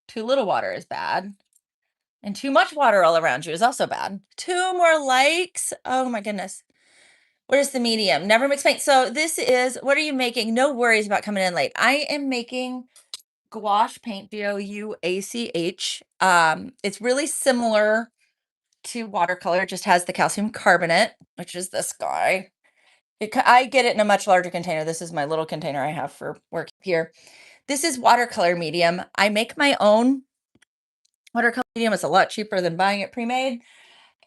Too little water is bad. And too much water all around you is also bad. 2 more likes. Oh my goodness. What is the medium? Never mix paint. So this is, what are you making? No worries about coming in late. I am making gouache paint, gouach. It's really similar to watercolor, just has the calcium carbonate, which is this guy. I get it in a much larger container. This is my little container I have for work here. This is watercolor medium. I make my own watercolor medium. It's a lot cheaper than buying it pre-made.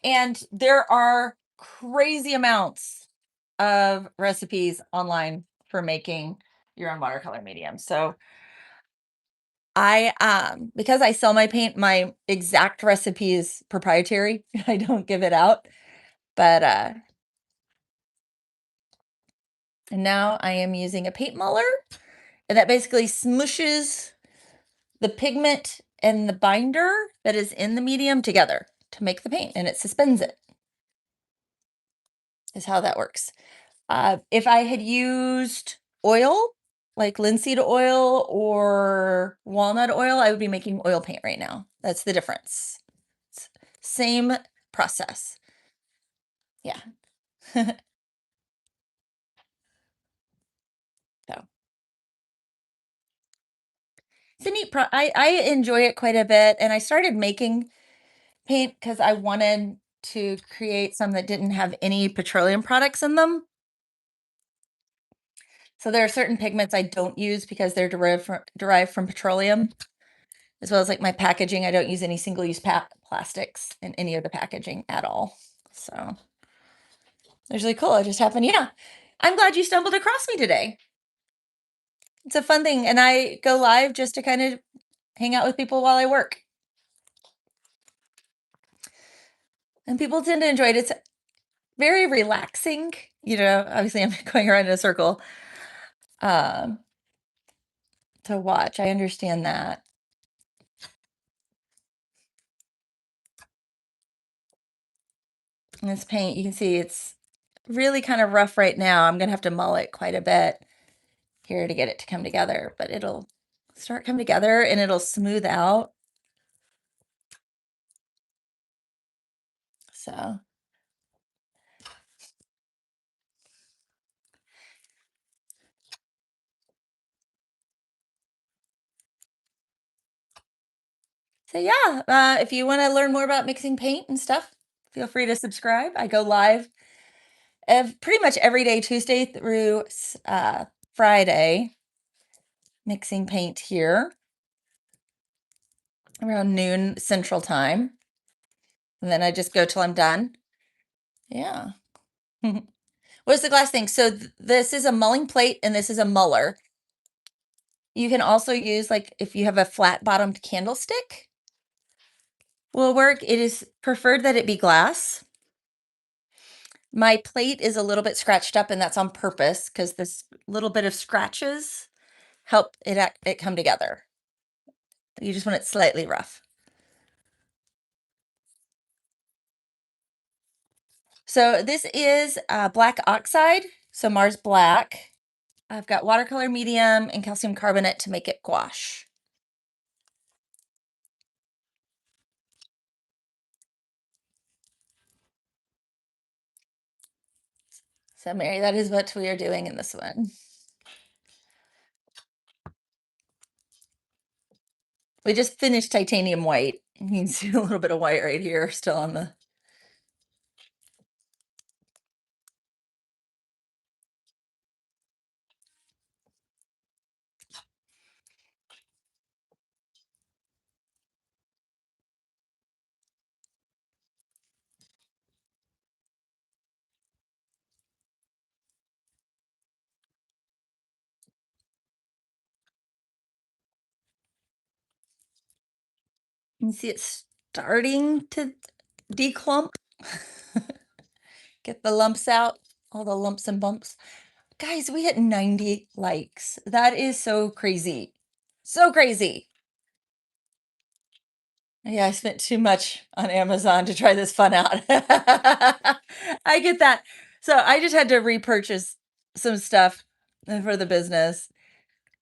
And there are crazy amounts of recipes online for making your own watercolor medium. So because I sell my paint, my exact recipe is proprietary. I don't give it out. But and now I am using a paint muller, and that basically smooshes the pigment and the binder that is in the medium together to make the paint, and it suspends it, is how that works. If I had used oil, like linseed oil or walnut oil, I would be making oil paint right now. That's the difference. It's same process. Yeah. So it's a neat I enjoy it quite a bit, and I started making paint because I wanted to create some that didn't have any petroleum products in them. So there are certain pigments I don't use because they're derived from petroleum, as well as like my packaging. I don't use any single-use plastics in any of the packaging at all. So it's really cool. It just happened. Yeah. I'm glad you stumbled across me today. It's a fun thing. And I go live just to kind of hang out with people while I work. And people tend to enjoy it. It's very relaxing. Obviously I'm going around in a circle um, to watch. I understand that. And this paint, you can see it's really kind of rough right now. I'm going to have to mull it quite a bit here to get it to come together, but it'll start coming together and it'll smooth out. So yeah, if you want to learn more about mixing paint and stuff, feel free to subscribe. I go live pretty much every day, Tuesday through Friday, mixing paint here around noon Central Time. And then I just go till I'm done. Yeah. What's the glass thing? So this is a mulling plate and this is a muller. You can also use, like, if you have a flat bottomed candlestick, will work. It is preferred that it be glass. My plate is a little bit scratched up, and that's on purpose because this little bit of scratches help it come together. You just want it slightly rough. So this is black oxide, so Mars black. I've got watercolor medium and calcium carbonate to make it gouache. So Mary, that is what we are doing in this one. We just finished titanium white. You can see a little bit of white right here still on the. You can see it's starting to declump. Get the lumps out, all the lumps and bumps. Guys, we hit 90 likes. That is so crazy. So crazy. Yeah, I spent too much on Amazon to try this fun out. I get that. So I just had to repurchase some stuff for the business.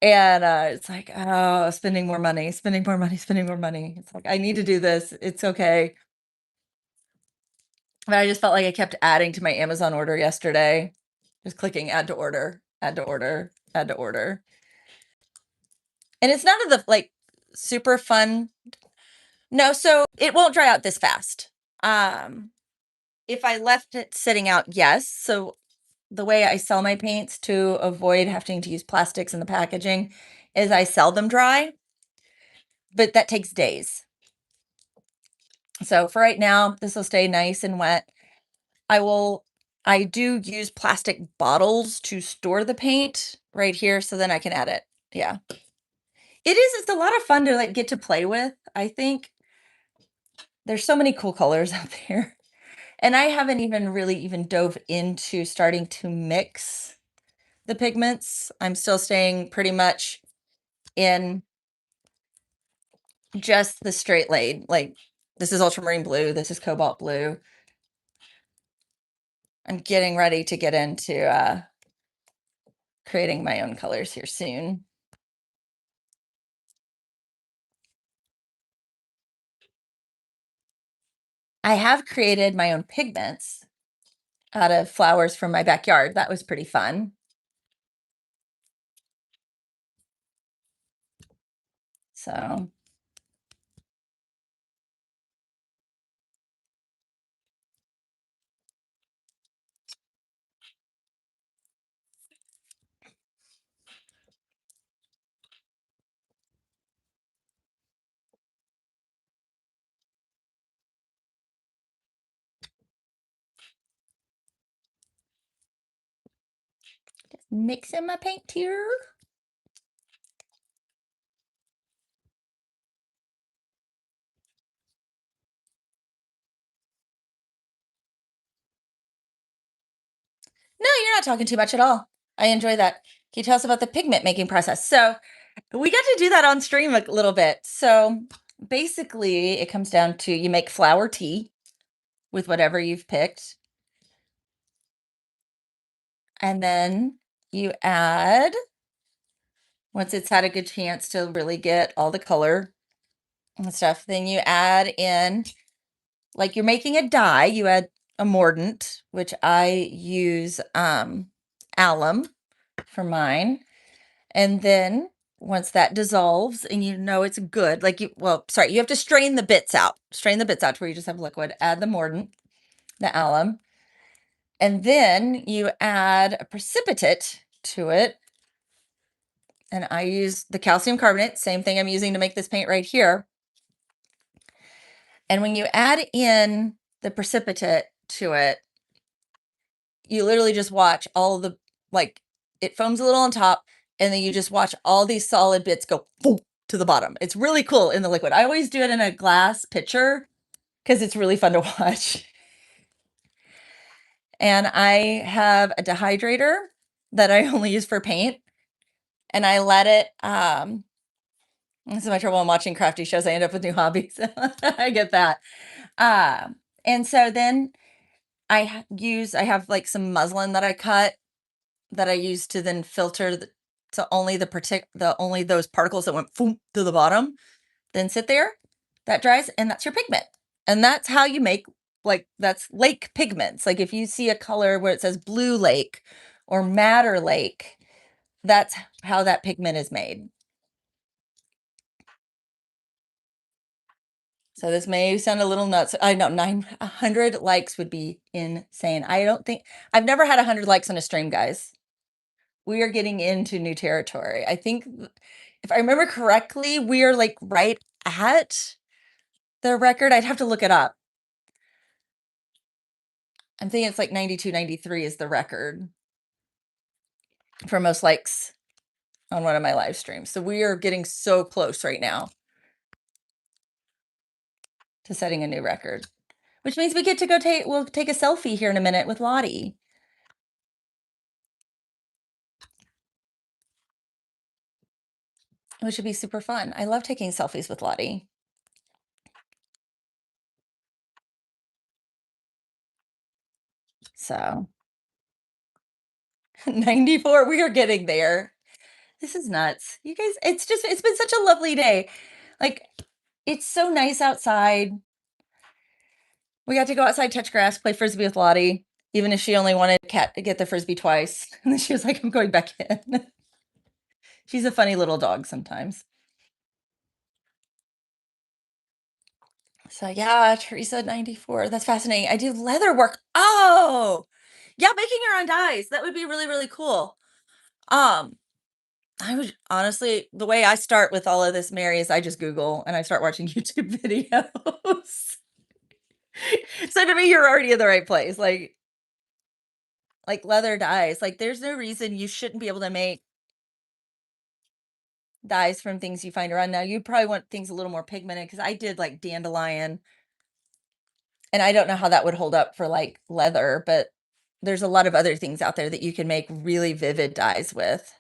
And it's like, oh, spending more money, spending more money, spending more money. It's like, I need to do this. It's okay. But I just felt like I kept adding to my Amazon order yesterday. Just clicking add to order, add to order, add to order. And it's none of the like super fun. No, so it won't dry out this fast. Um, if I left it sitting out, yes. So the way I sell my paints to avoid having to use plastics in the packaging is I sell them dry, but that takes days. So for right now, this will stay nice and wet. I will I do use plastic bottles to store the paint right here so then I can add it. Yeah. It's a lot of fun to like get to play with, I think. There's so many cool colors out there. And I haven't even really even dove into starting to mix the pigments. I'm still staying pretty much in just the straight laid. Like this is ultramarine blue, this is cobalt blue. I'm getting ready to get into creating my own colors here soon. I have created my own pigments out of flowers from my backyard. That was pretty fun. So just mixing my paint here. No, you're not talking too much at all. I enjoy that. Can you tell us about the pigment making process? So we got to do that on stream a little bit. So basically, it comes down to you make flower tea with whatever you've picked, and then you add, once it's had a good chance to really get all the color and stuff, then you add in, like you're making a dye, you add a mordant, which I use alum for mine. And then once that dissolves and you know it's good, like you have to strain the bits out. Strain the bits out to where you just have liquid. Add the mordant, the alum, and then you add a precipitate to it. And I use the calcium carbonate, same thing I'm using to make this paint right here. And when you add in the precipitate to it, you literally just watch all the, like, it foams a little on top, and then you just watch all these solid bits go boom to the bottom. It's really cool in the liquid. I always do it in a glass pitcher because it's really fun to watch. And I have a dehydrator that I only use for paint, and I let it. This is my trouble. I'm watching crafty shows. I end up with new hobbies. I get that. And so then I have like some muslin that I cut that I use to then filter to only the only those particles that went boom to the bottom, then sit there. That dries, and that's your pigment. And that's how you make, like, that's lake pigments. Like if you see a color where it says blue lake or madder lake, that's how that pigment is made. So this may sound a little nuts. I know 900 likes would be insane. I don't think I've never had 100 likes on a stream, guys. We are getting into new territory. I think if I remember correctly, we are like right at the record. I'd have to look it up. I'm thinking it's like 92, 93 is the record for most likes on one of my live streams. So we are getting so close right now to setting a new record, which means we get to we'll take a selfie here in a minute with Lottie, which would be super fun. I love taking selfies with Lottie. So 94, we are getting there. This is nuts. You guys, it's been such a lovely day. Like, it's so nice outside. We got to go outside, touch grass, play frisbee with Lottie, even if she only wanted cat to get the frisbee twice. And then she was like, "I'm going back in." She's a funny little dog sometimes. So yeah, Teresa 94. That's fascinating. I do leather work. Oh, yeah, making your own dies. That would be really, really cool. Um, I would honestly, the way I start with all of this, Mary, is I just Google and I start watching YouTube videos. So to me, you're already in the right place. Like leather dyes. Like there's no reason you shouldn't be able to make dyes from things you find around. Now you probably want things a little more pigmented because I did like dandelion, and I don't know how that would hold up for like leather, but there's a lot of other things out there that you can make really vivid dyes with.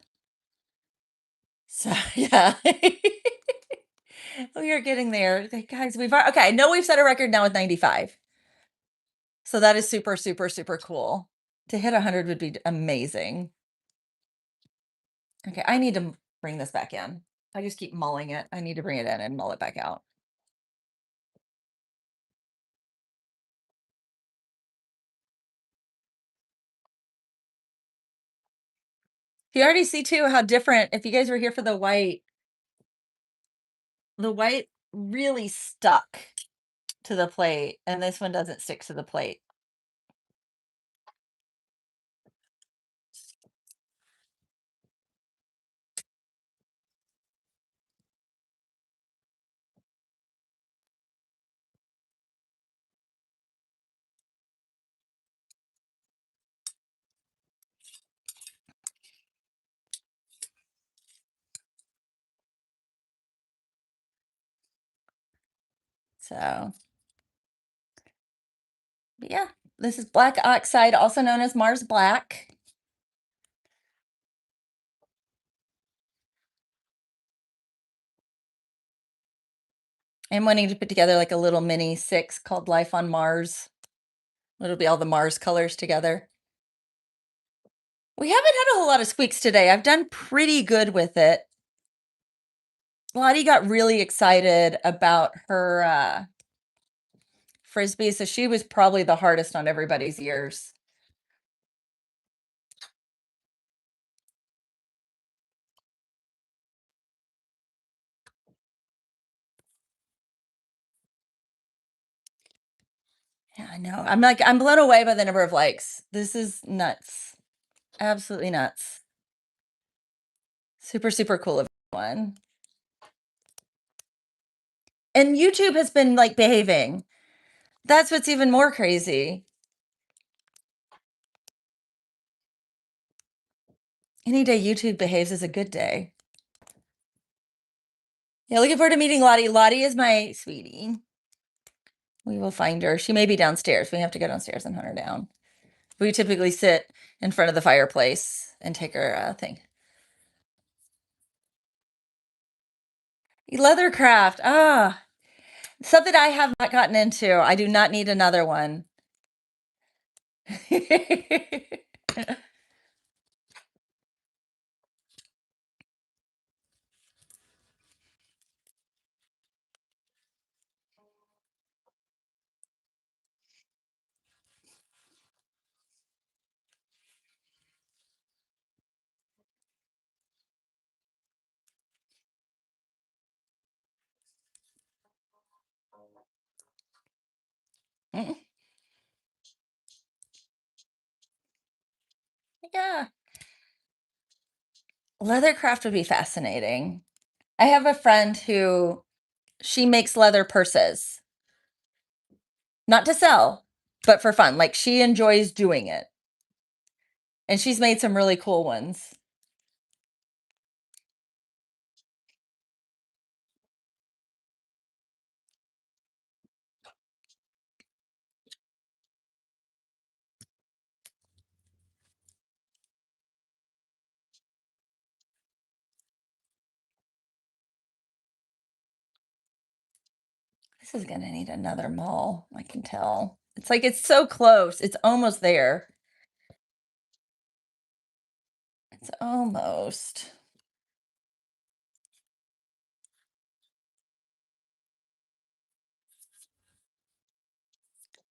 So yeah. We are getting there. Like, guys, okay, I know we've set a record now with 95. So that is super, super, super cool. To hit 100 would be amazing. Okay, I need to bring this back in. I just keep mulling it. I need to bring it in and mull it back out. You already see too how different, if you guys were here for the white really stuck to the plate, and this one doesn't stick to the plate. So, but yeah, this is black oxide, also known as Mars Black. I'm wanting to put together like a little mini 6 called Life on Mars. It'll be all the Mars colors together. We haven't had a whole lot of squeaks today. I've done pretty good with it. Lottie got really excited about her frisbee, so she was probably the hardest on everybody's ears. Yeah, I know. I'm blown away by the number of likes. This is nuts. Absolutely nuts. Super, super cool of everyone. And YouTube has been like behaving. That's what's even more crazy. Any day YouTube behaves is a good day. Yeah, looking forward to meeting Lottie. Lottie is my sweetie. We will find her. She may be downstairs. We have to go downstairs and hunt her down. We typically sit in front of the fireplace and take her thing. Leathercraft. Ah, something I have not gotten into. I do not need another one. Mm, yeah. Leathercraft would be fascinating. I have a friend who she makes leather purses, not to sell, but for fun. Like she enjoys doing it. And she's made some really cool ones. This is gonna need another mull, I can tell. It's like it's so close. It's almost there. It's almost.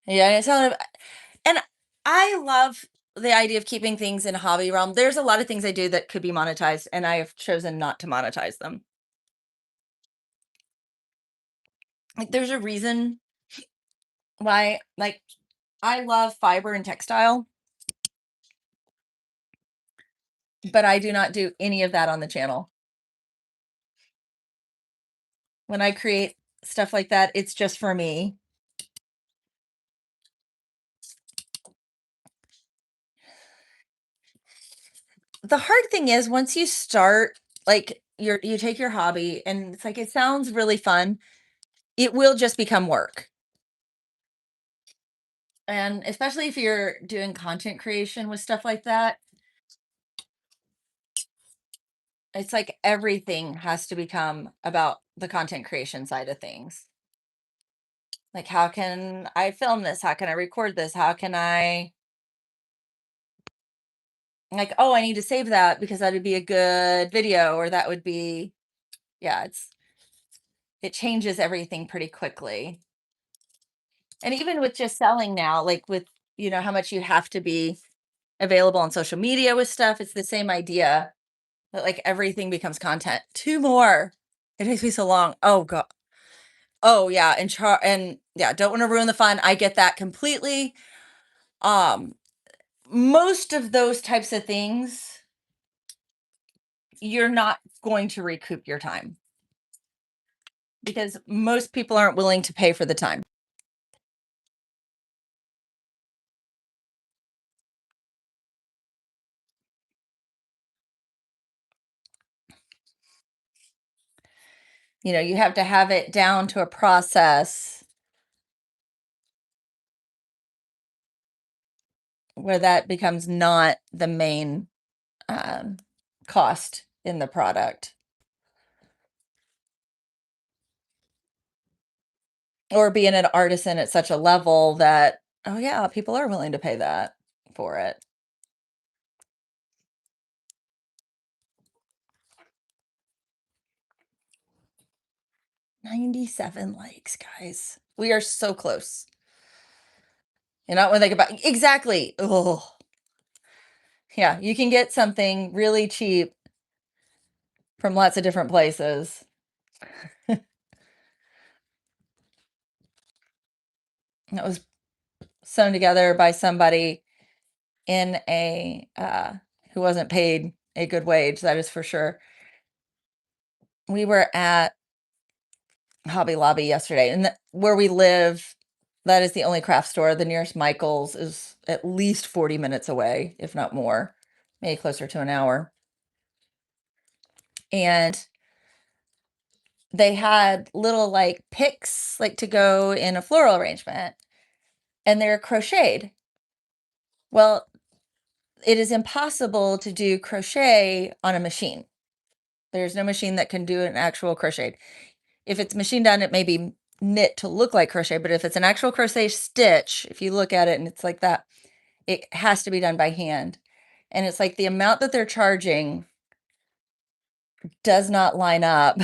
Yeah, it's not and I love the idea of keeping things in hobby realm. There's a lot of things I do that could be monetized, and I have chosen not to monetize them. Like, there's a reason why, like, I love fiber and textile, but I do not do any of that on the channel. When I create stuff like that, it's just for me. The hard thing is once you start, like, you take your hobby and it's like it sounds really fun, it will just become work. And especially if you're doing content creation with stuff like that, it's like everything has to become about the content creation side of things. Like, how can I film this? How can I record this? How can I, like, oh, I need to save that because that would be a good video, or that would be, yeah, it changes everything pretty quickly. And even with just selling now, like with, how much you have to be available on social media with stuff, it's the same idea that like everything becomes content. Two more. It takes me so long. Oh god. Oh yeah, and yeah, don't want to ruin the fun. I get that completely. Um Most of those types of things, you're not going to recoup your time because most people aren't willing to pay for the time. You have to have it down to a process where that becomes not the main um, cost in the product, or being an artisan at such a level that, oh yeah, people are willing to pay that for it. 97 likes, guys. We are so close. When they get back, exactly. Oh, yeah. You can get something really cheap from lots of different places. That was sewn together by somebody in a who wasn't paid a good wage. That is for sure. We were at Hobby Lobby yesterday, and where we live, that is the only craft store. The nearest Michael's is at least 40 minutes away, if not more, maybe closer to an hour. And they had little like picks, like to go in a floral arrangement, and they're crocheted. Well, it is impossible to do crochet on a machine. There's no machine that can do an actual crochet. If it's machine done, it may be knit to look like crochet, but if it's an actual crochet stitch, if you look at it and it's like that, it has to be done by hand. And it's like the amount that they're charging does not line up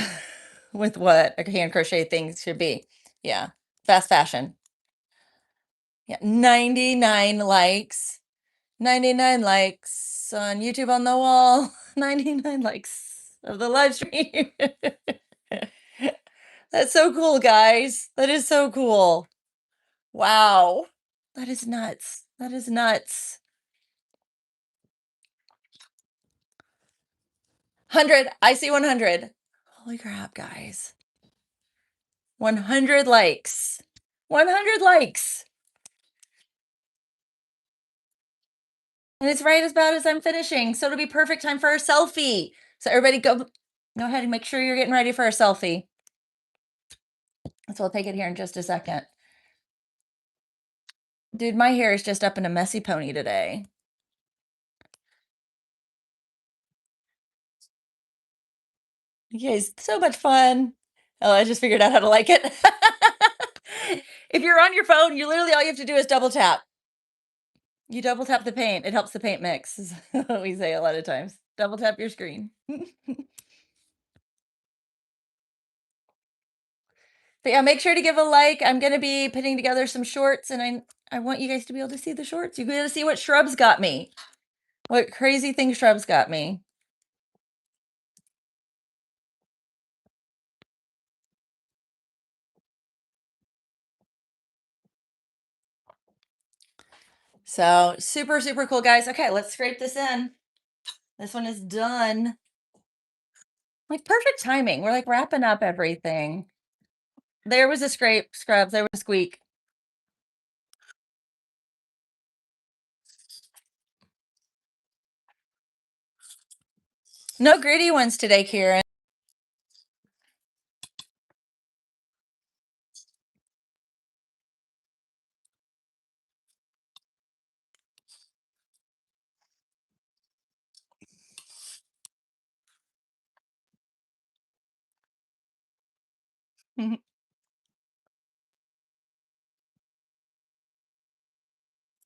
with what a hand crochet thing should be. Yeah. Fast fashion. Yeah. 99 likes. 99 likes on YouTube on the wall. 99 likes of the live stream. That's so cool, guys. That is so cool. Wow. That is nuts. That is nuts. 100. I see 100. Holy crap, guys. 100 likes. 100 likes. And it's right about as I'm finishing. So it'll be perfect time for a selfie. So everybody go ahead and make sure you're getting ready for a selfie. So I'll take it here in just a second. Dude, my hair is just up in a messy pony today. You guys, so much fun. Oh, I just figured out how to like it. If you're on your phone, you literally all you have to do is double tap. You double tap the paint. It helps the paint mix, is what we say a lot of times. Double tap your screen. But yeah, make sure to give a like. I'm gonna be putting together some shorts, and I want you guys to be able to see the shorts. You get to see what shrubs got me. What crazy thing shrubs got me. So super, super cool, guys. Okay, let's scrape this in. This one is done. Like perfect timing. We're like wrapping up everything. There was a scrape, scrubs. There was a squeak. No gritty ones today, Kieran.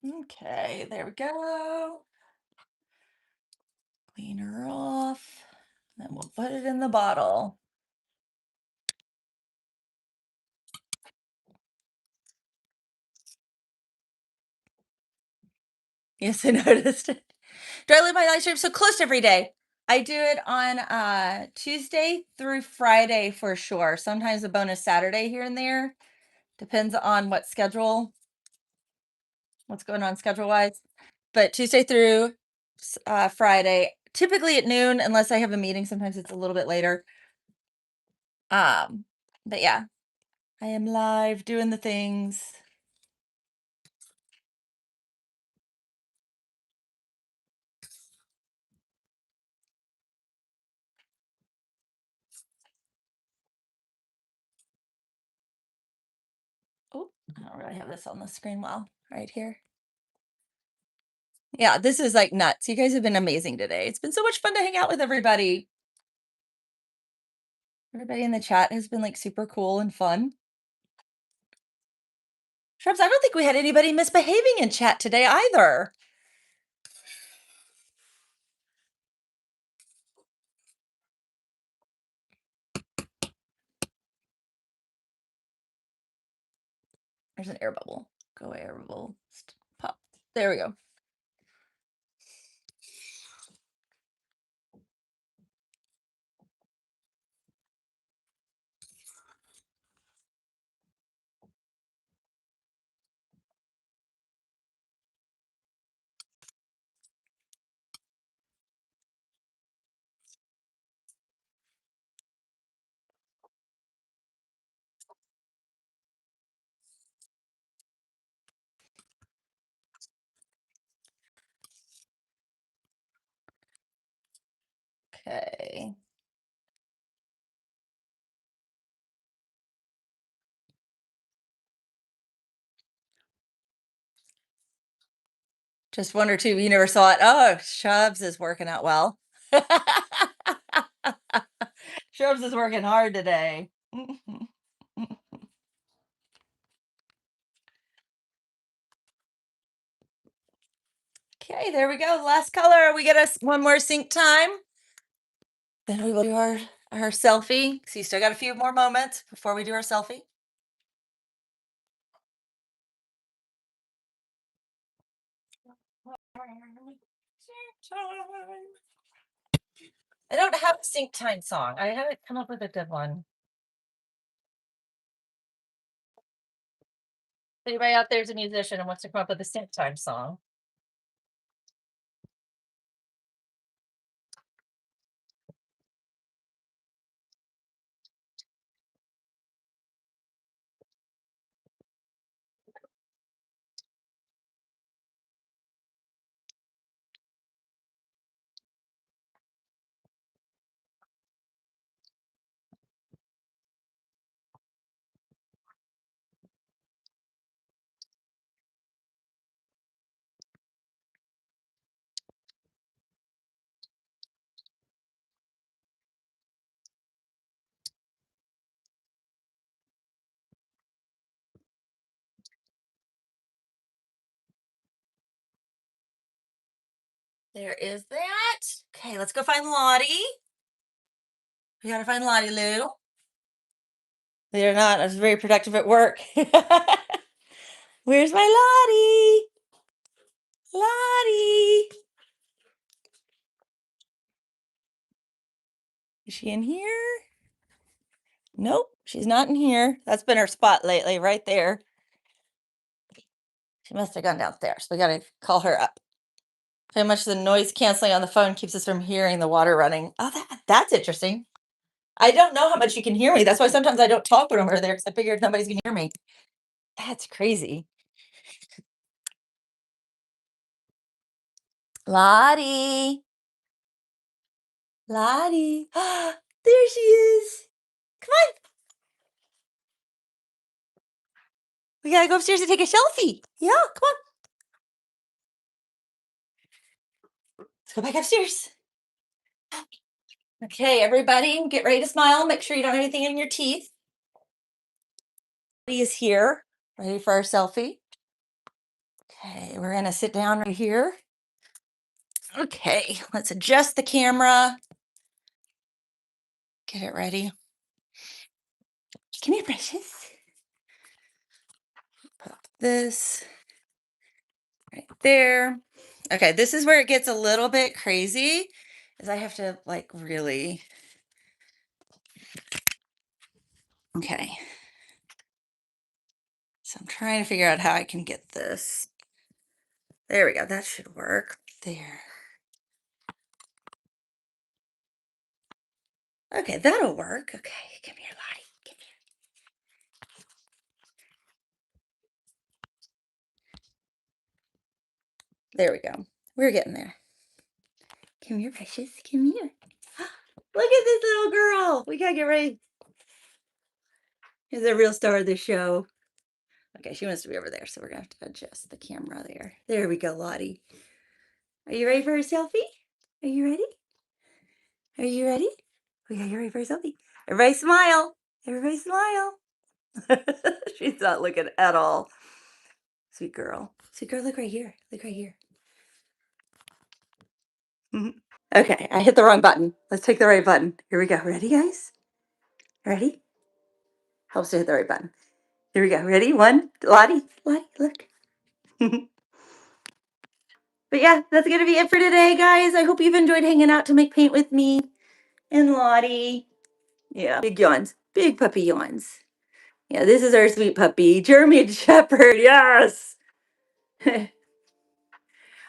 Okay, there we go. Clean her off. Then we'll put it in the bottle. Yes, I noticed. Do I live my live stream so close to every day? I do it on Tuesday through Friday for sure. Sometimes a bonus Saturday here and there. Depends on what's going on schedule wise. But Tuesday through Friday, typically at noon, unless I have a meeting. Sometimes it's a little bit later. Um, but yeah, I am live doing the things. Oh, I don't really have this on the screen well, right here. Yeah, this is like nuts. You guys have been amazing today. It's been so much fun to hang out with everybody. Everybody in the chat has been like super cool and fun. Shrubs, I don't think we had anybody misbehaving in chat today either. There's an air bubble. Go away, air bubble. Pop. There we go. Okay. Just one or two. You never saw it. Oh, Shrubs is working out well. Shrubs is working hard today. Okay, there we go. Last color. We get us one more sync time. Then we will do our selfie. So you still got a few more moments before we do our selfie. I don't have a sync time song. I haven't come up with a good one. Anybody out there is a musician and wants to come up with a sync time song? There is that. Okay, let's go find Lottie. We gotta find Lottie Lou. They're not. I was very productive at work. Where's my Lottie? Lottie. Is she in here? Nope, she's not in here. That's been her spot lately, right there. She must have gone downstairs. We gotta call her up. How much the noise canceling on the phone keeps us from hearing the water running. Oh, that's interesting. I don't know how much you can hear me. That's why sometimes I don't talk when I'm over there because I figured nobody's gonna hear me. That's crazy. Lottie. Lottie. There she is. Come on. We gotta go upstairs and take a selfie. Yeah, come on. Let's go back upstairs. Okay, everybody, get ready to smile. Make sure you don't have anything in your teeth. Lottie is here, ready for our selfie. Okay, we're gonna sit down right here. Okay, let's adjust the camera. Get it ready. Come here, precious. Pop this right there. Okay, this is where it gets a little bit crazy, is I have to like really. Okay. So I'm trying to figure out how I can get this. There we go. That should work. There. Okay, that'll work. Okay, come here, Lottie. Come here. There we go. We're getting there. Come here, precious. Come here. Look at this little girl. We gotta get ready. He's the real star of the show. Okay, she wants to be over there, so we're gonna have to adjust the camera there. There we go, Lottie. Are you ready for a selfie? Are you ready? Are you ready? Okay, you ready for a selfie? Everybody smile. Everybody smile. She's not looking at all. Sweet girl. Sweet girl, look right here. Look right here. Mhm. Okay, I hit the wrong button. Let's take the right button. Here we go. Ready, guys? Ready? Helps to hit the right button. Here we go. Ready? One. Lottie. Lottie, look. But yeah, that's going to be it for today, guys. I hope you've enjoyed hanging out to make paint with me and Lottie. Yeah, big yawns. Big puppy yawns. Yeah, this is our sweet puppy, German Shepherd. Yes.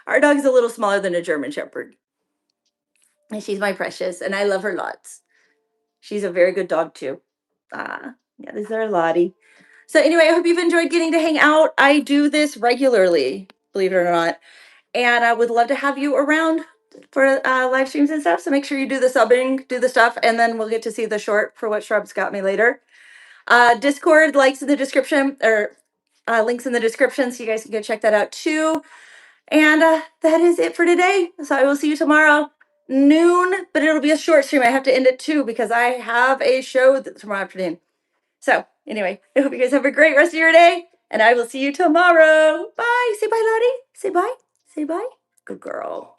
Our dog's a little smaller than a German Shepherd. And she's my precious, and I love her lots. She's a very good dog, too. Yeah, this is our Lottie. So anyway, I hope you've enjoyed getting to hang out. I do this regularly, believe it or not. And I would love to have you around for live streams and stuff. So make sure you do the subbing, do the stuff, and then we'll get to see the short for what Shrubs got me later. Discord, links in the description, or links in the description, so you guys can go check that out too. And that is it for today. So I will see you tomorrow, noon, but it'll be a short stream. I have to end it too because I have a show tomorrow afternoon. So anyway, I hope you guys have a great rest of your day, and I will see you tomorrow. Bye. Say bye, Lottie. Say bye. Say bye. Good girl.